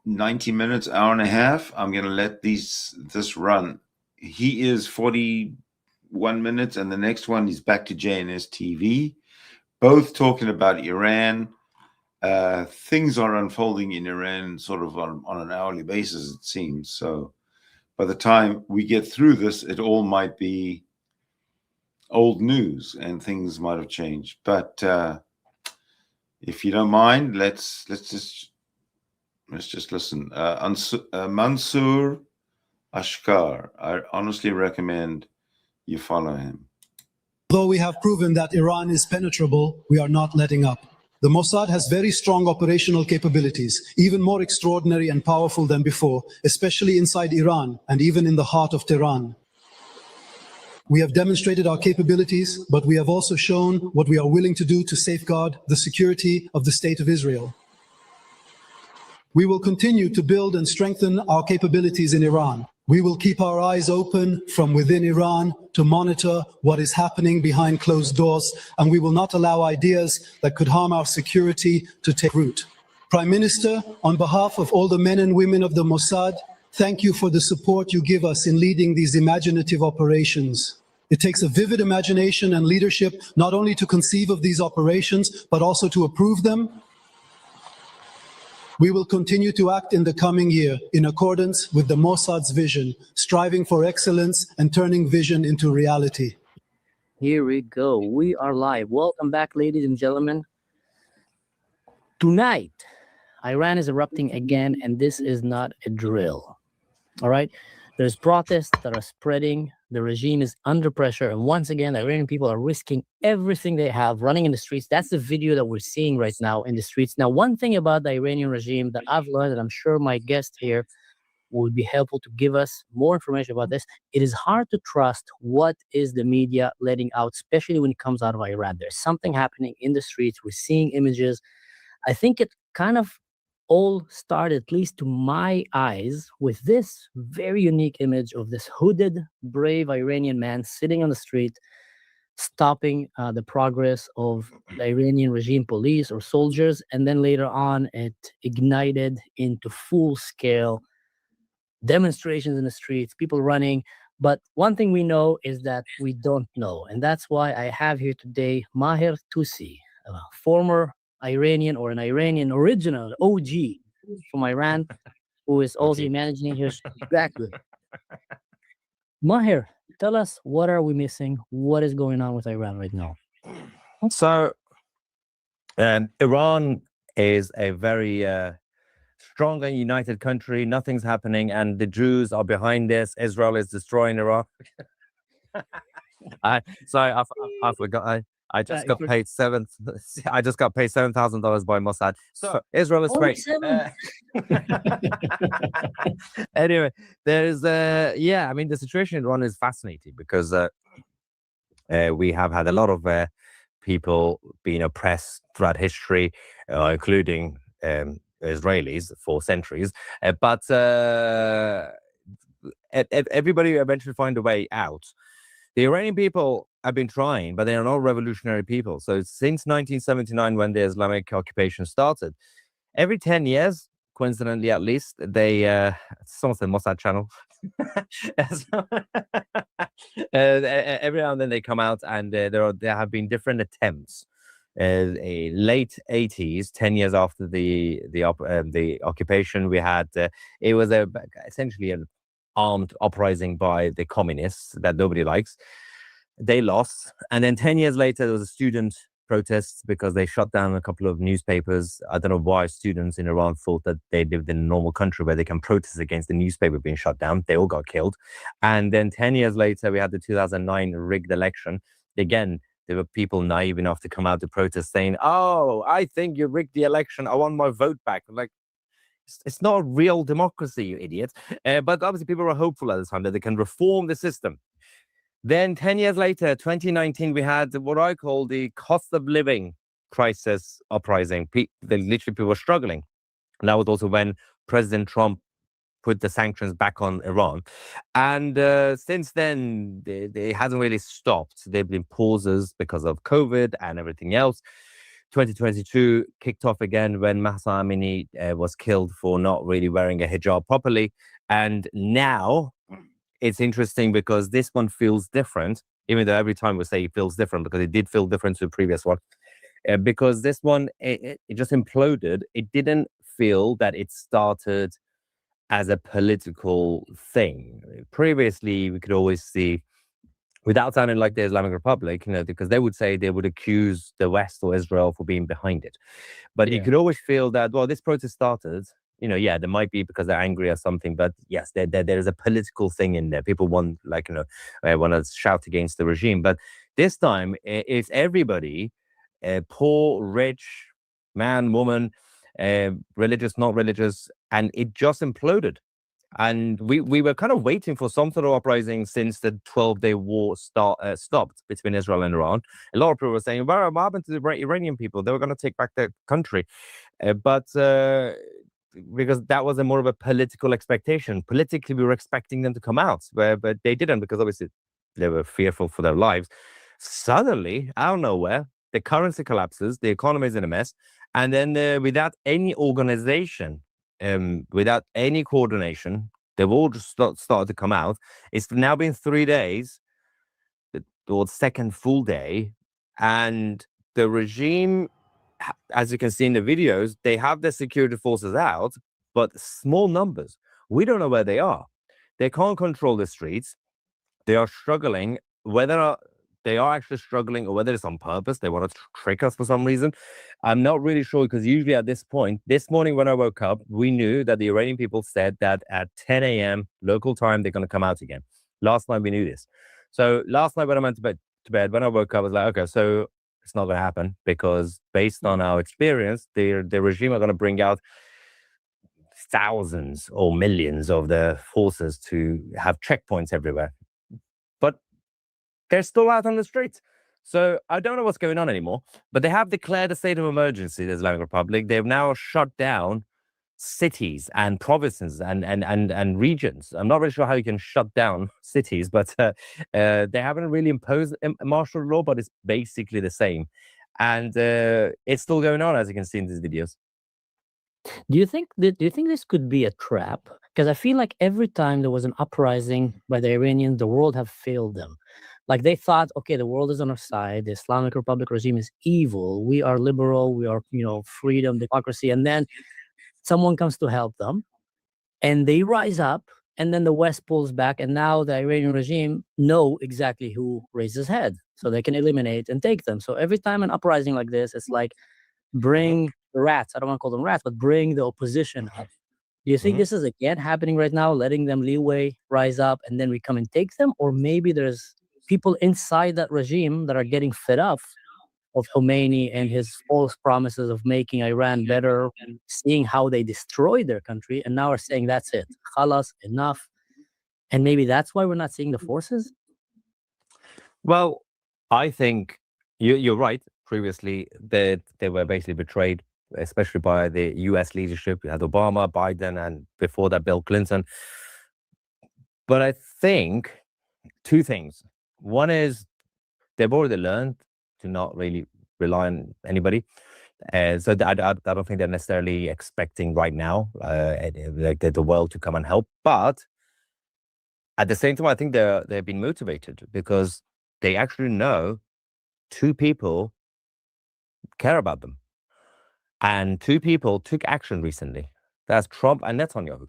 90 minutes, hour and a half, I'm going to let this run. He is 41 minutes, and the next one is back to JNS TV, both talking about Iran. Things are unfolding in Iran sort of on an hourly basis, it seems. So by the time we get through this, it all might be old news and things might have changed. But if you don't mind, let's just listen. Mansour Ashkar. I honestly recommend you follow him. Though we have proven that Iran is penetrable, we are not letting up. The Mossad has very strong operational capabilities, even more extraordinary and powerful than before, especially inside Iran and even in the heart of Tehran. We have demonstrated our capabilities, but we have also shown what we are willing to do to safeguard the security of the State of Israel. We will continue to build and strengthen our capabilities in Iran. We will keep our eyes open from within Iran to monitor what is happening behind closed doors, and we will not allow ideas that could harm our security to take root. Prime Minister, on behalf of all the men and women of the Mossad, thank you for the support you give us in leading these imaginative operations. It takes a vivid imagination and leadership not only to conceive of these operations, but also to approve them. We will continue to act in the coming year in accordance with the Mossad's vision, striving for excellence and turning vision into reality. Here we go. We are live. Welcome back, ladies and gentlemen. Tonight, Iran is erupting again, and this is not a drill. All right? There's protests that are spreading. The regime is under pressure. And once again, the Iranian people are risking everything they have running in the streets. That's the video that we're seeing right now in the streets. Now, one thing about the Iranian regime that I've learned, and I'm sure my guest here would be helpful to give us more information about this, it is hard to trust what is the media letting out, especially when it comes out of Iran. There's something happening in the streets. We're seeing images. I think it kind of all started, at least to my eyes, with this very unique image of this hooded, brave Iranian man sitting on the street, stopping the progress of the Iranian regime police or soldiers, and then later on it ignited into full-scale demonstrations in the streets, people running. But one thing we know is that we don't know, and that's why I have here today Maher Tusi, a former Iranian or an Iranian original OG from Iran, who is also managing his background. Maher, tell us, what are we missing? What is going on with Iran right now? So, Iran is a very strong and united country. Nothing's happening, and the Jews are behind this. Israel is destroying Iraq. I forgot. I just got paid I just got paid $7,000 by Mossad. So Israel is great. Anyway, there's I mean, the situation in Iran is fascinating because we have had a lot of people being oppressed throughout history, including Israelis for centuries. But everybody eventually find a way out. The Iranian people have been trying, but they are not revolutionary people. So since 1979, when the Islamic occupation started, every 10 years, coincidentally at least, they, someone said Mossad channel. Every now and then they come out, and there have been different attempts. Late 80s, 10 years after the occupation, we had, it was essentially an armed uprising by the communists that nobody likes. They lost, and then 10 years later there was a student protest because they shut down a couple of newspapers. I don't know why students in Iran thought that they lived in a normal country where they can protest against the newspaper being shut down. They all got killed. And then 10 years later we had the 2009 rigged election. Again, there were people naive enough to come out to protest saying, "Oh, I think you rigged the election. I want my vote back." I'm like, it's not a real democracy, you idiot. But obviously people were hopeful at the time that they can reform the system. Then 10 years later, 2019, we had what I call the cost of living crisis uprising. Literally people were struggling. And that was also when President Trump put the sanctions back on Iran. And since then, they hasn't really stopped. They've been pauses because of COVID and everything else. 2022 kicked off again when Mahsa Amini was killed for not really wearing a hijab properly. And now it's interesting because this one feels different, even though every time we say it feels different, because it did feel different to the previous one. Because this one, it just imploded. It didn't feel that it started as a political thing. Previously, we could always see, without sounding like the Islamic Republic, because they would accuse the West or Israel for being behind it. But you could always feel that, well, this protest started, there might be because they're angry or something, but yes, there is a political thing in there. People want to shout against the regime. But this time, it's everybody, poor, rich, man, woman, religious, not religious, and it just imploded. And we were kind of waiting for some sort of uprising since the 12-day war stopped between Israel and Iran. A lot of people were saying, well, what happened to the Iranian people? They were going to take back their country. But because that was more of a political expectation. Politically, we were expecting them to come out, but they didn't, because obviously they were fearful for their lives. Suddenly, out of nowhere, the currency collapses, the economy is in a mess, and then without any organization, without any coordination, they've all just started to come out. It's now been 3 days, the second full day, and the regime, as you can see in the videos, they have their security forces out, but small numbers. We don't know where they are. They can't control the streets. They are struggling, whether they are actually struggling or whether it's on purpose. They want to trick us for some reason. I'm not really sure, because usually at this point, this morning when I woke up, we knew that the Iranian people said that at 10 a.m. local time, they're going to come out again. Last night we knew this. So last night when I went to bed, when I woke up, I was like, okay, so it's not going to happen, because based on our experience, the regime are going to bring out thousands or millions of the forces to have checkpoints everywhere. But they're still out on the streets. So I don't know what's going on anymore, but they have declared a state of emergency, the Islamic Republic. They've now shut down cities and provinces and regions. I'm not really sure how you can shut down cities, but they haven't really imposed a martial law, but it's basically the same. And it's still going on, as you can see in these videos. Do you think this could be a trap? Because I feel like every time there was an uprising by the Iranians, the world have failed them. Like they thought, okay, the world is on our side. The Islamic Republic regime is evil. We are liberal. We are, freedom, democracy. And then someone comes to help them, and they rise up. And then the West pulls back, and now the Iranian regime know exactly who raises head, so they can eliminate and take them. So every time an uprising like this, it's like bring the rats. I don't want to call them rats, but bring the opposition up. Do you think this is again happening right now, letting them leeway, rise up, and then we come and take them? Or maybe there's people inside that regime that are getting fed up of Khomeini and his false promises of making Iran better, seeing how they destroyed their country, and now are saying that's it, khalas, enough. And maybe that's why we're not seeing the forces? Well, I think you're right. Previously, they were basically betrayed, especially by the U.S. leadership. You had Obama, Biden, and before that, Bill Clinton. But I think two things. One is they've already learned to not really rely on anybody. So I don't think they're necessarily expecting right now like the world to come and help. But at the same time, I think they've been motivated because they actually know two people care about them. And two people took action recently. That's Trump and Netanyahu.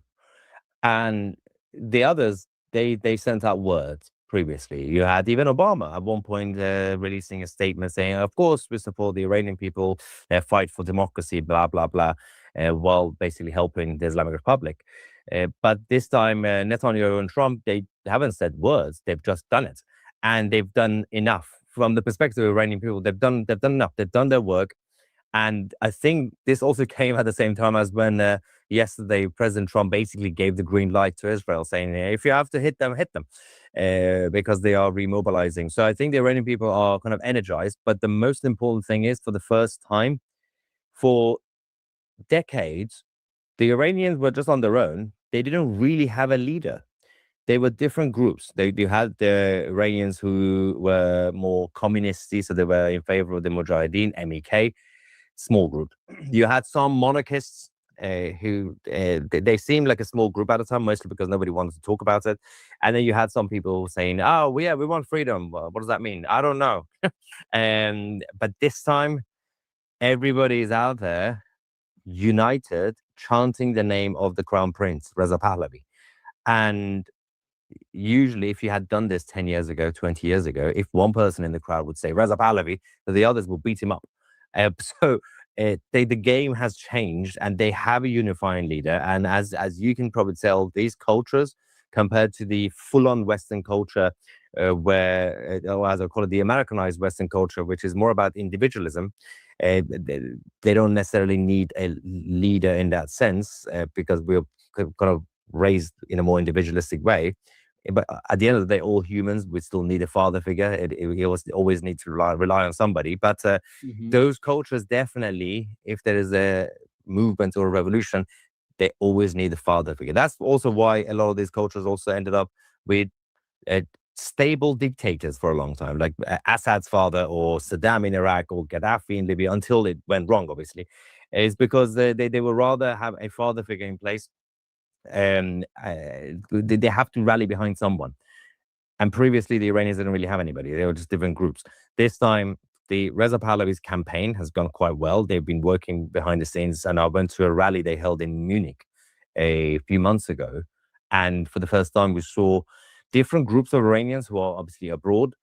And the others, they sent out words previously. You had even Obama at one point releasing a statement saying, of course, we support the Iranian people, fight for democracy, blah, blah, blah, while basically helping the Islamic Republic. But this time, Netanyahu and Trump, they haven't said words. They've just done it. And they've done enough. From the perspective of Iranian people, they've done enough. They've done their work. And I think this also came at the same time as when yesterday President Trump basically gave the green light to Israel, saying, if you have to hit them, because they are remobilizing. So I think the Iranian people are kind of energized. But the most important thing is, for the first time for decades, the Iranians were just on their own. They didn't really have a leader. They were different groups. You had the Iranians who were more communisty, so they were in favor of the Mujahideen, MEK. Small group. You had some monarchists who they seemed like a small group at the time, mostly because nobody wanted to talk about it. And then you had some people saying, "Oh, yeah, we want freedom." Well, what does that mean? I don't know. But this time, everybody is out there, united, chanting the name of the Crown Prince, Reza Pahlavi. And usually, if you had done this 10 years ago, 20 years ago, if one person in the crowd would say Reza Pahlavi, the others will beat him up. So the game has changed, and they have a unifying leader. And as you can probably tell, these cultures compared to the full-on Western culture, where, as I call it, the Americanized Western culture, which is more about individualism, they don't necessarily need a leader in that sense, because we're kind of raised in a more individualistic way. But at the end of the day, all humans, we still need a father figure. We always need to rely on somebody. But those cultures definitely, if there is a movement or a revolution, they always need a father figure. That's also why a lot of these cultures also ended up with stable dictators for a long time, like Assad's father or Saddam in Iraq or Gaddafi in Libya, until it went wrong, obviously. Is because they would rather have a father figure in place. They have to rally behind someone. And previously, the Iranians didn't really have anybody. They were just different groups. This time, the Reza Pahlavi's campaign has gone quite well. They've been working behind the scenes, and I went to a rally they held in Munich a few months ago. And for the first time, we saw different groups of Iranians who are obviously abroad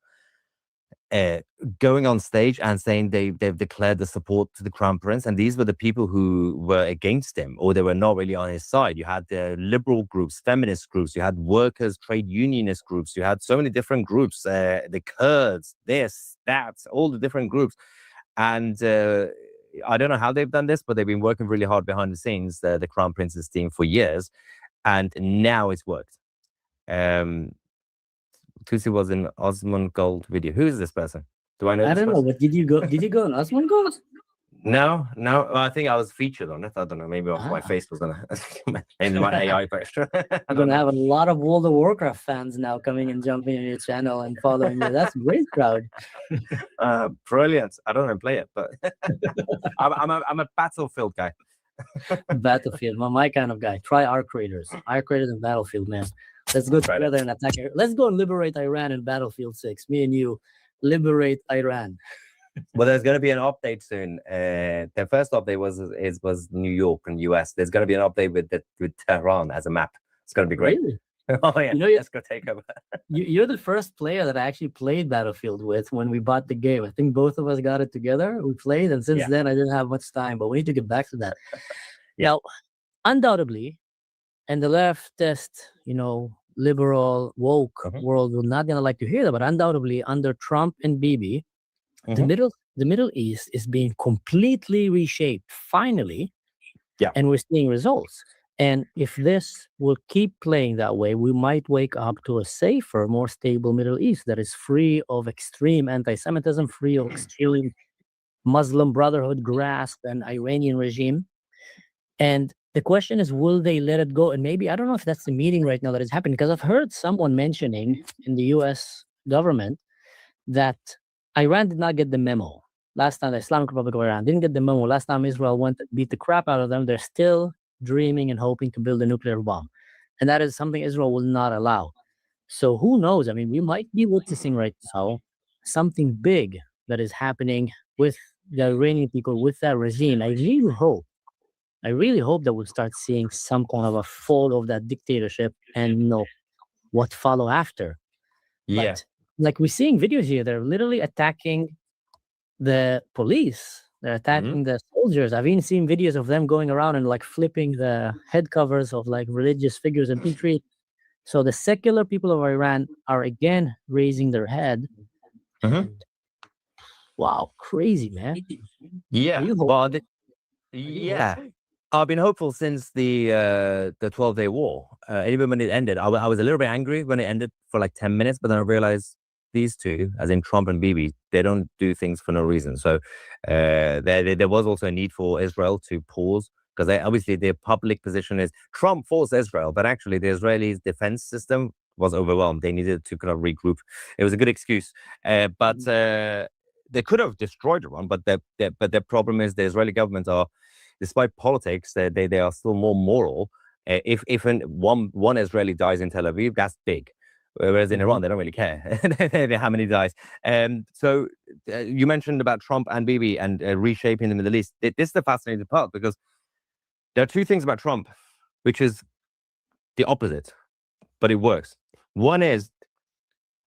going on stage and saying they've declared the support to the Crown Prince. And these were the people who were against him, or they were not really on his side. You had the liberal groups, feminist groups, you had workers, trade unionist groups, you had so many different groups, the Kurds, this, that, all the different groups. And I don't know how they've done this, but they've been working really hard behind the scenes, the Crown Prince's team, for years. And now it's worked. Tusi was in Osman Gold video. Who is this person? Do I know? I don't know, but did you go in Osman Gold? No. I think I was featured on it. I don't know. Maybe my face was on it in my AI version. You're gonna have a lot of World of Warcraft fans now coming and jumping on your channel and following you. That's great, crowd. Brilliant. I don't know play it, but I'm a Battlefield guy. Battlefield, my kind of guy. Try Arc Raiders and Battlefield, man. Let's go together and attack. Let's go and liberate Iran in Battlefield 6. Me and you liberate Iran. Well, there's going to be an update soon. The first update was New York and US. There's going to be an update with Tehran as a map. It's going to be great. Really? Oh yeah, let's go take over. You're the first player that I actually played Battlefield with when we bought the game. I think both of us got it together. We played, and since then I didn't have much time. But we need to get back to that. Now, undoubtedly, and the leftist, liberal, woke world will not gonna like to hear that. But undoubtedly, under Trump and Bibi, the Middle East is being completely reshaped. Finally, and we're seeing results. And if this will keep playing that way, we might wake up to a safer, more stable Middle East that is free of extreme anti-Semitism, free of extreme Muslim Brotherhood grasp and Iranian regime. And the question is, will they let it go? And maybe, I don't know if that's the meeting right now that is happening, because I've heard someone mentioning in the US government that Iran did not get the memo. Last time, the Islamic Republic of Iran didn't get the memo. Last time Israel went to beat the crap out of them, they're still dreaming and hoping to build a nuclear bomb. And that is something Israel will not allow. So who knows? I mean, we might be witnessing right now something big that is happening with the Iranian people, with that regime. I really hope that we'll start seeing some kind of a fall of that dictatorship and what follow after. Yeah. But like we're seeing videos here, they're literally attacking the police. They're attacking the soldiers. I've even seen videos of them going around and like flipping the head covers of like religious figures and people. So the secular people of Iran are again raising their head. Wow, crazy, man. Yeah. Well, yeah. I've been hopeful since the 12-day war. Even when it ended, I was a little bit angry when it ended for like 10 minutes, but then I realized these two, as in Trump and Bibi, they don't do things for no reason. So there was also a need for Israel to pause, because obviously their public position is Trump forced Israel, but actually the Israelis' defense system was overwhelmed. They needed to kind of regroup. It was a good excuse, but they could have destroyed Iran. But the problem is the Israeli government are, despite politics, they are still more moral. If one Israeli dies in Tel Aviv, that's big. Whereas in Iran, they don't really care how many dies. So you mentioned about Trump and Bibi and reshaping the Middle East. This is the fascinating part, because there are two things about Trump, which is the opposite, but it works. One is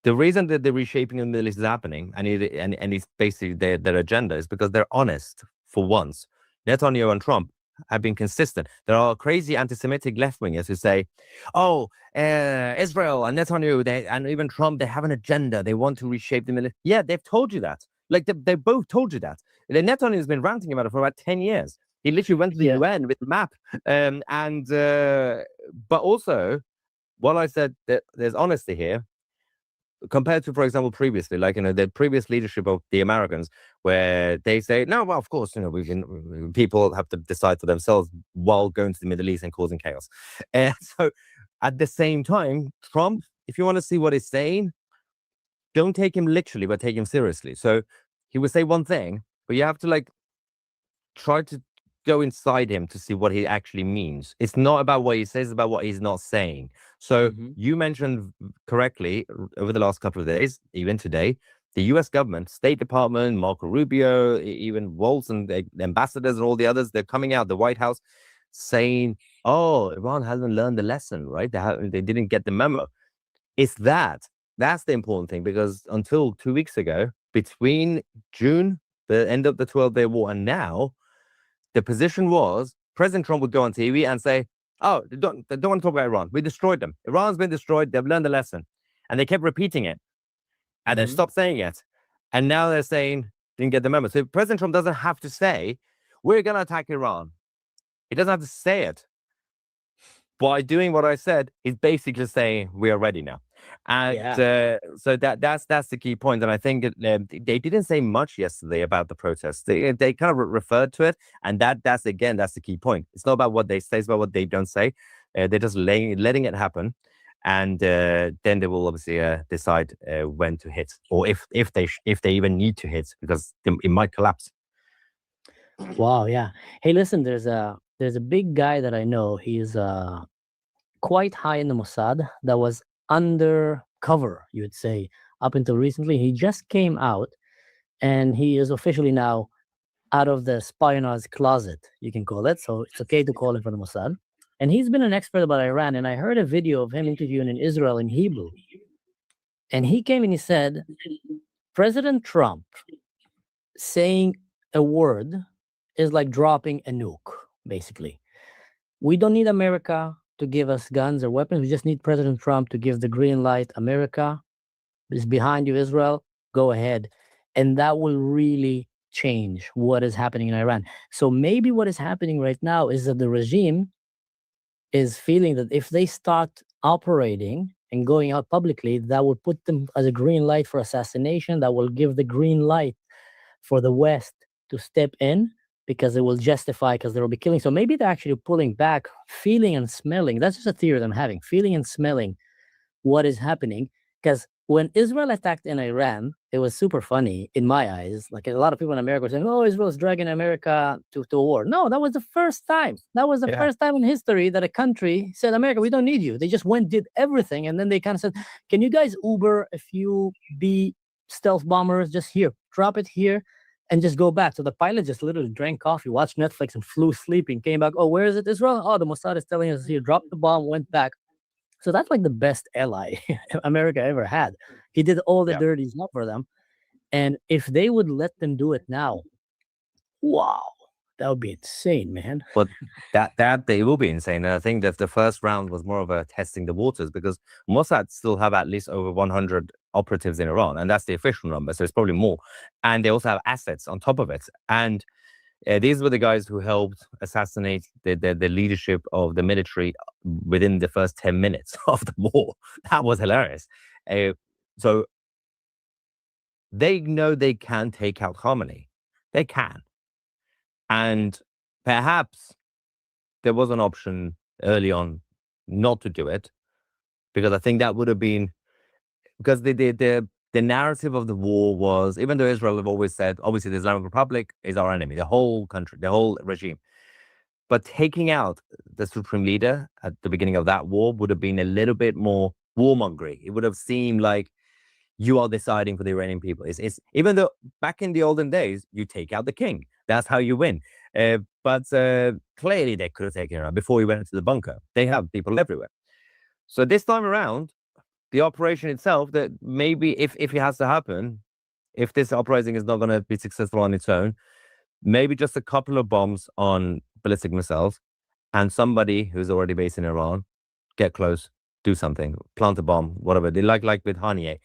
the reason that the reshaping of the Middle East is happening, and it's basically their agenda, is because they're honest for once. Netanyahu and Trump have been consistent. There are crazy anti-Semitic left-wingers who say, Israel and Netanyahu, and even Trump, they have an agenda. They want to reshape the Middle East. Yeah, they've told you that. Like, they both told you that. Netanyahu has been ranting about it for about 10 years. He literally went to the UN with the map. But also, while I said that there's honesty here, compared to, for example, previously, like, the previous leadership of the Americans, where they say, no, well, of course, people have to decide for themselves while going to the Middle East and causing chaos. And so at the same time, Trump, if you want to see what he's saying, don't take him literally, but take him seriously. So he would say one thing, but you have to like try to go inside him to see what he actually means. It's not about what he says, it's about what he's not saying. So you mentioned correctly over the last couple of days, even today, the US government, State Department, Marco Rubio, even Waltz and the ambassadors and all the others, they're coming out, the White House, saying, Iran hasn't learned the lesson, right? They didn't get the memo. It's that's the important thing, because until 2 weeks ago, between June, the end of the 12-day war, and now, the position was President Trump would go on TV and say, they don't want to talk about Iran. We destroyed them. Iran's been destroyed. They've learned the lesson. And they kept repeating it. And they stopped saying it. And now they're saying, didn't get the memo. So President Trump doesn't have to say, we're going to attack Iran. He doesn't have to say it. By doing what I said, he's basically saying, we are ready now. And so that's the key point. And I think they didn't say much yesterday about the protests. They kind of referred to it, and that's the key point. It's not about what they say; it's about what they don't say. They're just letting it happen, and then they will obviously decide when to hit, or if they even need to hit, because it might collapse. Wow, yeah. Hey, listen, there's a big guy that I know. He's quite high in the Mossad that was undercover, you would say, up until recently. He just came out, and he is officially now out of the espionage closet, you can call it. So it's okay to call him from the Mossad. And he's been an expert about Iran. And I heard a video of him interviewing in Israel in Hebrew. And he came and he said, President Trump saying a word is like dropping a nuke, basically. We don't need America to give us guns or weapons. We just need President Trump to give the green light. America is behind you, Israel. Go ahead. And that will really change what is happening in Iran. So maybe what is happening right now is that the regime is feeling that if they start operating and going out publicly, that will put them as a green light for assassination. That will give the green light for the West to step in, because it will justify, because there will be killing. So maybe they're actually pulling back, feeling and smelling. That's just a theory I'm having, feeling and smelling what is happening. Because when Israel attacked in Iran, it was super funny in my eyes. Like, a lot of people in America were saying, oh, Israel's dragging America to a war. No, that was the first time. That was the first time in history that a country said, America, we don't need you. They just went, did everything. And then they kind of said, can you guys Uber a few B stealth bombers just here, drop it here, and just go back? So the pilot just literally drank coffee, watched Netflix, and flew sleeping, came back. Oh, where is it, Israel? Oh, the Mossad is telling us here, dropped the bomb, went back. So that's like the best ally America ever had. He did all the dirty stuff for them. And if they would let them do it now, wow, that would be insane, man. But that they will be insane. And I think that the first round was more of a testing the waters, because Mossad still have at least over 100 operatives in Iran, and that's the official number. So it's probably more. And they also have assets on top of it. And these were the guys who helped assassinate the leadership of the military within the first 10 minutes of the war. That was hilarious. So they know they can take out Khamenei. They can. And perhaps there was an option early on not to do it, because I think that would have been, because the narrative of the war was, even though Israel have always said, obviously the Islamic Republic is our enemy, the whole country, the whole regime. But taking out the supreme leader at the beginning of that war would have been a little bit more warmongering. It would have seemed like you are deciding for the Iranian people. It's even though back in the olden days, you take out the king. That's how you win. But clearly they could have taken it out before we went into the bunker. They have people everywhere. So this time around, the operation itself, that maybe if it has to happen, if this uprising is not going to be successful on its own, maybe just a couple of bombs on ballistic missiles, and somebody who's already based in Iran, get close, do something, plant a bomb, whatever. They like with Haniye.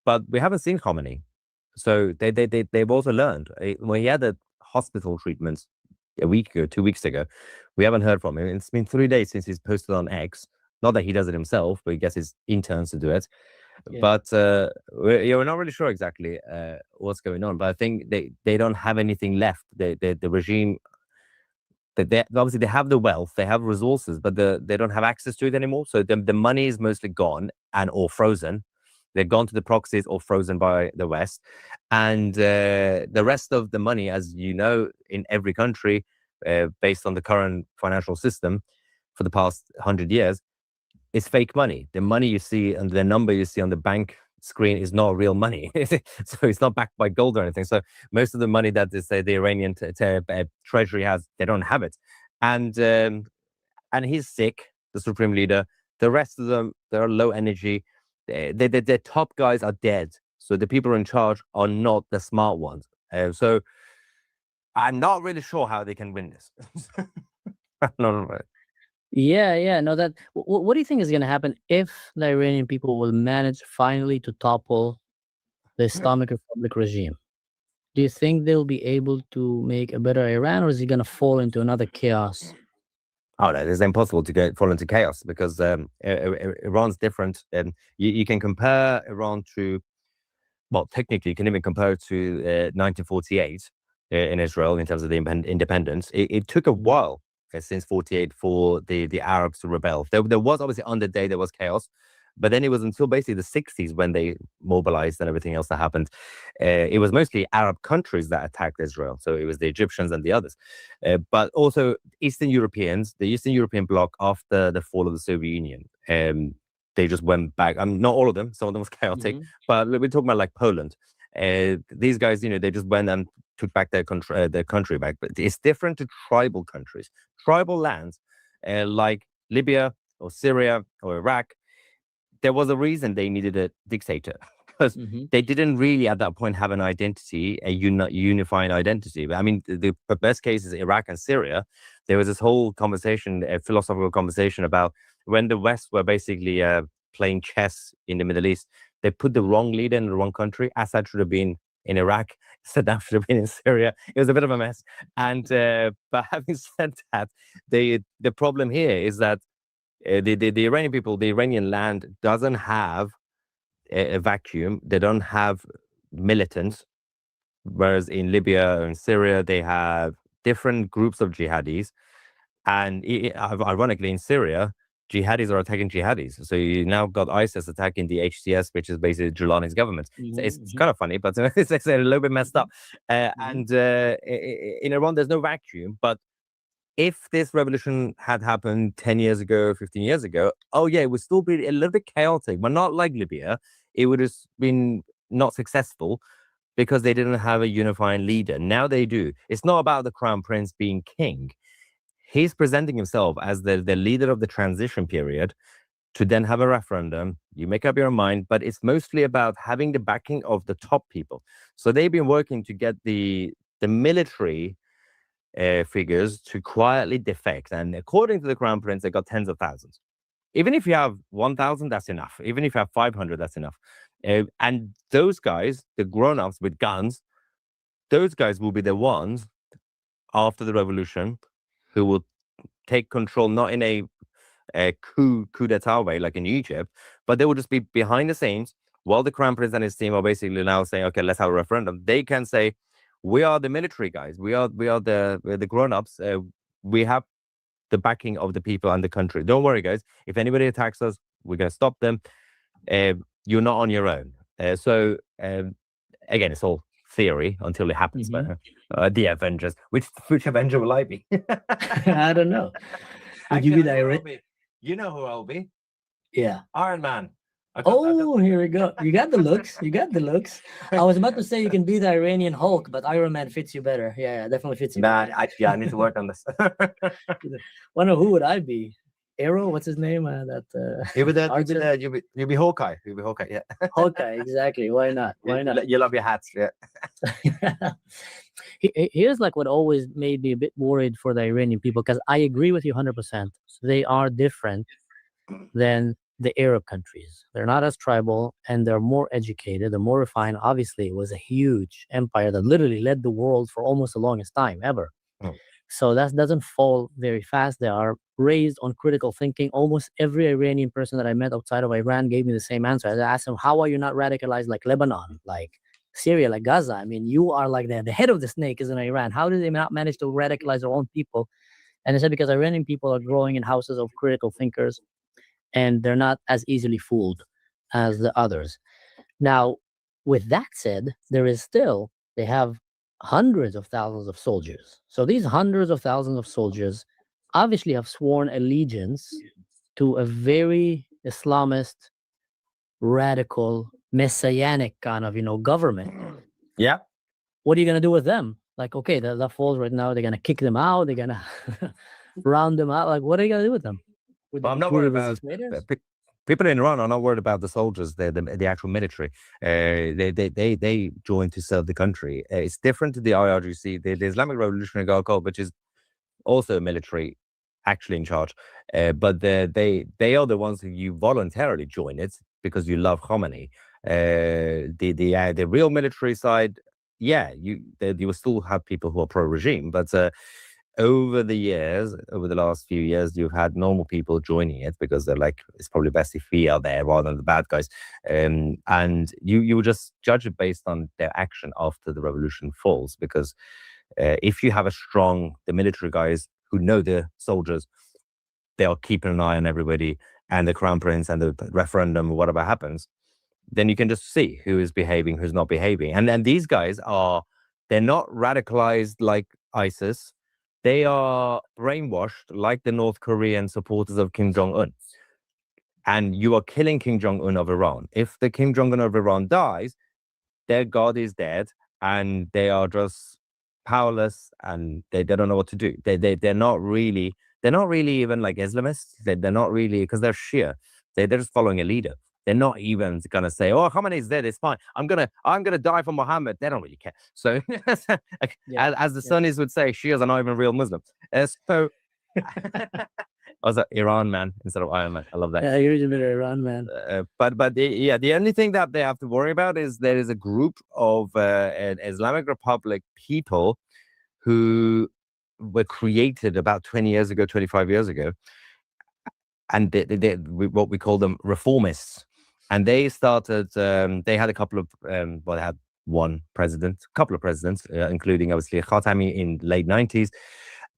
But we haven't seen Khamenei. So they've also learned. When he had the hospital treatments a week ago, 2 weeks ago, we haven't heard from him. It's been 3 days since he's posted on X. Not that he does it himself, but he gets his interns to do it. Yeah. But we're not really sure exactly what's going on. But I think they don't have anything left. The regime, obviously they have the wealth, they have resources, but they don't have access to it anymore. So the money is mostly gone or frozen. They've gone to the proxies or frozen by the West. And the rest of the money, as you know, in every country, based on the current financial system for the past 100 years, is fake money. The money you see and the number you see on the bank screen is not real money. So it's not backed by gold or anything. So most of the money that the Iranian treasury has, they don't have it. And he's sick, the supreme leader. The rest of them, they're low energy. The top guys are dead. So the people in charge are not the smart ones. So I'm not really sure how they can win this. Yeah. No, that. What do you think is going to happen if the Iranian people will manage finally to topple the Islamic Republic regime? Do you think they'll be able to make a better Iran, or is it going to fall into another chaos? Oh no, it's impossible to fall into chaos because Iran's different. You can compare Iran to, well, technically, you can even compare it to 1948 in Israel in terms of the independence. It took a while since 48 for the Arabs to rebel. There was obviously on the day there was chaos, but then it was until basically the 60s when they mobilized and everything else that happened. It was mostly Arab countries that attacked Israel. So it was the Egyptians and the others. But also Eastern Europeans, the Eastern European bloc after the fall of the Soviet Union. They just went back. Not all of them. Some of them was chaotic. But we're talking about like Poland. These guys, they just went and took back their country back. But it's different to tribal countries. Tribal lands like Libya or Syria or Iraq, there was a reason they needed a dictator because they didn't really at that point have an identity, a unifying identity. But I mean, the best case is Iraq and Syria. There was this whole conversation, a philosophical conversation about when the West were basically playing chess in the Middle East, they put the wrong leader in the wrong country. Assad should have been in Iraq. Saddam should have been in Syria. It was a bit of a mess. And but having said that, the problem here is that the Iranian people, the Iranian land doesn't have a vacuum. They don't have militants, whereas in Libya and Syria, they have different groups of jihadis. And ironically, in Syria, jihadis are attacking jihadis. So you now got ISIS attacking the HTS, which is basically Giuliani's government. It's kind of funny, but it's a little bit messed up. And in Iran, there's no vacuum. But if this revolution had happened 10 years ago, 15 years ago, oh yeah, it would still be a little bit chaotic, but not like Libya. It would have been not successful because they didn't have a unifying leader. Now they do. It's not about the crown prince being king. He's presenting himself as the leader of the transition period to then have a referendum. You make up your mind, but it's mostly about having the backing of the top people. So they've been working to get the military figures to quietly defect. And according to the crown prince, they got tens of thousands. Even if you have 1,000, that's enough. Even if you have 500, that's enough. And those guys, the grown-ups with guns, those guys will be the ones after the revolution who will take control, not in a coup d'etat way like in Egypt, but they will just be behind the scenes while the crown prince and his team are basically now saying, okay, let's have a referendum. They can say, we are the military guys. We are the grown-ups. We have the backing of the people and the country. Don't worry, guys. If anybody attacks us, we're going to stop them. You're not on your own. So again, it's all theory until it happens. But the Avengers, which Avenger will I be? I don't know. Would you be the You know who I'll be? Yeah. Iron Man. Oh, here we go. You got the looks. You got the looks. I was about to say you can be the Iranian Hulk, but Iron Man fits you better. Yeah, definitely fits you. Nah, I need to work on this. Wonder who would I be? Arrow? What's his name? You'll be Hawkeye. You'll be Hawkeye. Yeah. Hawkeye, exactly. Why not? Why not? You love your hats. Yeah. Here's like what always made me a bit worried for the Iranian people, because I agree with you 100%. They are different than the Arab countries. They're not as tribal and they're more educated, they're more refined. Obviously, it was a huge empire that literally led the world for almost the longest time ever. So that doesn't fall very fast. They are raised on critical thinking. Almost every Iranian person that I met outside of Iran gave me the same answer. I asked them, how are you not radicalized like Lebanon, like Syria, like Gaza? I mean, you are like the head of the snake is in Iran. How did they not manage to radicalize their own people? And they said because Iranian people are growing in houses of critical thinkers, and they're not as easily fooled as the others. Now, with that said, they have hundreds of thousands of soldiers. So these hundreds of thousands of soldiers obviously have sworn allegiance to a very Islamist, radical, messianic kind of, government. Yeah. What are you going to do with them? Like, okay, that falls right now. They're going to kick them out. They're going to round them out. Like, what are you going to do with them? Well, I'm not worried about people in Iran are not worried about the soldiers, the actual military. They join to serve the country. It's different to the IRGC, the Islamic Revolutionary Guard Corps, which is also military, actually in charge. But they are the ones who you voluntarily join it because you love Khomeini. The real military side, yeah, you will still have people who are pro-regime, but over the years, over the last few years, you've had normal people joining it because they're like, it's probably best if we are there rather than the bad guys. And you will just judge it based on their action after the revolution falls. Because if you have the military guys who know the soldiers, they are keeping an eye on everybody and the crown prince and the referendum, whatever happens, then you can just see who is behaving, who's not behaving. And then these guys they're not radicalized like ISIS. They are brainwashed like the North Korean supporters of Kim Jong-un. And you are killing Kim Jong-un of Iran. If the Kim Jong-un of Iran dies, their God is dead and they are just powerless and they don't know what to do. They're not really even like Islamists. They're not really, because they're Shia. They're just following a leader. They're not even gonna say, "Oh, Khamenei is dead. It's fine. I'm gonna die for Muhammad." They don't really care. So, as the Sunnis would say, Shias are not even real Muslims. So, I was Iran man instead of Iron Man. I love that. Yeah, you're a bit of Iran man. But the only thing that they have to worry about is there is a group of an Islamic Republic people who were created about 20 years ago, 25 years ago, and they what we call them reformists. And they started. They had a couple of they had one president, a couple of presidents, including obviously Khatami in late 90s.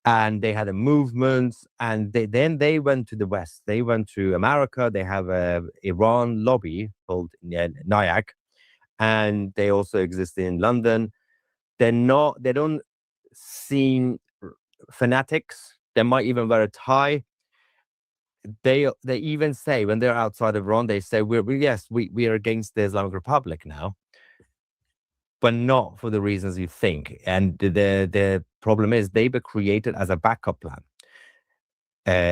And they had a movement, and then they went to the West. They went to America. They have a Iran lobby called NIAC, and they also exist in London. They don't seem fanatics. They might even wear a tie. They even say when they're outside of Iran, they say we are against the Islamic Republic now, but not for the reasons you think. And the problem is they were created as a backup plan.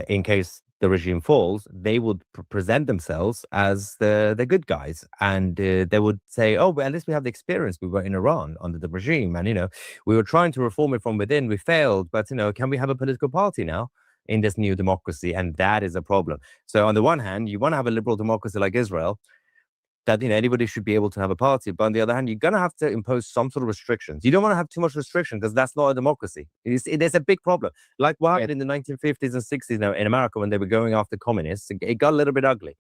In case the regime falls, they would present themselves as the good guys. And they would say, oh, well, at least we have the experience. We were in Iran under the regime. And, we were trying to reform it from within. We failed. But, can we have a political party now in this new democracy? And that is a problem. So on the one hand, you want to have a liberal democracy like Israel, that anybody should be able to have a party. But on the other hand, you're going to have to impose some sort of restrictions. You don't want to have too much restriction because that's not a democracy. There's a big problem. Like what happened in the 1950s and 60s in America when they were going after communists. It got a little bit ugly.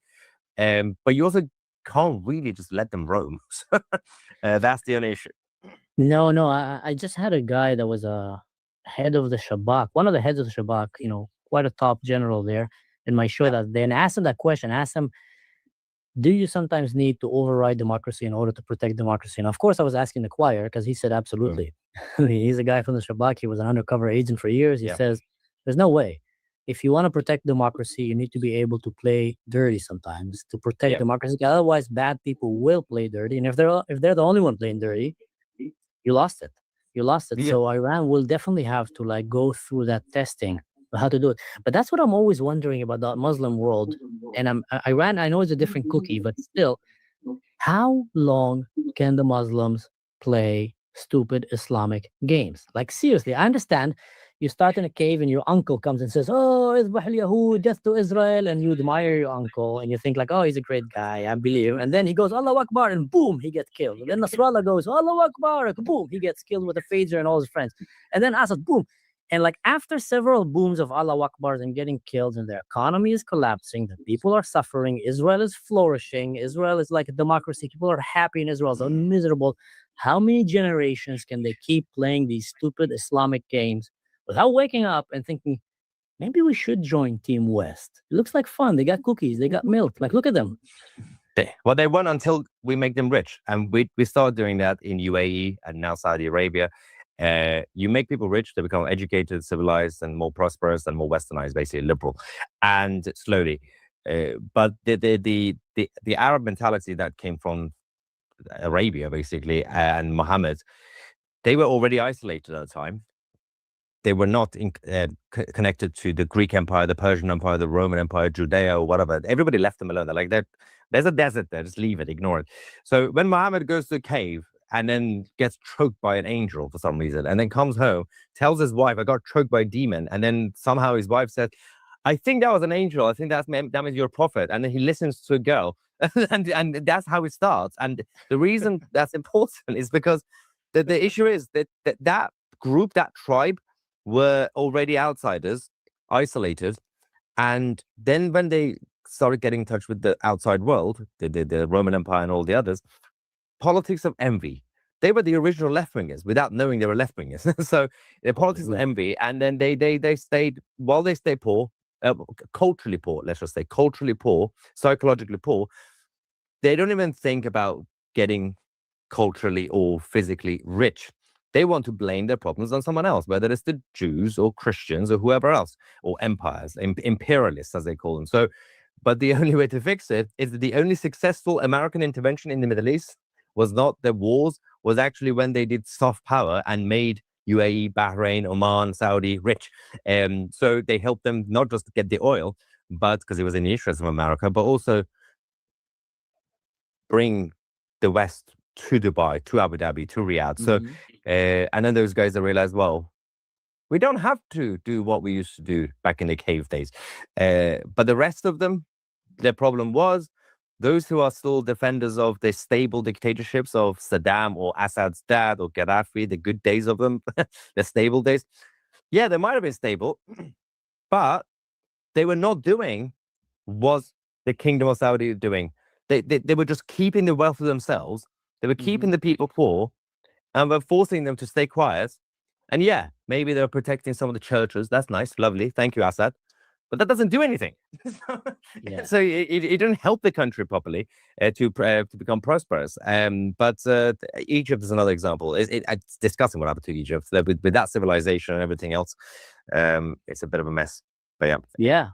But you also can't really just let them roam. That's the only issue. No, I just had a guy that was a head of the Shabak, one of the heads of the Shabak, quite a top general there in my show that day. And I asked him that question. I asked him, do you sometimes need to override democracy in order to protect democracy? And of course, I was asking the choir because he said, absolutely. He's a guy from the Shabak. He was an undercover agent for years. He says, there's no way. If you want to protect democracy, you need to be able to play dirty sometimes to protect democracy. Otherwise, bad people will play dirty. And if they're the only one playing dirty, you lost it. Yeah. So Iran will definitely have to go through that testing of how to do it. But that's what I'm always wondering about the Muslim world. And Iran, I know it's a different cookie, but still, how long can the Muslims play stupid Islamic games? Like, seriously, I understand you start in a cave and your uncle comes and says, oh, Izbah al-Yahud, death to Israel. And you admire your uncle and you think oh, he's a great guy, I believe. And then he goes, Allahu Akbar, and boom, he gets killed. And then Nasrallah goes, Allahu Akbar, boom, he gets killed with a phaser and all his friends. And then Assad, boom. And after several booms of Allahu Akbars and getting killed and their economy is collapsing, the people are suffering, Israel is flourishing, Israel is like a democracy, people are happy in Israel, so miserable. How many generations can they keep playing these stupid Islamic games without waking up and thinking, maybe we should join Team West? It looks like fun. They got cookies, they got milk. Look at them. They won until we make them rich. And we started doing that in UAE and now Saudi Arabia. You make people rich, they become educated, civilized, and more prosperous and more westernized, basically liberal, and slowly. But the Arab mentality that came from Arabia, basically, and Muhammad, they were already isolated at the time. They were not connected to the Greek Empire, the Persian Empire, the Roman Empire, Judea, or whatever. Everybody left them alone. They're like, there's a desert there, just leave it, ignore it. So when Muhammad goes to a cave and then gets choked by an angel for some reason, and then comes home, tells his wife, I got choked by a demon. And then somehow his wife said, I think that was an angel. I think that means you're a prophet. And then he listens to a girl. and that's how it starts. And the reason that's important is because the issue is that group, that tribe, were already outsiders, isolated. And then when they started getting in touch with the outside world, the Roman Empire and all the others, politics of envy. They were the original left-wingers without knowing they were left-wingers. So the politics of envy, and then they stayed, while they stayed poor, culturally poor, let's just say culturally poor, psychologically poor, they don't even think about getting culturally or physically rich. They want to blame their problems on someone else, whether it's the Jews or Christians or whoever else, or empires, imperialists, as they call them. So, but the only way to fix it is that the only successful American intervention in the Middle East was not the wars, was actually when they did soft power and made UAE, Bahrain, Oman, Saudi rich. So they helped them not just get the oil, but because it was in the interest of America, but also bring the West to Dubai, to Abu Dhabi, to Riyadh. So, and then those guys that realized, well, we don't have to do what we used to do back in the cave days. But the rest of them, their problem was those who are still defenders of the stable dictatorships of Saddam or Assad's dad or Gaddafi, the good days of them, the stable days. Yeah, they might have been stable, but they were not doing what the Kingdom of Saudi were doing. They were just keeping the wealth for themselves. They were keeping the people poor and were forcing them to stay quiet. And yeah, maybe they were protecting some of the churches. That's nice, lovely. Thank you, Assad. But that doesn't do anything. So it didn't help the country properly to become prosperous. But Egypt is another example. It's disgusting what happened to Egypt. With that civilization and everything else, it's a bit of a mess. But Yeah.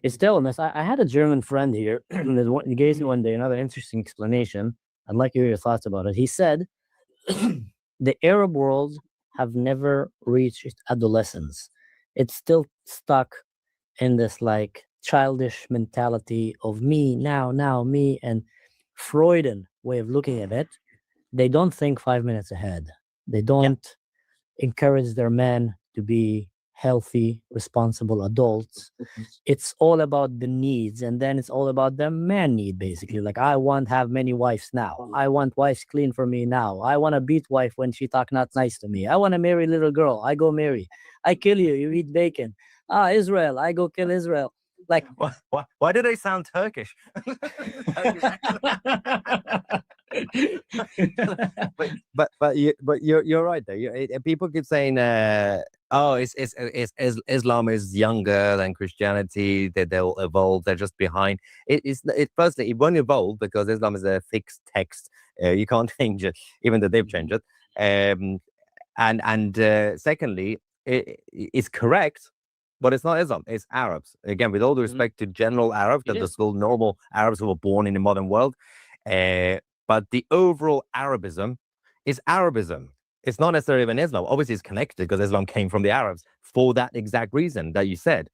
It's still a mess. I had a German friend here. He gave me one day another interesting explanation. I'd like to hear your thoughts about it. He said the Arab world have never reached adolescence. It's still stuck in this like childish mentality of me now me, and Freudian way of looking at it. They don't think 5 minutes ahead. They don't encourage their men to be healthy, responsible adults. It's all about the needs, and then it's all about the man need, basically. Like, I want have many wives now. I want wives clean for me now. I want to beat wife when she talk not nice to me. I want to marry little girl. I go marry. I kill you. You eat bacon. Israel. I go kill Israel. Like, why do they sound Turkish? but you're right though. People keep saying, "Oh, Islam is younger than Christianity. That they'll evolve. They're just behind." Firstly, it won't evolve because Islam is a fixed text. You can't change it, even though they've changed it. Secondly, it's correct. But it's not Islam, it's Arabs. Again, with all due respect to general Arabs, that are still normal Arabs who were born in the modern world. But the overall Arabism is Arabism. It's not necessarily even Islam. Obviously, it's connected because Islam came from the Arabs for that exact reason that you said.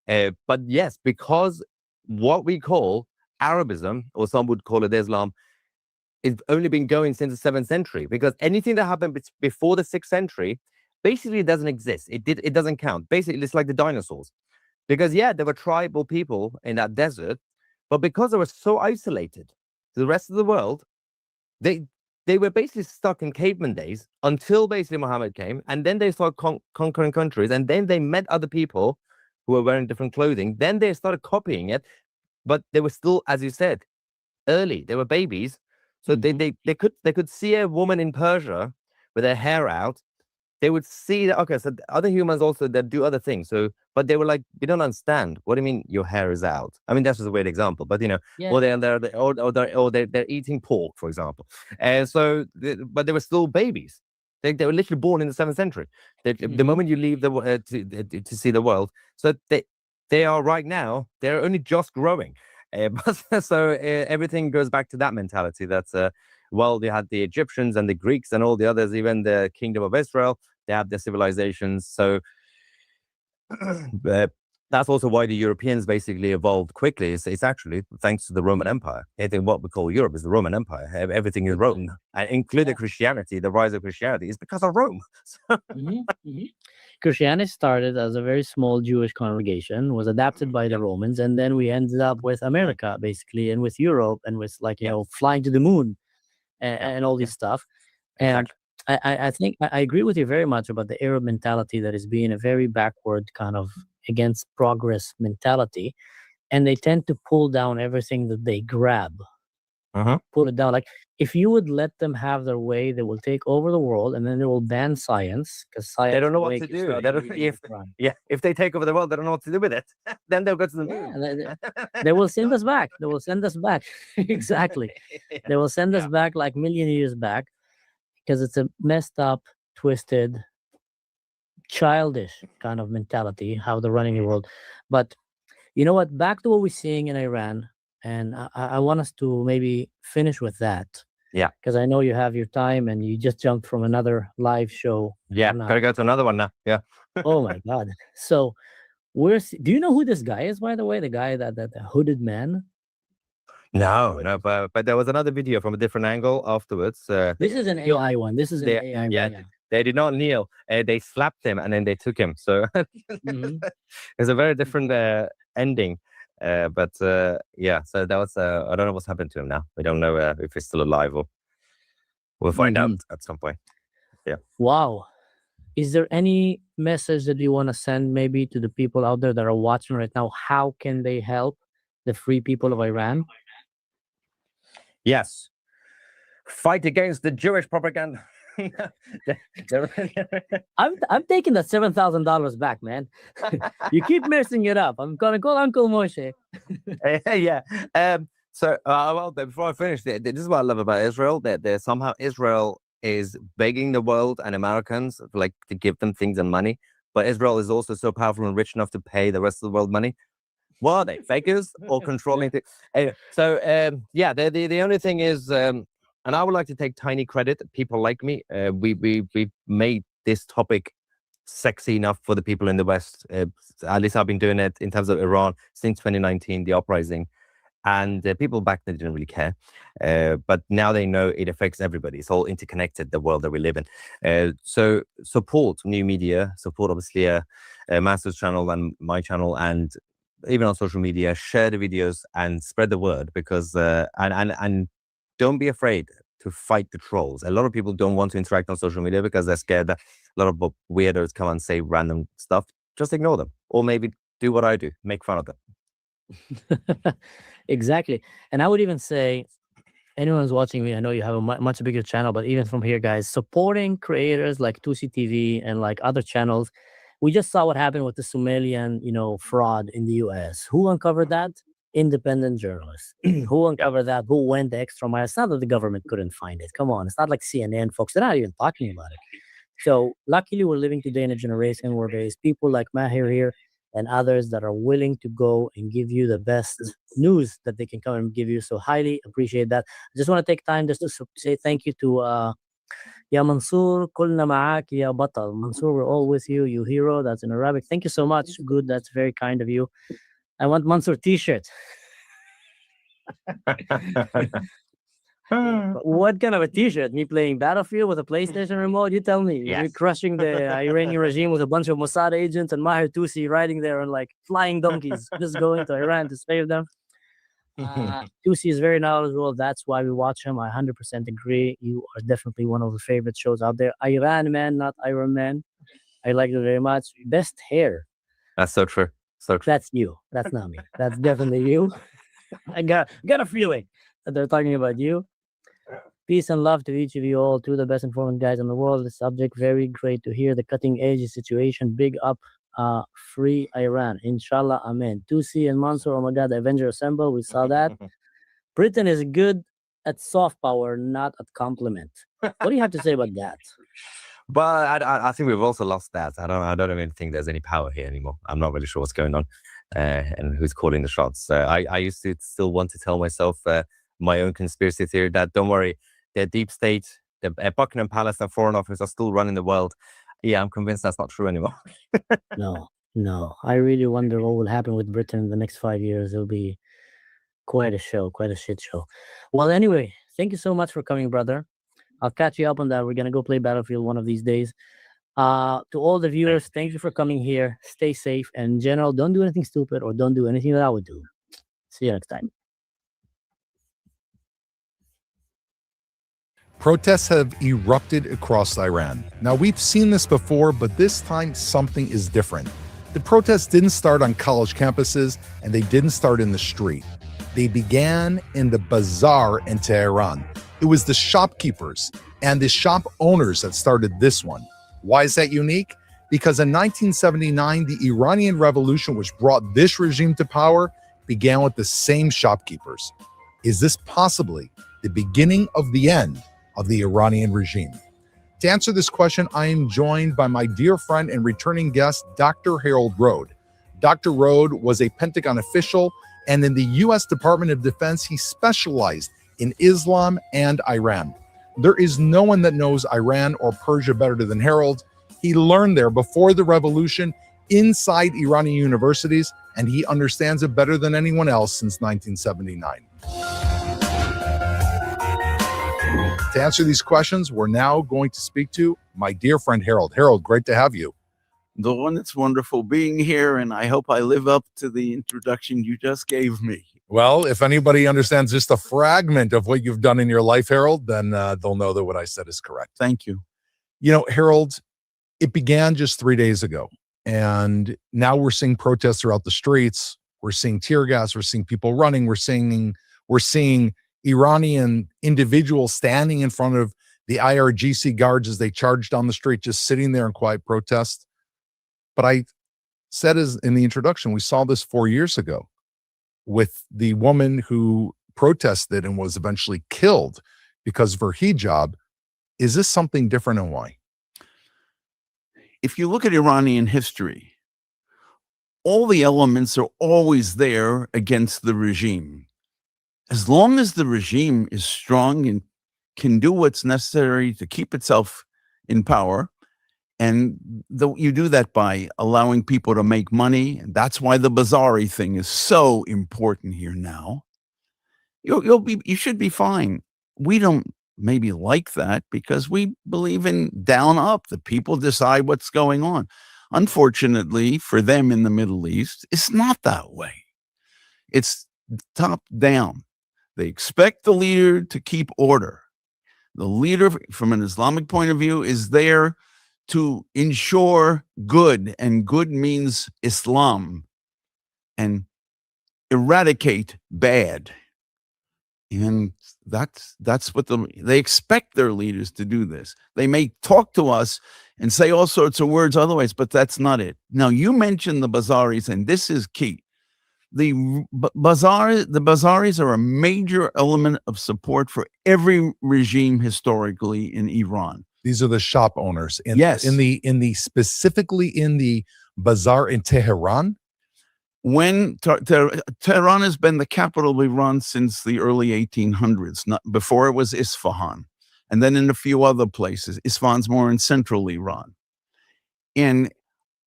But yes, because what we call Arabism, or some would call it Islam, it's only been going since the 7th century. Because anything that happened before the 6th century, basically, it doesn't exist. It doesn't count. Basically, it's like the dinosaurs. Because, yeah, there were tribal people in that desert, but because they were so isolated to the rest of the world, they were basically stuck in caveman days until basically Muhammad came, and then they started conquering countries, and then they met other people who were wearing different clothing. Then they started copying it, but they were still, as you said, early. They were babies. So they could see a woman in Persia with her hair out. They would see that, okay, so other humans also that do other things. So, but they were like, we don't understand. What do you mean your hair is out? I mean, that's just a weird example, but or they're eating pork, for example. And so, but they were still babies. They were literally born in the 7th century. The moment you leave to see the world, so they are right now. They're only just growing. So everything goes back to that mentality. That's well, they had the Egyptians and the Greeks and all the others, even the Kingdom of Israel. They have their civilizations. So that's also why the Europeans basically evolved quickly. It's actually thanks to the Roman Empire. I think what we call Europe is the Roman Empire. Everything is Rome, including Christianity. The rise of Christianity is because of Rome. Christianity started as a very small Jewish congregation, was adapted by the Romans, and then we ended up with America, basically, and with Europe, and with flying to the moon. And all this stuff. And I think I agree with you very much about the Arab mentality that is being a very backward kind of against progress mentality, and they tend to pull down everything that they grab. Pull it down. Like if you would let them have their way, they will take over the world, and then they will ban science because science. They don't know will what make to you do. start They don't, believing if, it's wrong. yeah, if they take over the world, they don't know what to do with it. Then they'll go to the Yeah, moon. they will send us back. They will send us back. Exactly. Yeah. They will send us Yeah. back like million years back because it's a messed up, twisted, childish kind of mentality how they're running the world. But you know what? Back to what we're seeing in Iran, and I want us to maybe finish with that. Yeah. Because I know you have your time and you just jumped from another live show. Yeah, on, gotta go to another one now. Yeah. oh my God. So do you know who this guy is, by the way? The guy that the hooded man? No, but there was another video from a different angle afterwards. This is an AI one. This is an they, AI yeah, one. Yeah. they did not kneel. They slapped him and then they took him. So Mhm. it's a very different ending. But yeah, so that was. I don't know what's happened to him now. We don't know if he's still alive or we'll find out at some point. Yeah. Wow. Is there any message that you want to send maybe to the people out there that are watching right now? How can they help the free people of Iran? Yes. Fight against the Jewish propaganda. I'm taking that $7,000 back, man. You keep messing it up. I'm gonna call Uncle Moshe. Yeah. So, well, before I finish, this is what I love about Israel. That somehow Israel is begging the world and Americans like to give them things and money, but Israel is also so powerful and rich enough to pay the rest of the world money. What are they, fakers or controlling things? Anyway, so yeah, the only thing is, and I would like to take tiny credit. People like me, we made this topic sexy enough for the people in the West. At least I've been doing it in terms of Iran since 2019, the uprising. And people back then didn't really care. But now they know it affects everybody. It's all interconnected, the world that we live in. So support new media, support obviously Master's channel and my channel, and even on social media, share the videos and spread the word, because and don't be afraid to fight the trolls. A lot of people don't want to interact on social media because they're scared that a lot of weirdos come and say random stuff. Just ignore them, or maybe do what I do, make fun of them. Exactly. And I would even say, anyone who's watching me, I know you have a much bigger channel, but even from here, guys, supporting creators like Tusi TV and like other channels. We just saw what happened with the Somalian, fraud in the US. Who uncovered that? Independent journalists. Who uncovered that? Who went the extra mile? It's not that the government couldn't find it. Come on. It's not like CNN, folks. They're not even talking about it. So luckily, we're living today in a generation where there is people like Mahir here and others that are willing to go and give you the best news that they can come and give you. So highly appreciate that. I just want to take time just to say thank you to Ya Mansour, kulna ma'ak ya batal. Mansour, we're all with you, you hero. That's in Arabic. Thank you so much. Good. That's very kind of you. I want Mansour t-shirt. What kind of a t-shirt? Me playing Battlefield with a PlayStation remote? You tell me. Yes. You're crushing the Iranian regime with a bunch of Mossad agents and Maher Tusi riding there on like flying donkeys, just going to Iran to save them. Tusi is very knowledgeable. That's why we watch him. I 100% agree. You are definitely one of the favorite shows out there. Iran Man, not Iron Man. I like it very much. Best hair. That's so true. So true. That's you. That's not me. That's definitely you. I got a feeling that they're talking about you. Peace and love to each of you all. Two of the best informed guys in the world. The subject, very great to hear. The cutting edge situation. Big up. Free Iran. Inshallah. Amen. Tusi and Mansour. Oh my God. The Avenger Assemble. We saw that. Britain is good at soft power, not at compliment. What do you have to say about that? But I think we've also lost that. I don't even think there's any power here anymore. I'm not really sure what's going on and who's calling the shots. I used to still want to tell myself my own conspiracy theory that don't worry, the deep state, the Buckingham Palace and Foreign Office are still running the world. Yeah, I'm convinced that's not true anymore. No. I really wonder what will happen with Britain in the next 5 years. It'll be quite a show, quite a shit show. Well, anyway, thank you so much for coming, brother. I'll catch you up on that. We're going to go play Battlefield one of these days. To all the viewers, thank you for coming here. Stay safe. And in general, don't do anything stupid or don't do anything that I would do. See you next time. Protests have erupted across Iran. Now, we've seen this before, but this time something is different. The protests didn't start on college campuses, and they didn't start in the street. They began in the bazaar in Tehran. It was the shopkeepers and the shop owners that started this one. Why is that unique? Because in 1979, the Iranian Revolution, which brought this regime to power, began with the same shopkeepers. Is this possibly the beginning of the end of the Iranian regime? To answer this question, I am joined by my dear friend and returning guest, Dr. Harold Rode. Dr. Rode was a Pentagon official, and in the U.S. Department of Defense, he specialized in Islam and Iran. There is no one that knows Iran or Persia better than Harold. He learned there before the revolution inside Iranian universities, and he understands it better than anyone else since 1979. To answer these questions, we're now going to speak to my dear friend Harold. Harold, great to have you. Dawn, it's wonderful being here, and I hope I live up to the introduction you just gave me. Well, if anybody understands just a fragment of what you've done in your life, Harold, then they'll know that what I said is correct. Thank you. You know, Harold, it began just 3 days ago, and now we're seeing protests throughout the streets. We're seeing tear gas. We're seeing people running. We're seeing Iranian individuals standing in front of the IRGC guards as they charged down the street, just sitting there in quiet protest. But I said as in the introduction, we saw this 4 years ago with the woman who protested and was eventually killed because of her hijab. Is this something different, and why? If you look at Iranian history, all the elements are always there against the regime. As long as the regime is strong and can do what's necessary to keep itself in power, and you do that by allowing people to make money, and that's why the Bazari thing is so important here now. You should be fine. We don't maybe like that because we believe in down up. The people decide what's going on. Unfortunately for them in the Middle East, it's not that way. It's top down. They expect the leader to keep order. The leader, from an Islamic point of view, is there to ensure good, and good means Islam, and eradicate bad. And that's what they expect their leaders to do this. They may talk to us and say all sorts of words otherwise, but that's not it. Now, you mentioned the Bazaris, and this is key. The Bazaris are a major element of support for every regime historically in Iran. These are the shop owners. Yes. Specifically in the bazaar in Tehran. When Tehran has been the capital of Iran since the early 1800s, not before it was Isfahan, and then in a few other places. Isfahan's more in central Iran. And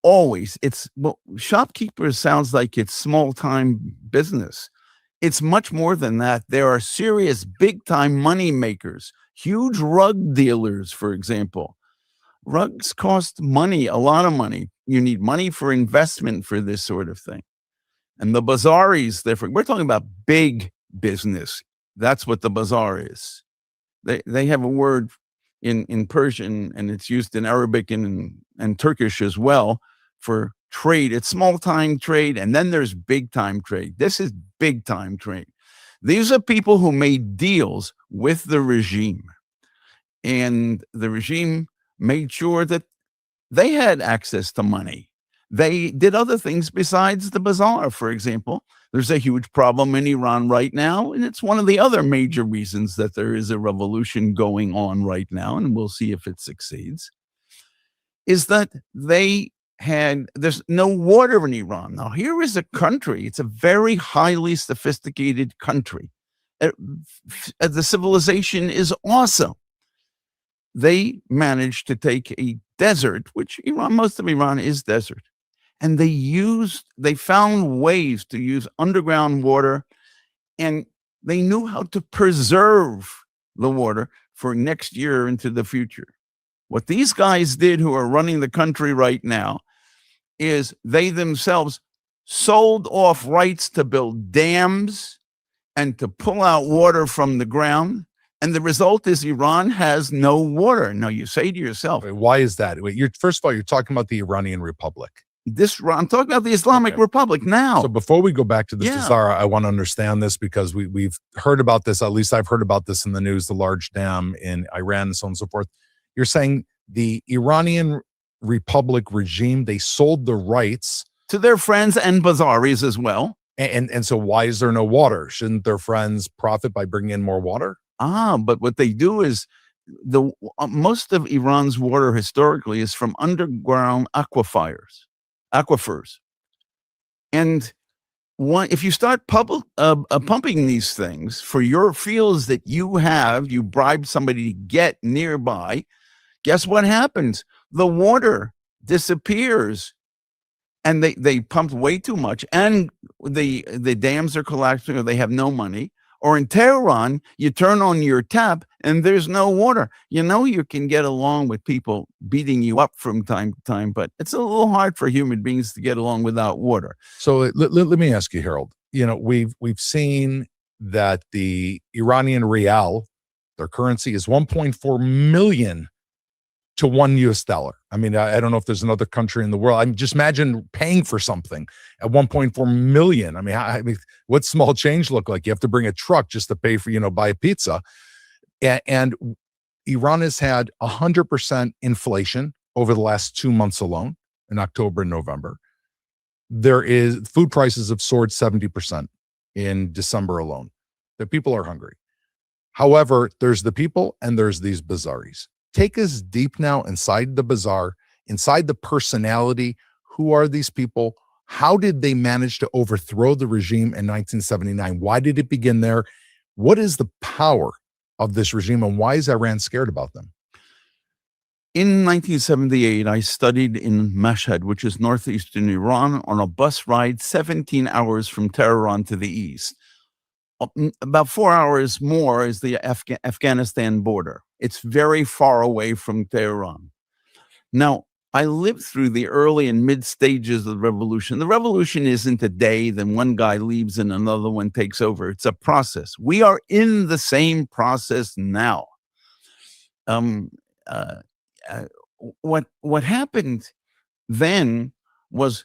always, shopkeepers sounds like it's small-time business. It's much more than that. There are serious big-time money makers, huge rug dealers, for example. Rugs cost money, a lot of money. You need money for investment for this sort of thing. And the Bazaris, we're talking about big business. That's what the bazaar is. They have a word in Persian, and it's used in Arabic and Turkish as well, for trade. It's small-time trade, and then there's big-time trade. This is big-time trade. These are people who made deals with the regime, and the regime made sure that they had access to money. They did other things besides the bazaar, for example. There's a huge problem in Iran right now, and it's one of the other major reasons that there is a revolution going on right now, and we'll see if it succeeds, is that there's no water in Iran. Now, here is a country, it's a very highly sophisticated country. The civilization is awesome. They managed to take a desert, which most of Iran is desert, and they found ways to use underground water, and they knew how to preserve the water for next year into the future. What these guys did, who are running the country right now, is they themselves sold off rights to build dams and to pull out water from the ground. And the result is Iran has no water. Now you say to yourself, Wait, why is that? Wait, first of all, you're talking about the Iranian Republic. I'm talking about the Islamic Republic now. So before we go back to this, Yeah. Zara, I want to understand this because we've heard about this. At least I've heard about this in the news, the large dam in Iran and so on and so forth. You're saying the Iranian Republic regime, they sold the rights to their friends and Bazaris as well. And so why is there no water? Shouldn't their friends profit by bringing in more water? But what they do is most of Iran's water historically is from underground aquifers. And if you start pumping these things for your fields that you bribe somebody to get nearby, guess what happens? The water disappears. And they pumped way too much, and the dams are collapsing, or they have no money. Or in Tehran, you turn on your tap and there's no water. You can get along with people beating you up from time to time, but it's a little hard for human beings to get along without water. So let me ask you, Harold. We've seen that the Iranian rial, their currency, is 1.4 million to $1. I mean, I don't know if there's another country in the world. I mean, just imagine paying for something at 1.4 million. I mean, what's small change look like? You have to bring a truck just to pay for, buy a pizza. And Iran has had 100% inflation over the last 2 months alone, in October and November. Food prices have soared 70% in December alone. The people are hungry. However, there's the people and there's these bazaris. Take us deep now inside the bazaar, inside the personality. Who are these people? How did they manage to overthrow the regime in 1979? Why did it begin there? What is the power of this regime, and why is Iran scared about them? In 1978, I studied in Mashhad, which is northeastern Iran, on a bus ride 17 hours from Tehran to the east. About 4 hours more is the Afghanistan border. It's very far away from Tehran. Now, I lived through the early and mid stages of the revolution. The revolution isn't a day, then one guy leaves and another one takes over. It's a process. We are in the same process now. What happened then was,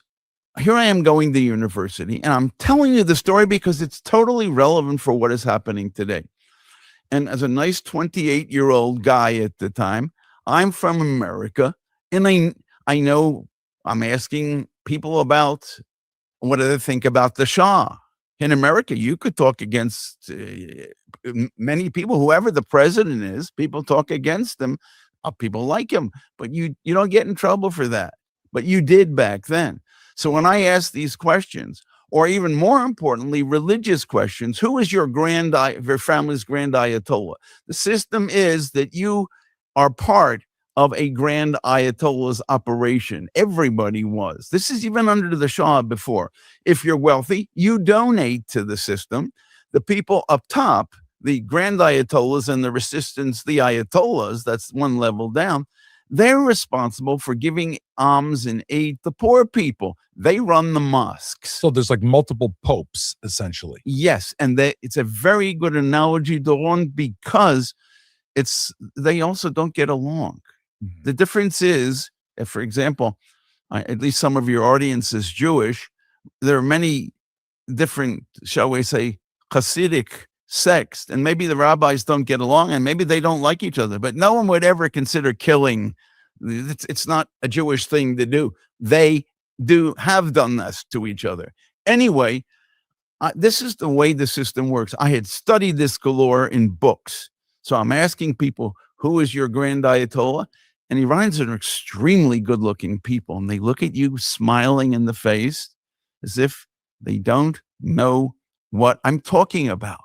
here I am going to university, and I'm telling you the story because it's totally relevant for what is happening today. And as a nice 28-year-old guy at the time, I'm from America, and I know I'm asking people about what do they think about the Shah. In America, you could talk against many people, whoever the president is, people talk against them. People like him, but you don't get in trouble for that. But you did back then. So when I ask these questions, or even more importantly, religious questions, who is your family's grand ayatollah? The system is that you are part of a grand ayatollah's operation. Everybody was. This is even under the Shah before. If you're wealthy, you donate to the system. The people up top, the grand ayatollahs and the resistance, the ayatollahs, that's one level down, they're responsible for giving alms and aid to poor people. They run the mosques. So there's like multiple popes, essentially. Yes, and it's a very good analogy, Doron, because they also don't get along. Mm-hmm. The difference is, if, for example, at least some of your audience is Jewish, there are many different, shall we say, Hasidic sects, and maybe the rabbis don't get along, and maybe they don't like each other, but no one would ever consider killing. It's not a Jewish thing to do. They have done this to each other. Anyway, this is the way the system works. I had studied this galore in books. So I'm asking people, who is your grand ayatollah? And Iranians are extremely good-looking people, and they look at you smiling in the face as if they don't know what I'm talking about.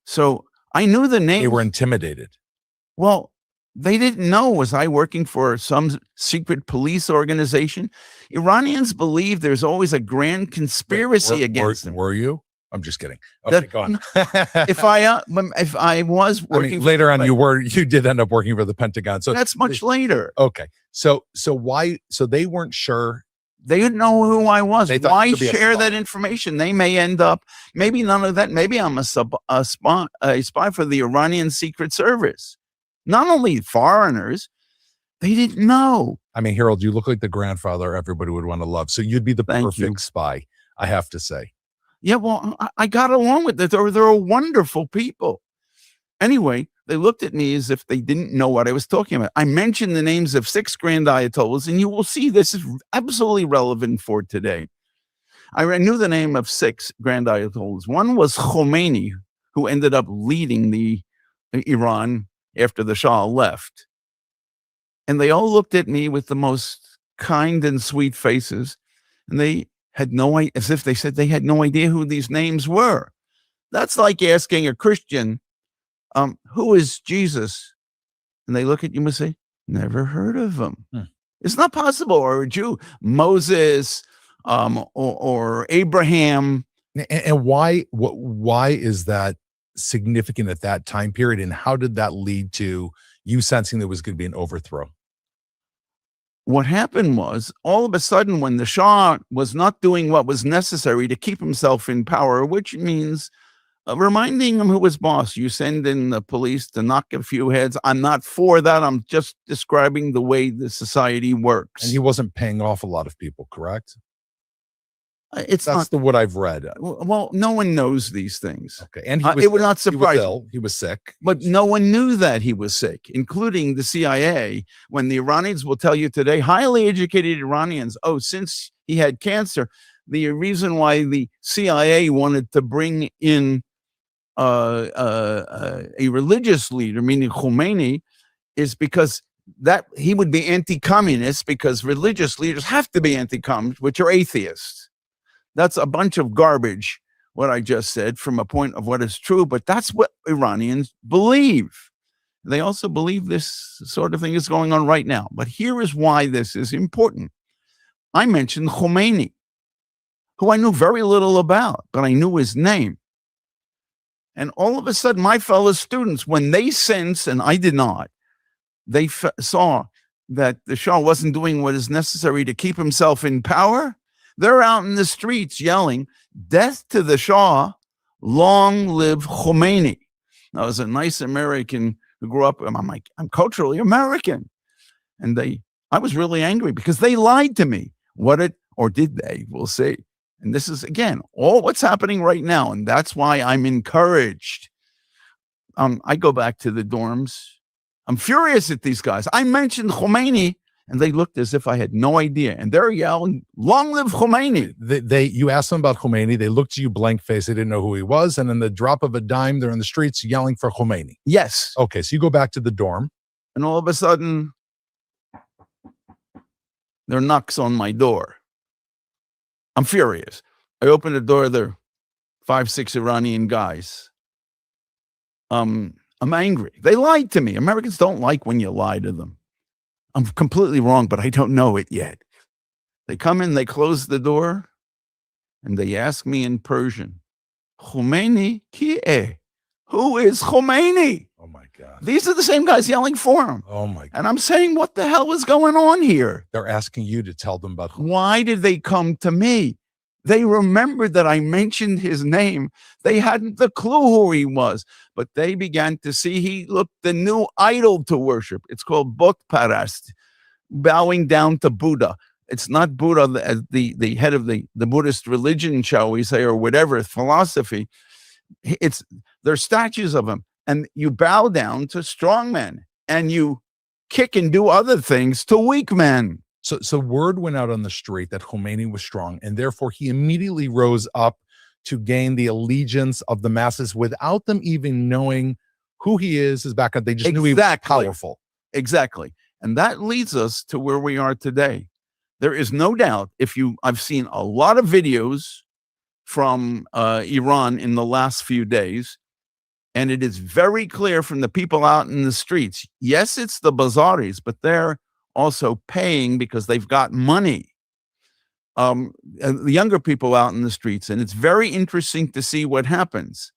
So I knew the name. They were intimidated. Well, they didn't know. Was I working for some secret police organization? Iranians believe there's always a grand conspiracy against them. Were you? I'm just kidding. Okay, go on. If I was working later on, you did end up working for the Pentagon. So that's much later. Okay. So why? So they weren't sure They didn't know who I was. They thought Why you could be a share spy. that information? They may end up, maybe none of that. Maybe I'm a spy for the Iranian Secret Service. Not only foreigners, they didn't know. I mean, Harold, you look like the grandfather everybody would want to love. So you'd be the Thank perfect you. spy, I have to say. Yeah, well, I got along with it. They're wonderful people. Anyway, they looked at me as if they didn't know what I was talking about. I mentioned the names of 6 grand ayatollahs, and you will see this is absolutely relevant for today. I knew the name of 6 grand ayatollahs. One was Khomeini, who ended up leading the Iran after the Shah left. And they all looked at me with the most kind and sweet faces, and they had no idea, as if they said they had no idea who these names were. That's like asking a Christian, who is Jesus? And they look at you and say, never heard of him. It's not possible. Or a Jew, Moses, or Abraham. And why is that significant at that time period? And how did that lead to you sensing there was going to be an overthrow? What happened was, all of a sudden, when the Shah was not doing what was necessary to keep himself in power, which means reminding him who was boss. You send in the police to knock a few heads. I'm not for that. I'm just describing the way the society works. And he wasn't paying off a lot of people, correct? That's not what I've read. Well, no one knows these things. Okay, and it would not surprise. He was sick, but no one knew that he was sick, including the CIA. When the Iranians will tell you today, highly educated Iranians, since he had cancer, the reason why the CIA wanted to bring in a religious leader, meaning Khomeini, is because that he would be anti-communist, because religious leaders have to be anti-communist, which are atheists. That's a bunch of garbage, what I just said, from a point of what is true, but that's what Iranians believe. They also believe this sort of thing is going on right now. But here is why this is important. I mentioned Khomeini, who I knew very little about, but I knew his name. And all of a sudden, my fellow students, when they sense, and I did not, they saw that the Shah wasn't doing what is necessary to keep himself in power. They're out in the streets yelling, "Death to the Shah, long live Khomeini." I was a nice American who grew up, I'm culturally American. And I was really angry because they lied to me. Or did they? We'll see. And this is, again, all what's happening right now. And that's why I'm encouraged. I go back to the dorms. I'm furious at these guys. I mentioned Khomeini, and they looked as if I had no idea. And they're yelling, "Long live Khomeini." You asked them about Khomeini. They looked at you blank face. They didn't know who he was. And in the drop of a dime, they're in the streets yelling for Khomeini. Yes. Okay, so you go back to the dorm. And all of a sudden, there are knocks on my door. I'm furious. I open the door. There are 5, 6 Iranian guys. I'm angry. They lied to me. Americans don't like when you lie to them. I'm completely wrong, but I don't know it yet. They come in, they close the door, and they ask me in Persian, "Khomeini ki eh?" Who is Khomeini? Oh my God. These are the same guys yelling for him. Oh my God. And I'm saying, what the hell is going on here? They're asking you to tell them about Khomeini. Why did they come to me? They remembered that I mentioned his name. They hadn't the clue who he was, but they began to see he looked the new idol to worship. It's called Bot Parast, bowing down to Buddha. It's not Buddha, the head of the Buddhist religion, shall we say, or whatever, philosophy. They're statues of him. And you bow down to strong men, and you kick and do other things to weak men. So word went out on the street that Khomeini was strong, and therefore he immediately rose up to gain the allegiance of the masses without them even knowing who he is, his background. They just knew he was powerful. Exactly. And that leads us to where we are today. There is no doubt, I've seen a lot of videos from Iran in the last few days, and it is very clear from the people out in the streets. Yes, it's the bazaris, but they're also paying because they've got money. The younger people out in the streets, and it's very interesting to see what happens.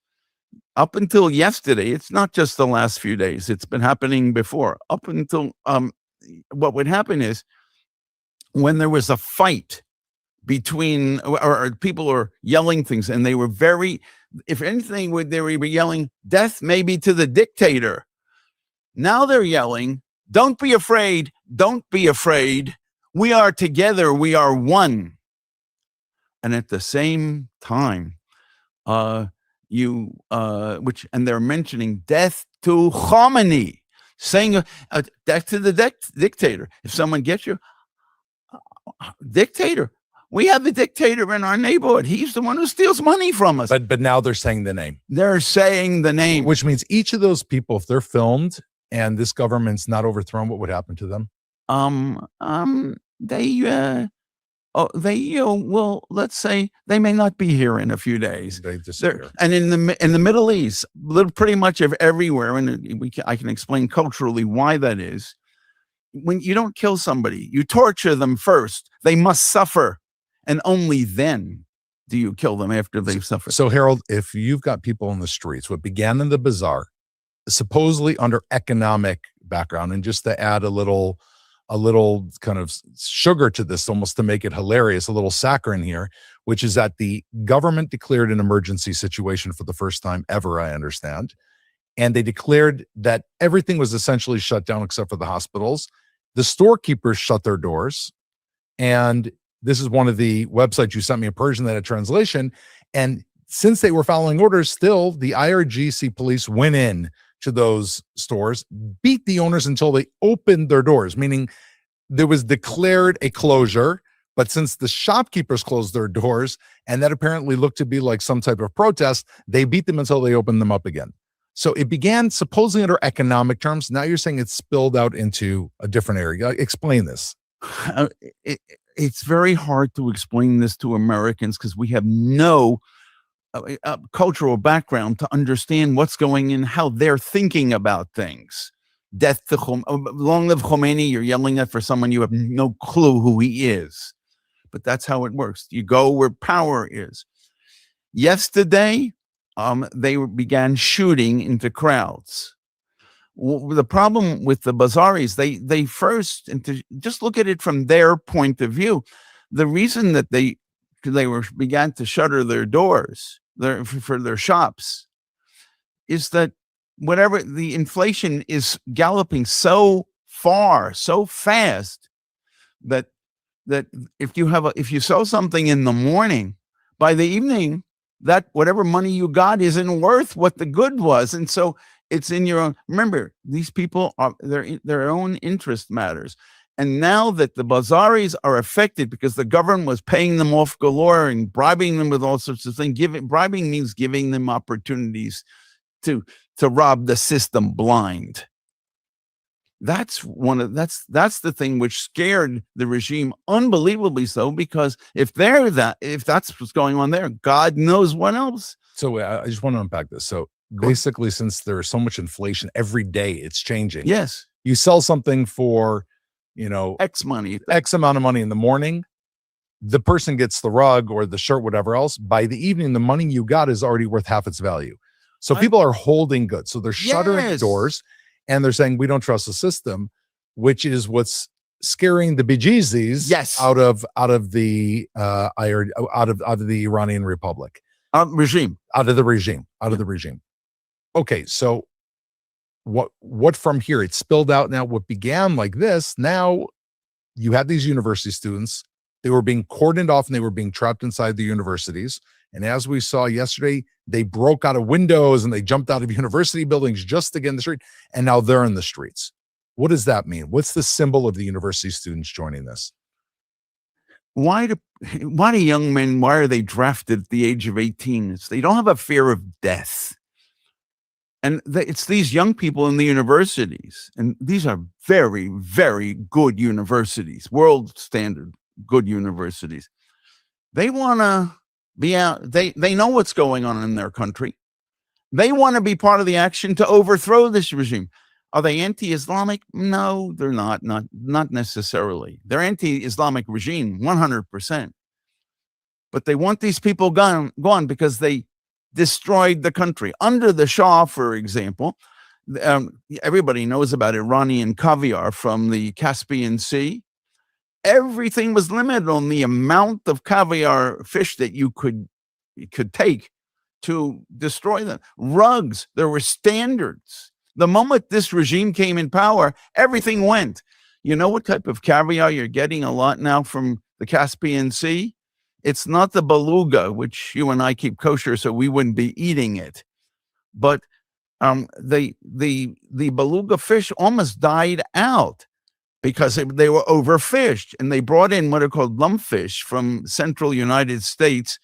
Up until yesterday, it's not just the last few days, it's been happening before. Up until what would happen is when there was a fight between, or people are yelling things, and they were very, if anything, they were yelling, death maybe to the dictator. Now they're yelling, don't be afraid, don't be afraid. We are together, we are one. And at the same time, and they're mentioning death to Khomeini, saying death to the dictator. If someone gets you, dictator, we have a dictator in our neighborhood. He's the one who steals money from us. But now they're saying the name. They're saying the name. Which means each of those people, if they're filmed and this government's not overthrown, what would happen to them? Well, let's say they may not be here in a few days. They disappear. And in the Middle East, pretty much everywhere, and I can explain culturally why that is. When you don't kill somebody, you torture them first. They must suffer, and only then do you kill them after they've suffered. So, Harold, if you've got people in the streets, what began in the bazaar, supposedly under economic background, and just to add a little kind of sugar to this, almost to make it hilarious, a little saccharine here, which is that the government declared an emergency situation for the first time ever, I understand. And they declared that everything was essentially shut down except for the hospitals. The storekeepers shut their doors. And this is one of the websites you sent me in Persian that had translation. And since they were following orders, still the IRGC police went in to those stores, beat the owners until they opened their doors, meaning there was declared a closure. But since the shopkeepers closed their doors, and that apparently looked to be like some type of protest, they beat them until they opened them up again. So it began supposedly under economic terms. Now you're saying it's spilled out into a different area. Explain this. It's very hard to explain this to Americans because we have no cultural background to understand what's going in, how they're thinking about things. Death to long live Khomeini, you're yelling at for someone you have no clue who he is. But that's how it works. You go where power is. Yesterday, they began shooting into crowds. The problem with the Bazaris, they first, and to just look at it from their point of view, the reason that they began to shutter their doors for their shops is that whatever the inflation is galloping so far, so fast that if you sell something in the morning, by the evening, that whatever money you got isn't worth what the good was. And so it's in your own, remember, these people are their own interest matters. And now that the Bazaris are affected because the government was paying them off galore and bribing them with all sorts of things, bribing means giving them opportunities to rob the system blind. That's the thing which scared the regime unbelievably so, because if that's what's going on there, God knows what else. So I just want to unpack this. So basically, since there's so much inflation every day, it's changing. Yes. You sell something for, X amount of money in the morning, the person gets the rug or the shirt, whatever else. By the evening, the money you got is already worth half its value. So people are holding goods. So they're shuttering doors. And they're saying we don't trust the system, which is what's scaring the bejesus out of the Iranian Republic regime. Out of the regime. Okay, so what from here? It spilled out now. What began like this, now you had these university students. They were being cordoned off and they were being trapped inside the universities. And as we saw yesterday, they broke out of windows and they jumped out of university buildings just to get in the street. And now they're in the streets. What does that mean? What's the symbol of the university students joining this? Why do young men, why are they drafted at the age of 18? They don't have a fear of death. And it's these young people in the universities. And these are very, very good universities, world standard good universities. They want to be out. They know what's going on in their country. They want to be part of the action to overthrow this regime. Are they anti-Islamic? No, they're not necessarily. They're anti-Islamic regime, 100%. But they want these people gone because they destroyed the country. Under the Shah, for example, everybody knows about Iranian caviar from the Caspian Sea. everything was limited on the amount of caviar fish that you could take to destroy them. Rugs, there were standards. The moment this regime came in power, everything went. You know what type of caviar you're getting a lot now from the Caspian Sea? It's not the beluga, which you and I keep kosher, so we wouldn't be eating it. But the beluga fish almost died out because they were overfished, and they brought in what are called lumpfish from central United States.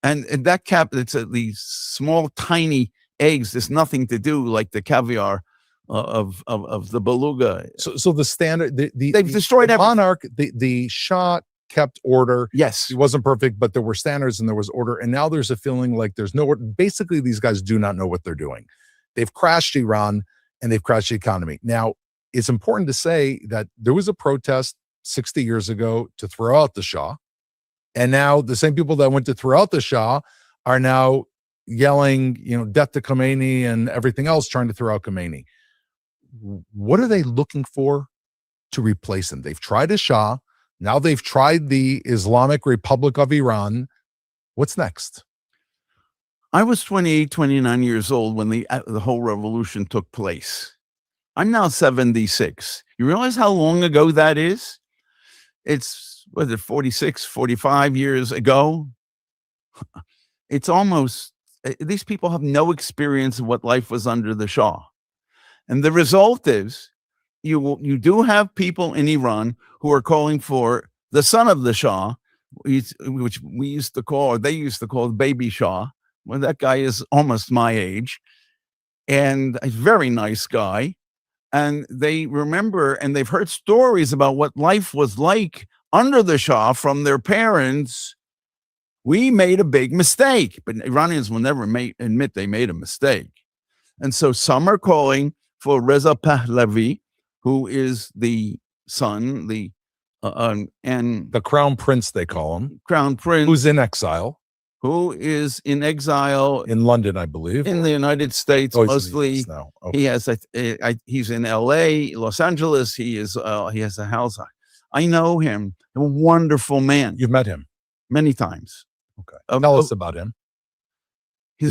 And that it's these small, tiny eggs. There's nothing to do like the caviar of the beluga. So the standard, they've destroyed the monarch. The Shah kept order. Yes, he wasn't perfect, but there were standards and there was order. And now there's a feeling like there's no order. Basically, these guys do not know what they're doing. They've crashed Iran and they've crashed the economy. Now, it's important to say that there was a protest 60 years ago to throw out the Shah. And now the same people that went to throw out the Shah are now yelling, death to Khomeini and everything else, trying to throw out Khomeini. What are they looking for to replace him? They've tried a Shah. Now they've tried the Islamic Republic of Iran. What's next? I was 28, 29 years old when the whole revolution took place. I'm now 76. You realize how long ago that is? It's, 46, 45 years ago? It's almost, these people have no experience of what life was under the Shah. And the result is you do have people in Iran who are calling for the son of the Shah, which we used to call, or they used to call Baby Shah. Well, that guy is almost my age and a very nice guy. And they remember and they've heard stories about what life was like under the Shah from their parents. We made a big mistake, but Iranians will never admit they made a mistake. And so some are calling for Reza Pahlavi, who is the son, and the crown prince, they call him. Crown prince. Who's in exile. Who is in exile. In London, I believe. In the United States, mostly. Now. Okay. He has, he's in LA, Los Angeles. He has a house. I know him. A wonderful man. You've met him? Many times. Okay. Tell us about him.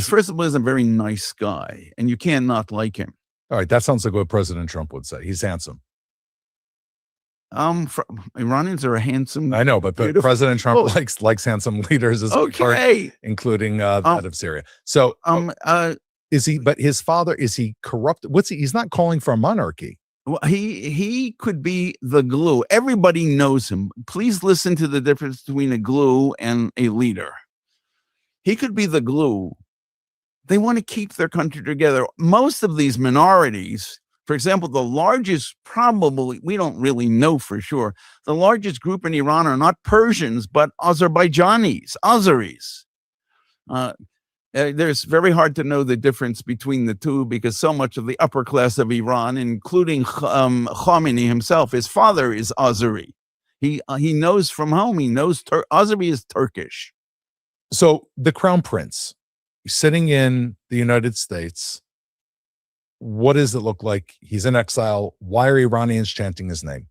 First of all, he's a very nice guy, and you can't not like him. All right, that sounds like what President Trump would say. He's handsome. Iranians are handsome. I know, but President Trump likes handsome leaders, as okay, including that of Syria. So, is he? But his father, is he corrupt? What's he? He's not calling for a monarchy. Well, he could be the glue. Everybody knows him. Please listen to the difference between a glue and a leader. He could be the glue. They want to keep their country together. Most of these minorities, for example, the largest, probably, we don't really know for sure, the largest group in Iran are not Persians, but Azerbaijanis, Azeris. There's very hard to know the difference between the two because so much of the upper class of Iran, including Khomeini himself, his father is Azeri. He knows from home. He knows Azeri is Turkish. So the crown prince sitting in the United States, what does it look like? He's in exile. Why are Iranians chanting his name?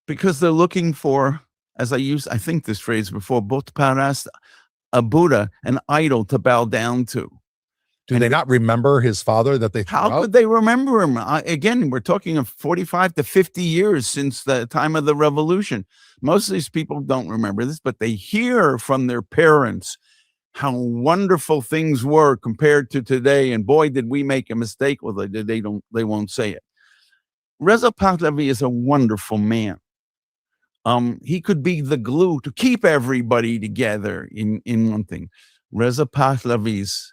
Because they're looking for, as I think this phrase before, Bot Parast, a Buddha, an idol to bow down to. Do they not remember his father that they threw out? How could they remember him? Again, we're talking of 45 to 50 years since the time of the revolution. Most of these people don't remember this, but they hear from their parents how wonderful things were compared to today. And boy, did we make a mistake. Well, they won't say it. Reza Pahlavi is a wonderful man. He could be the glue to keep everybody together in one thing. Reza Pahlavi's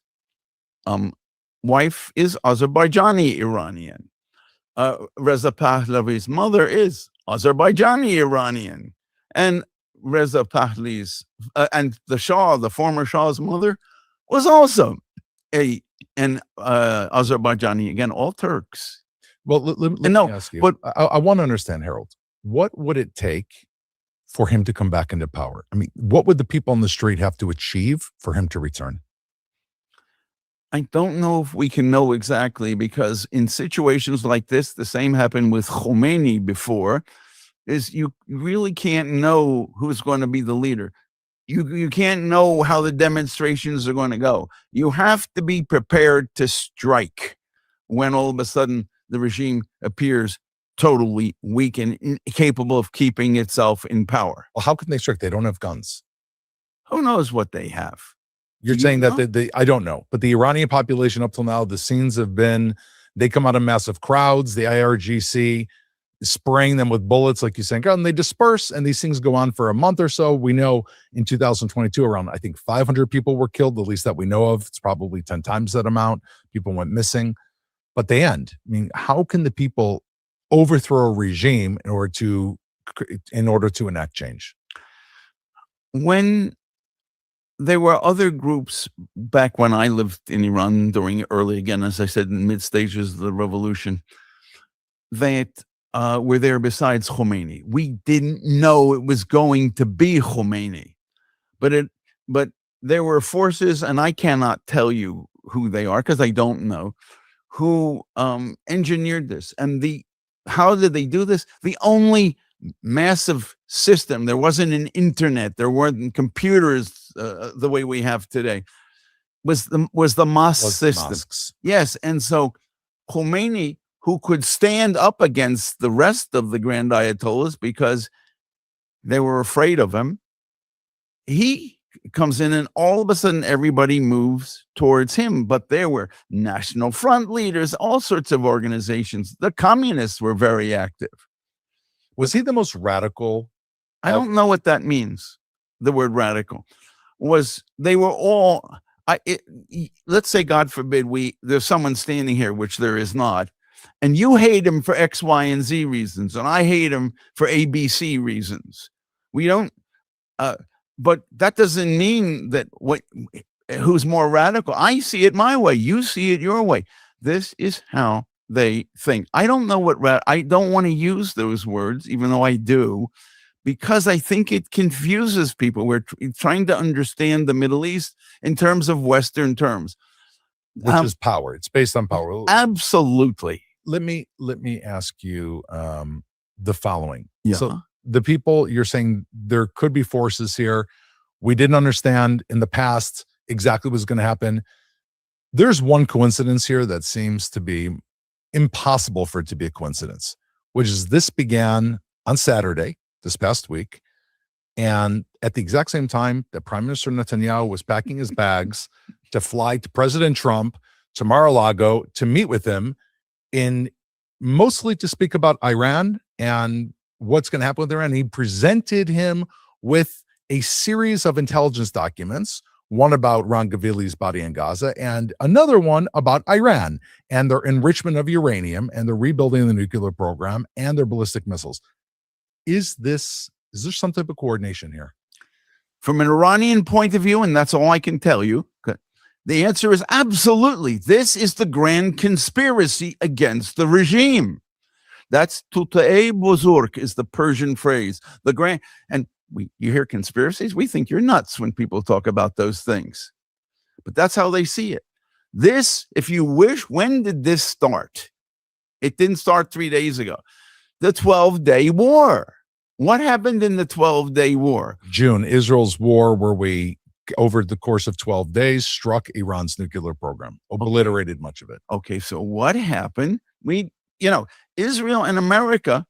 wife is Azerbaijani Iranian. Reza Pahlavi's mother is Azerbaijani Iranian. And Reza Pahlavi's and the Shah, the former Shah's mother, was also an Azerbaijani. Again, all Turks. Well, let me ask you. But I want to understand, Harold. What would it take for him to come back into power? I mean, what would the people on the street have to achieve for him to return? I don't know if we can know exactly, because in situations like this, the same happened with Khomeini before. is you really can't know who's going to be the leader. You can't know how the demonstrations are going to go. You have to be prepared to strike when all of a sudden the regime appears totally weak and incapable of keeping itself in power. Well, how can they strike? They don't have guns. Who knows what they have? You're Do saying you that the I don't know, but the Iranian population up till now, the scenes have been, they come out in massive crowds, the IRGC spraying them with bullets, like you're saying, and they disperse, and these things go on for a month or so. We know in 2022, around, I think, 500 people were killed, at least that we know of. It's probably 10 times that amount. People went missing, but they end. I mean, how can the people overthrow a regime in order to enact change? When there were other groups back when I lived in Iran during early, again, as I said, in mid stages of the revolution, that were there besides Khomeini. We didn't know it was going to be Khomeini, but there were forces, and I cannot tell you who they are because I don't know, who engineered this. And how did they do this? The only massive system, there wasn't an internet, there weren't computers the way we have today, was the mosque system. Mosques. Yes, and so Khomeini, who could stand up against the rest of the grand ayatollahs because they were afraid of him, he comes in and all of a sudden everybody moves towards him. But there were National Front leaders, all sorts of organizations. The communists were very active. Was he the most radical? I don't know what that means, the word radical. They were all, let's say, God forbid, there's someone standing here, which there is not, and you hate him for X, Y, and Z reasons, and I hate him for ABC reasons. We don't, but that doesn't mean that who's more radical. I see it my way. You see it your way. This is how they think. I don't know I don't want to use those words, even though I do, because I think it confuses people. We're trying to understand the Middle East in terms of Western terms. Which is power. It's based on power. Absolutely. Let me ask you the following. Yeah. So the people, you're saying there could be forces here. We didn't understand in the past exactly what was going to happen. There's one coincidence here that seems to be impossible for it to be a coincidence, which is this began on Saturday, this past week. And at the exact same time that Prime Minister Netanyahu was packing his bags to fly to President Trump to Mar-a-Lago to meet with him, mostly to speak about Iran and what's going to happen with Iran. He presented him with a series of intelligence documents, one about Ron Gavili's body in Gaza and another one about Iran and their enrichment of uranium and the rebuilding of the nuclear program and their ballistic missiles. Is there some type of coordination here? From an Iranian point of view, and that's all I can tell you, the answer is absolutely. This is the grand conspiracy against the regime. That's tuta'e buzurg is the Persian phrase. You hear conspiracies, we think you're nuts when people talk about those things. But that's how they see it. This, if you wish, when did this start? It didn't start 3 days ago. The 12-day war. What happened in the 12-day war? June, Israel's war, where we, over the course of 12 days, struck Iran's nuclear program, obliterated much of it. Okay, so what happened? Israel and America,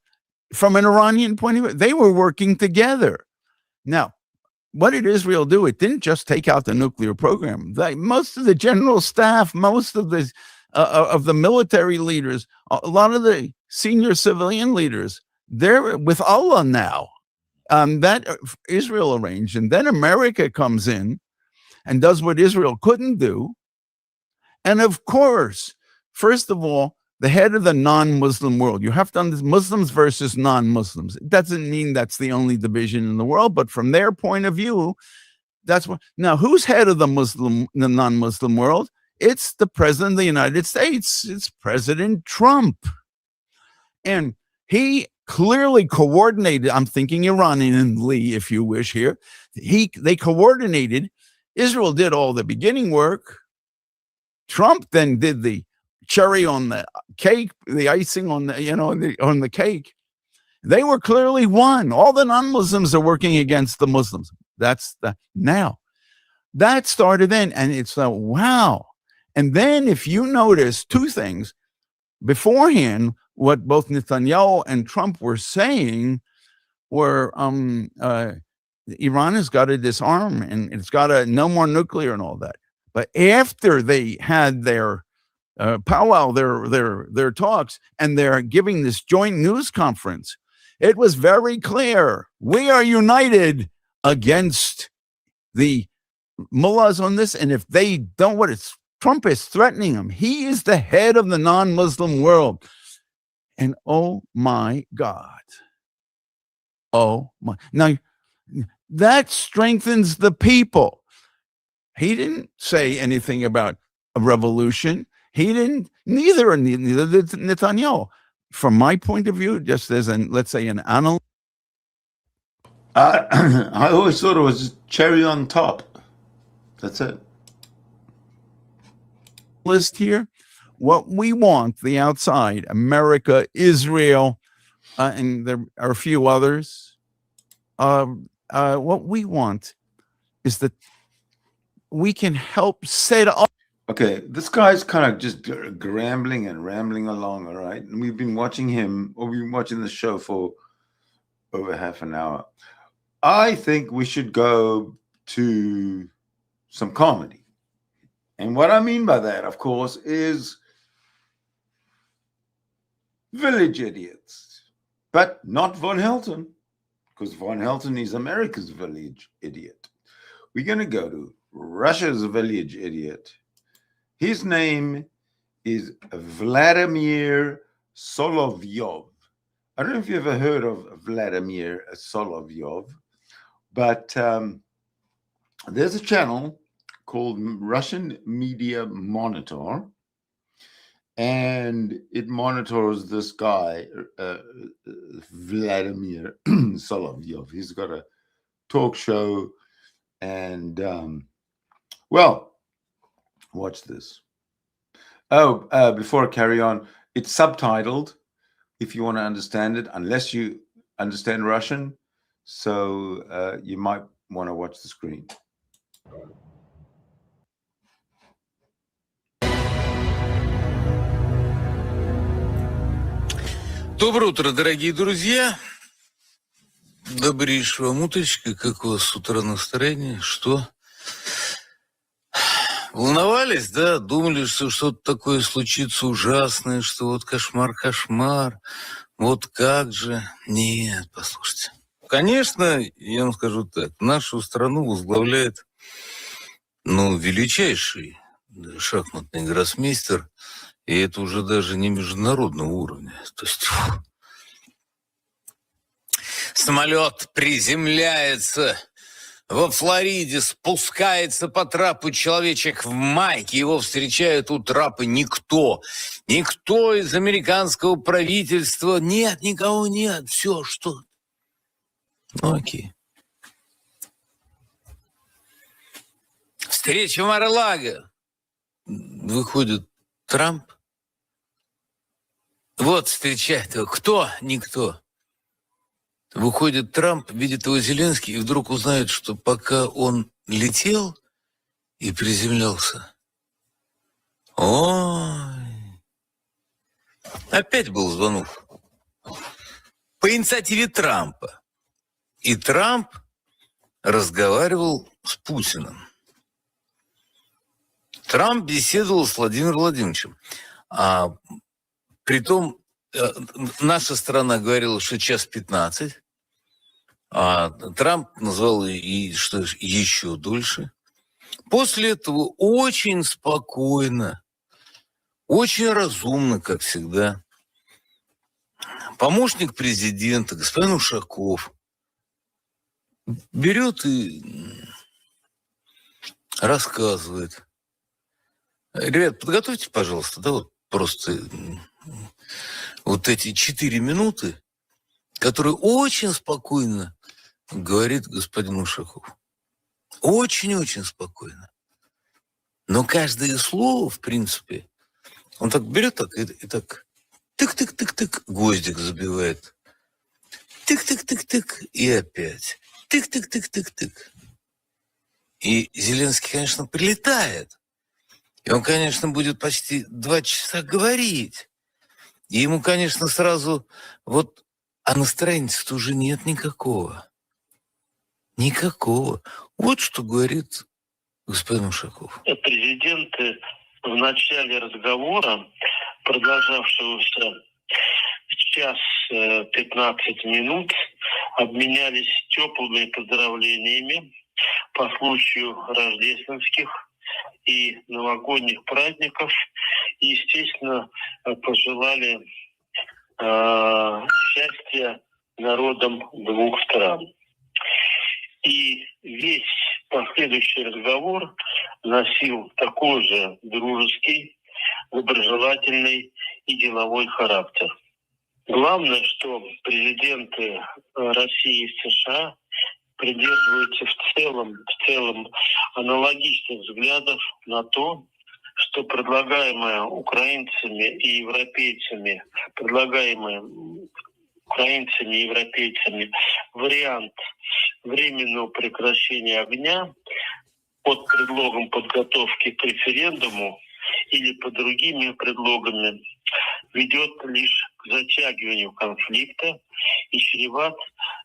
from an Iranian point of view, they were working together. Now, what did Israel do? It didn't just take out the nuclear program. Most of the general staff, most of the military leaders, a lot of the senior civilian leaders, they're with Allah now. That Israel arranged. And then America comes in and does what Israel couldn't do. And of course, first of all, the head of the non-Muslim world. You have to understand Muslims versus non-Muslims. It doesn't mean that's the only division in the world, but from their point of view, that's what. Now, who's head of the non-Muslim world? It's the president of the United States. It's President Trump. And he clearly coordinated, I'm thinking Iranianly, if you wish here. They coordinated. Israel did all the beginning work. Trump then did the cherry on the cake, the icing on the, on the cake. They were clearly one. All the non-Muslims are working against the Muslims. That's the now. That started then, and it's wow. And then if you notice two things beforehand, what both Netanyahu and Trump were saying were Iran has got to disarm and it's got to no more nuclear and all that. But after they had their powwow, their talks, and they're giving this joint news conference, it was very clear we are united against the mullahs on this. And if they don't, Trump is threatening them. He is the head of the non-Muslim world. And oh my God. Oh my. Now, that strengthens the people. He didn't say anything about a revolution. He didn't, neither did Netanyahu. From my point of view, just as let's say an analyst. I always thought it was cherry on top. That's it. List here, what we want, the outside, America, Israel, and there are a few others. What we want is that we can help set up. Okay, this guy's kind of just rambling and rambling along, all right? And we've been watching him, or we've been watching the show for over half an hour. I think we should go to some comedy. And what I mean by that, of course, is village idiots. But not Von Helton, because Von Helton is America's village idiot. We're going to go to Russia's village idiot. His name is Vladimir Solovyov. I don't know if you ever heard of Vladimir Solovyov, but there's a channel called Russian Media Monitor, and it monitors this guy, Vladimir Solovyov. He's got a talk show, and well, watch this. Oh, before I carry on, it's subtitled if you want to understand it, unless you understand Russian. So you might want to watch the screen. Доброе утро, дорогие друзья. Добрейшего вам утречка. Как у вас с утра настроение? Что? Волновались, да? Думали, что что-то такое случится ужасное, что вот кошмар. Вот как же. Нет, послушайте. Конечно, я вам скажу так. Нашу страну возглавляет, величайший шахматный гроссмейстер. И это уже даже не международного уровня. То есть самолет приземляется во Флориде, спускается по трапу человечек в майке, его встречают у трапа никто. Никто из американского правительства. Нет, никого нет. Все, что? Окей. Встреча Мар-а-Лаго. Выходит Трамп. Вот встречает его. Кто? Никто. Выходит Трамп, видит его Зеленский, и вдруг узнает, что пока он летел и приземлялся, опять был звонок. По инициативе Трампа. И Трамп разговаривал с Путиным. Трамп беседовал с Владимиром Владимировичем. Притом наша страна говорила, что час 15, а Трамп назвал и что еще дольше. После этого очень спокойно, очень разумно, как всегда, помощник президента, господин Ушаков, берет и рассказывает. Ребят, подготовьте, пожалуйста, да, вот просто вот эти 4 минуты, которые очень спокойно говорит господин Ушаков. Очень-очень спокойно. Но каждое слово, в принципе, он так берет так и так тык-тык-тык-тык, гвоздик забивает. Тык-тык-тык-тык. И опять. Тык-тык-тык-тык-тык. И Зеленский, конечно, прилетает. И он, конечно, будет почти 2 часа говорить. И ему, конечно, сразу вот... А настроения-то уже нет никакого. Никакого. Вот что говорит господин Ушаков. Президенты в начале разговора, продолжавшегося час 15 минут, обменялись теплыми поздравлениями по случаю рождественских и новогодних праздников. И, естественно, пожелали счастья народам двух стран. И весь последующий разговор носил такой же дружеский, доброжелательный и деловой характер. Главное, что президенты России и США придерживаются в целом аналогичных взглядов на то, что предлагаемое украинцами и европейцами, вариант временного прекращения огня под предлогом подготовки к референдуму или под другими предлогами ведет лишь к затягиванию конфликта и чреват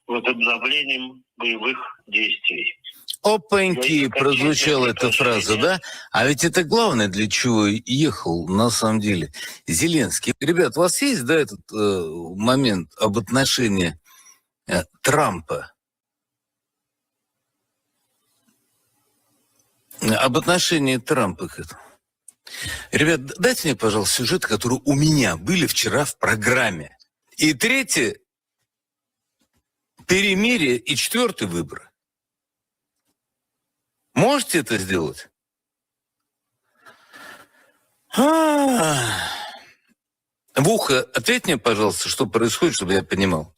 возобновлением боевых действий. Опаньки, прозвучала эта фраза, да? А ведь это главное, для чего ехал на самом деле Зеленский. Ребят, у вас есть, да, этот момент об отношении Трампа? Об отношении Трампа к этому. Ребят, дайте мне, пожалуйста, сюжет, который у меня были вчера в программе. И третье – перемирие, и четвертый – выборы. Можете это сделать? В ухо ответь мне, пожалуйста, что происходит, чтобы я понимал.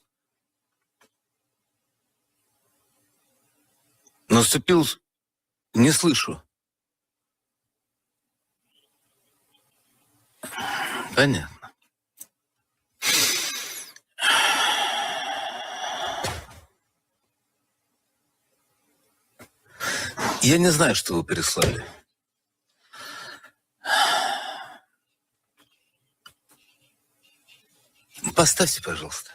Наступил... Не слышу. Понятно. Я не знаю, что вы прислали. Поставьте, пожалуйста.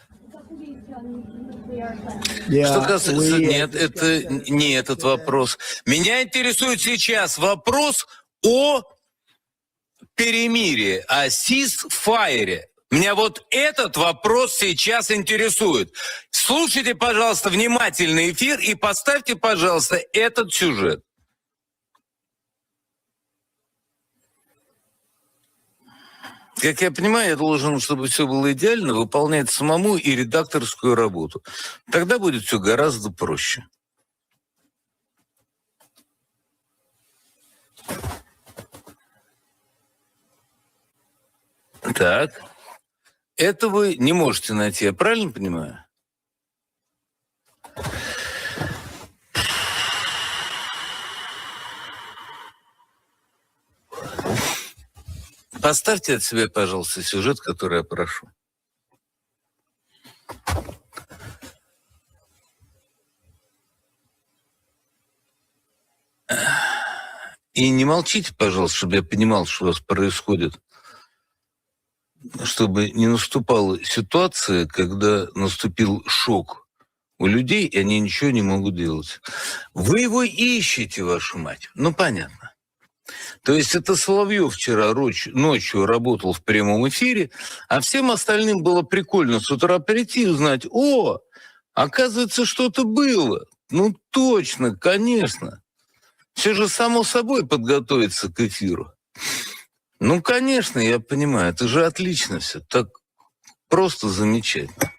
Что касается... Нет, это не этот вопрос. Меня интересует сейчас вопрос о перемирии, о ceasefire. Меня вот этот вопрос сейчас интересует. Слушайте, пожалуйста, внимательно эфир и поставьте, пожалуйста, этот сюжет. Как я понимаю, я должен, чтобы все было идеально, выполнять самому и редакторскую работу. Тогда будет все гораздо проще. Так. Это вы не можете найти, я правильно понимаю? Поставьте от себя, пожалуйста, сюжет, который я прошу. И не молчите, пожалуйста, чтобы я понимал, что у вас происходит. Чтобы не наступала ситуация, когда наступил шок у людей, и они ничего не могут делать. Вы его ищете, вашу мать. Ну, понятно. То есть это Соловьев вчера ночью работал в прямом эфире, а всем остальным было прикольно с утра прийти и узнать, о, оказывается, что-то было. Ну, точно, конечно. Все же само собой подготовиться к эфиру. Ну, конечно, я понимаю, это же отлично все, так просто замечательно.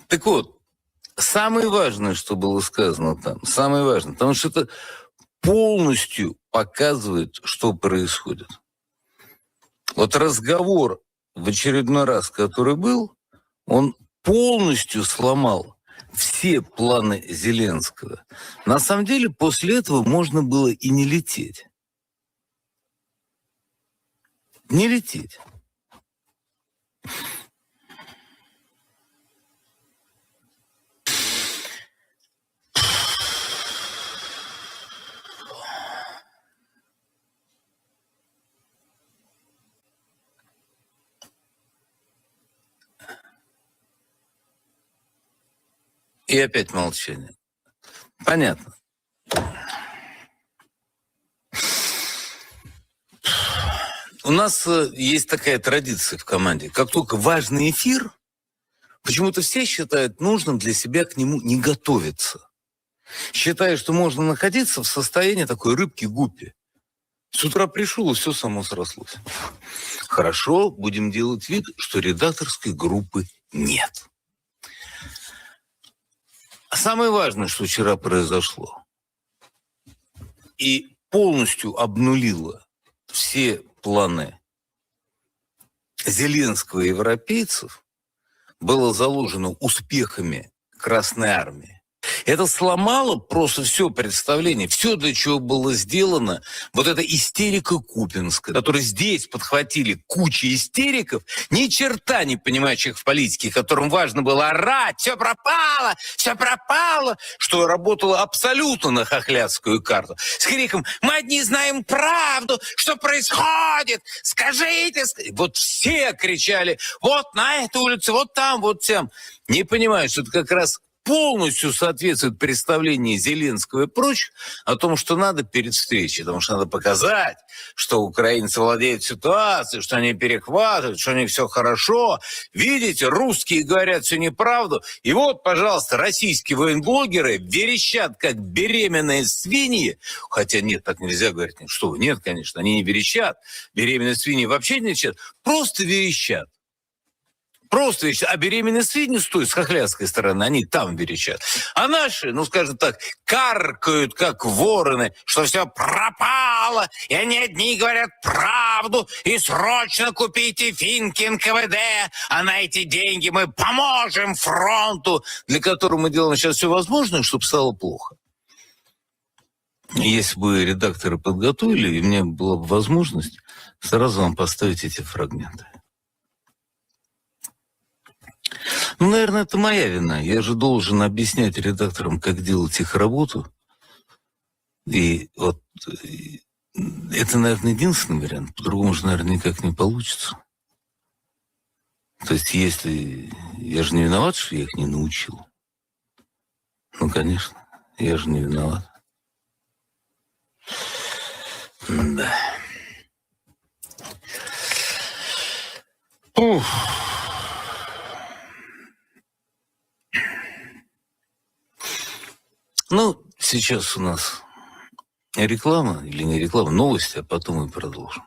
Так вот, самое важное, что было сказано там, самое важное, потому что это полностью показывает, что происходит. Вот разговор в очередной раз, который был, он полностью сломал все планы Зеленского. На самом деле, после этого можно было и не лететь. Не лететь. И опять молчание. Понятно. У нас есть такая традиция в команде. Как только важный эфир, почему-то все считают нужным для себя к нему не готовиться. Считая, что можно находиться в состоянии такой рыбки-гуппи. С утра пришел, и все само срослось. Хорошо, будем делать вид, что редакторской группы нет. А самое важное, что вчера произошло, и полностью обнулило все планы Зеленского и европейцев, было заложено успехами Красной Армии. Это сломало просто все представление, все, для чего было сделано, вот эта истерика купинская, которую здесь подхватили куча истериков, ни черта не понимающих в политике, которым важно было орать, все пропало, что работало абсолютно на хохлядскую карту. С криком «Мы одни знаем правду, что происходит, скажите!» Вот все кричали «Вот на этой улице, вот там, вот тем». Не понимают, что это как раз полностью соответствует представлению Зеленского и прочих о том, что надо перед встречей, потому что надо показать, что украинцы владеют ситуацией, что они перехватывают, что у них все хорошо. Видите, русские говорят всю неправду. И вот, пожалуйста, российские военблогеры верещат, как беременные свиньи. Хотя нет, так нельзя говорить. Что вы, нет, конечно, они не верещат. Беременные свиньи вообще не верещат. Просто верещат. Просто, а беременные свиньи стоят с хохлядской стороны, они там верещат. А наши, ну, скажем так, каркают, как вороны, что все пропало, и они одни говорят правду, и срочно купите финки НКВД, а на эти деньги мы поможем фронту, для которого мы делаем сейчас все возможное, чтобы стало плохо. Если бы редакторы подготовили, и у меня была бы возможность сразу вам поставить эти фрагменты. Ну, наверное, это моя вина. Я же должен объяснять редакторам, как делать их работу. И вот это, наверное, единственный вариант. По-другому же, наверное, никак не получится. То есть, если... Я же не виноват, что я их не научил. Ну, конечно, я же не виноват. Да. Ух. Ну, сейчас у нас реклама, или не реклама, новости, а потом мы продолжим.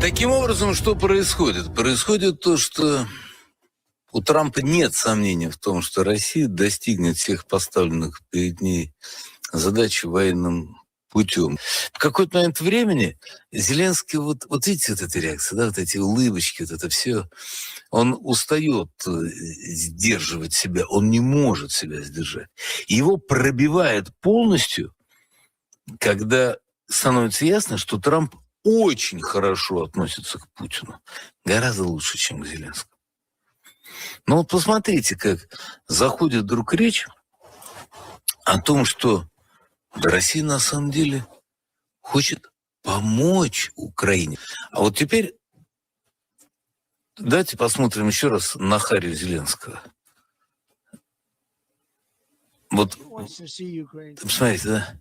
Таким образом, что происходит? Происходит то, что у Трампа нет сомнений в том, что Россия достигнет всех поставленных перед ней задач военным путем. В какой-то момент времени Зеленский, вот видите, вот эта реакция, да, вот эти улыбочки, вот это все, он устает сдерживать себя, он не может себя сдержать. Его пробивает полностью, когда становится ясно, что Трамп очень хорошо относится к Путину. Гораздо лучше, чем к Зеленскому. Но вот посмотрите, как заходит вдруг речь о том, что Россия на самом деле хочет помочь Украине. А вот теперь давайте посмотрим еще раз на Харю Зеленского. Вот, посмотрите, да?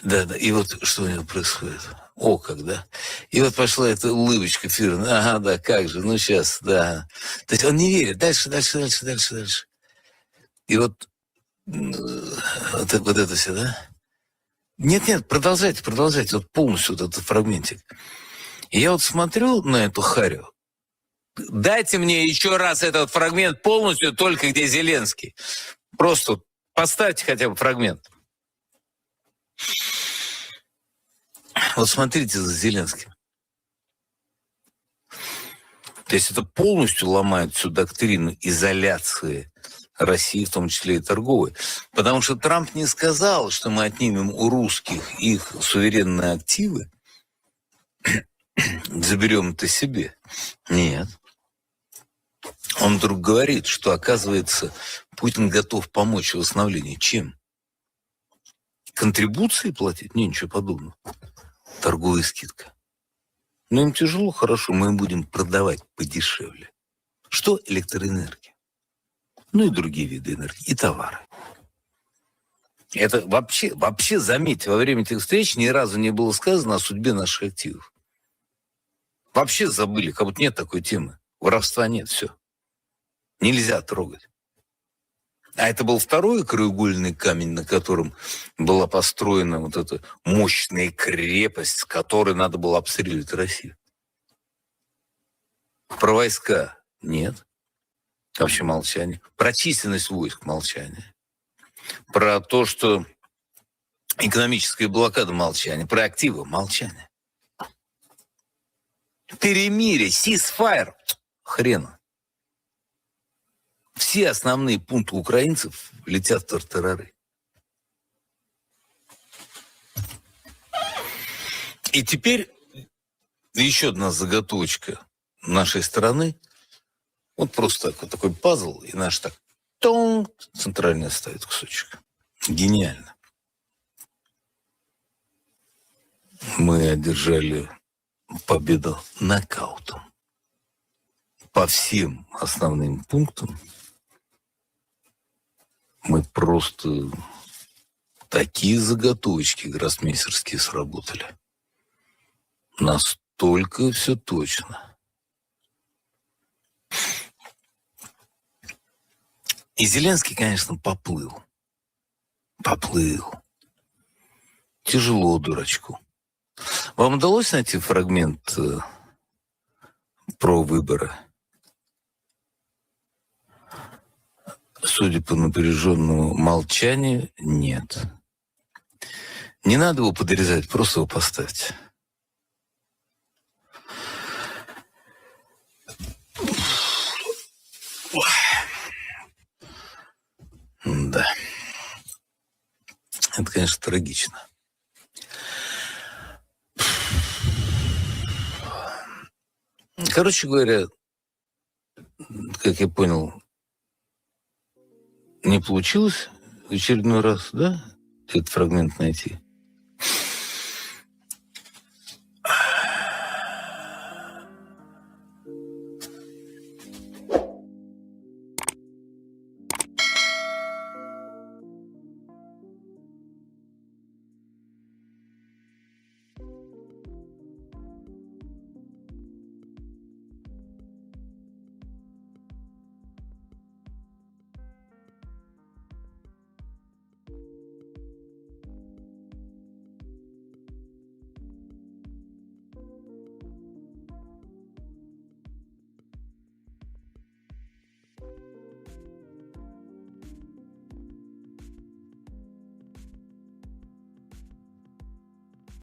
Да. И вот что у него происходит. О, как, да? И вот пошла эта улыбочка фирменная. Ага, да, как же, ну сейчас, да. То есть он не верит. Дальше. И вот это все, да? Нет, продолжайте, вот полностью вот этот фрагментик. И я вот смотрю на эту Харю. Дайте мне еще раз этот фрагмент полностью, только где Зеленский. Просто поставьте хотя бы фрагмент. Вот смотрите за Зеленским. То есть это полностью ломает всю доктрину изоляции России, в том числе и торговой. Потому что Трамп не сказал, что мы отнимем у русских их суверенные активы, заберем это себе. Нет. Он вдруг говорит, что, оказывается, Путин готов помочь в восстановлении. Чем? Контрибуции платить? Не, ничего подобного. Торговая скидка. Но им тяжело, хорошо, мы им будем продавать подешевле. Что? Электроэнергия. Ну и другие виды энергии, и товары. Это вообще, заметьте, во время этих встреч ни разу не было сказано о судьбе наших активов. Вообще забыли, как будто нет такой темы. Воровства нет, все. Нельзя трогать. А это был второй краеугольный камень, на котором была построена вот эта мощная крепость, с которой надо было обстреливать Россию. Про войска нет. Вообще молчание. Про численность войск молчание. Про то, что экономическая блокада молчание. Про активы молчание. Перемирие, ceasefire. Хрена. Все основные пункты украинцев летят в тартарары. И теперь еще одна заготовочка нашей страны. Вот просто так, вот такой пазл, и наш так центральный ставит кусочек. Гениально. Мы одержали победу нокаутом. По всем основным пунктам мы просто такие заготовочки гроссмейстерские сработали. Настолько все точно. И Зеленский, конечно, поплыл. Тяжело дурачку. Вам удалось найти фрагмент про выборы? Судя по напряженному молчанию, нет. Не надо его подрезать, просто его поставьте. Да. Это, конечно, трагично. Короче говоря, как я понял, не получилось в очередной раз, да, этот фрагмент найти.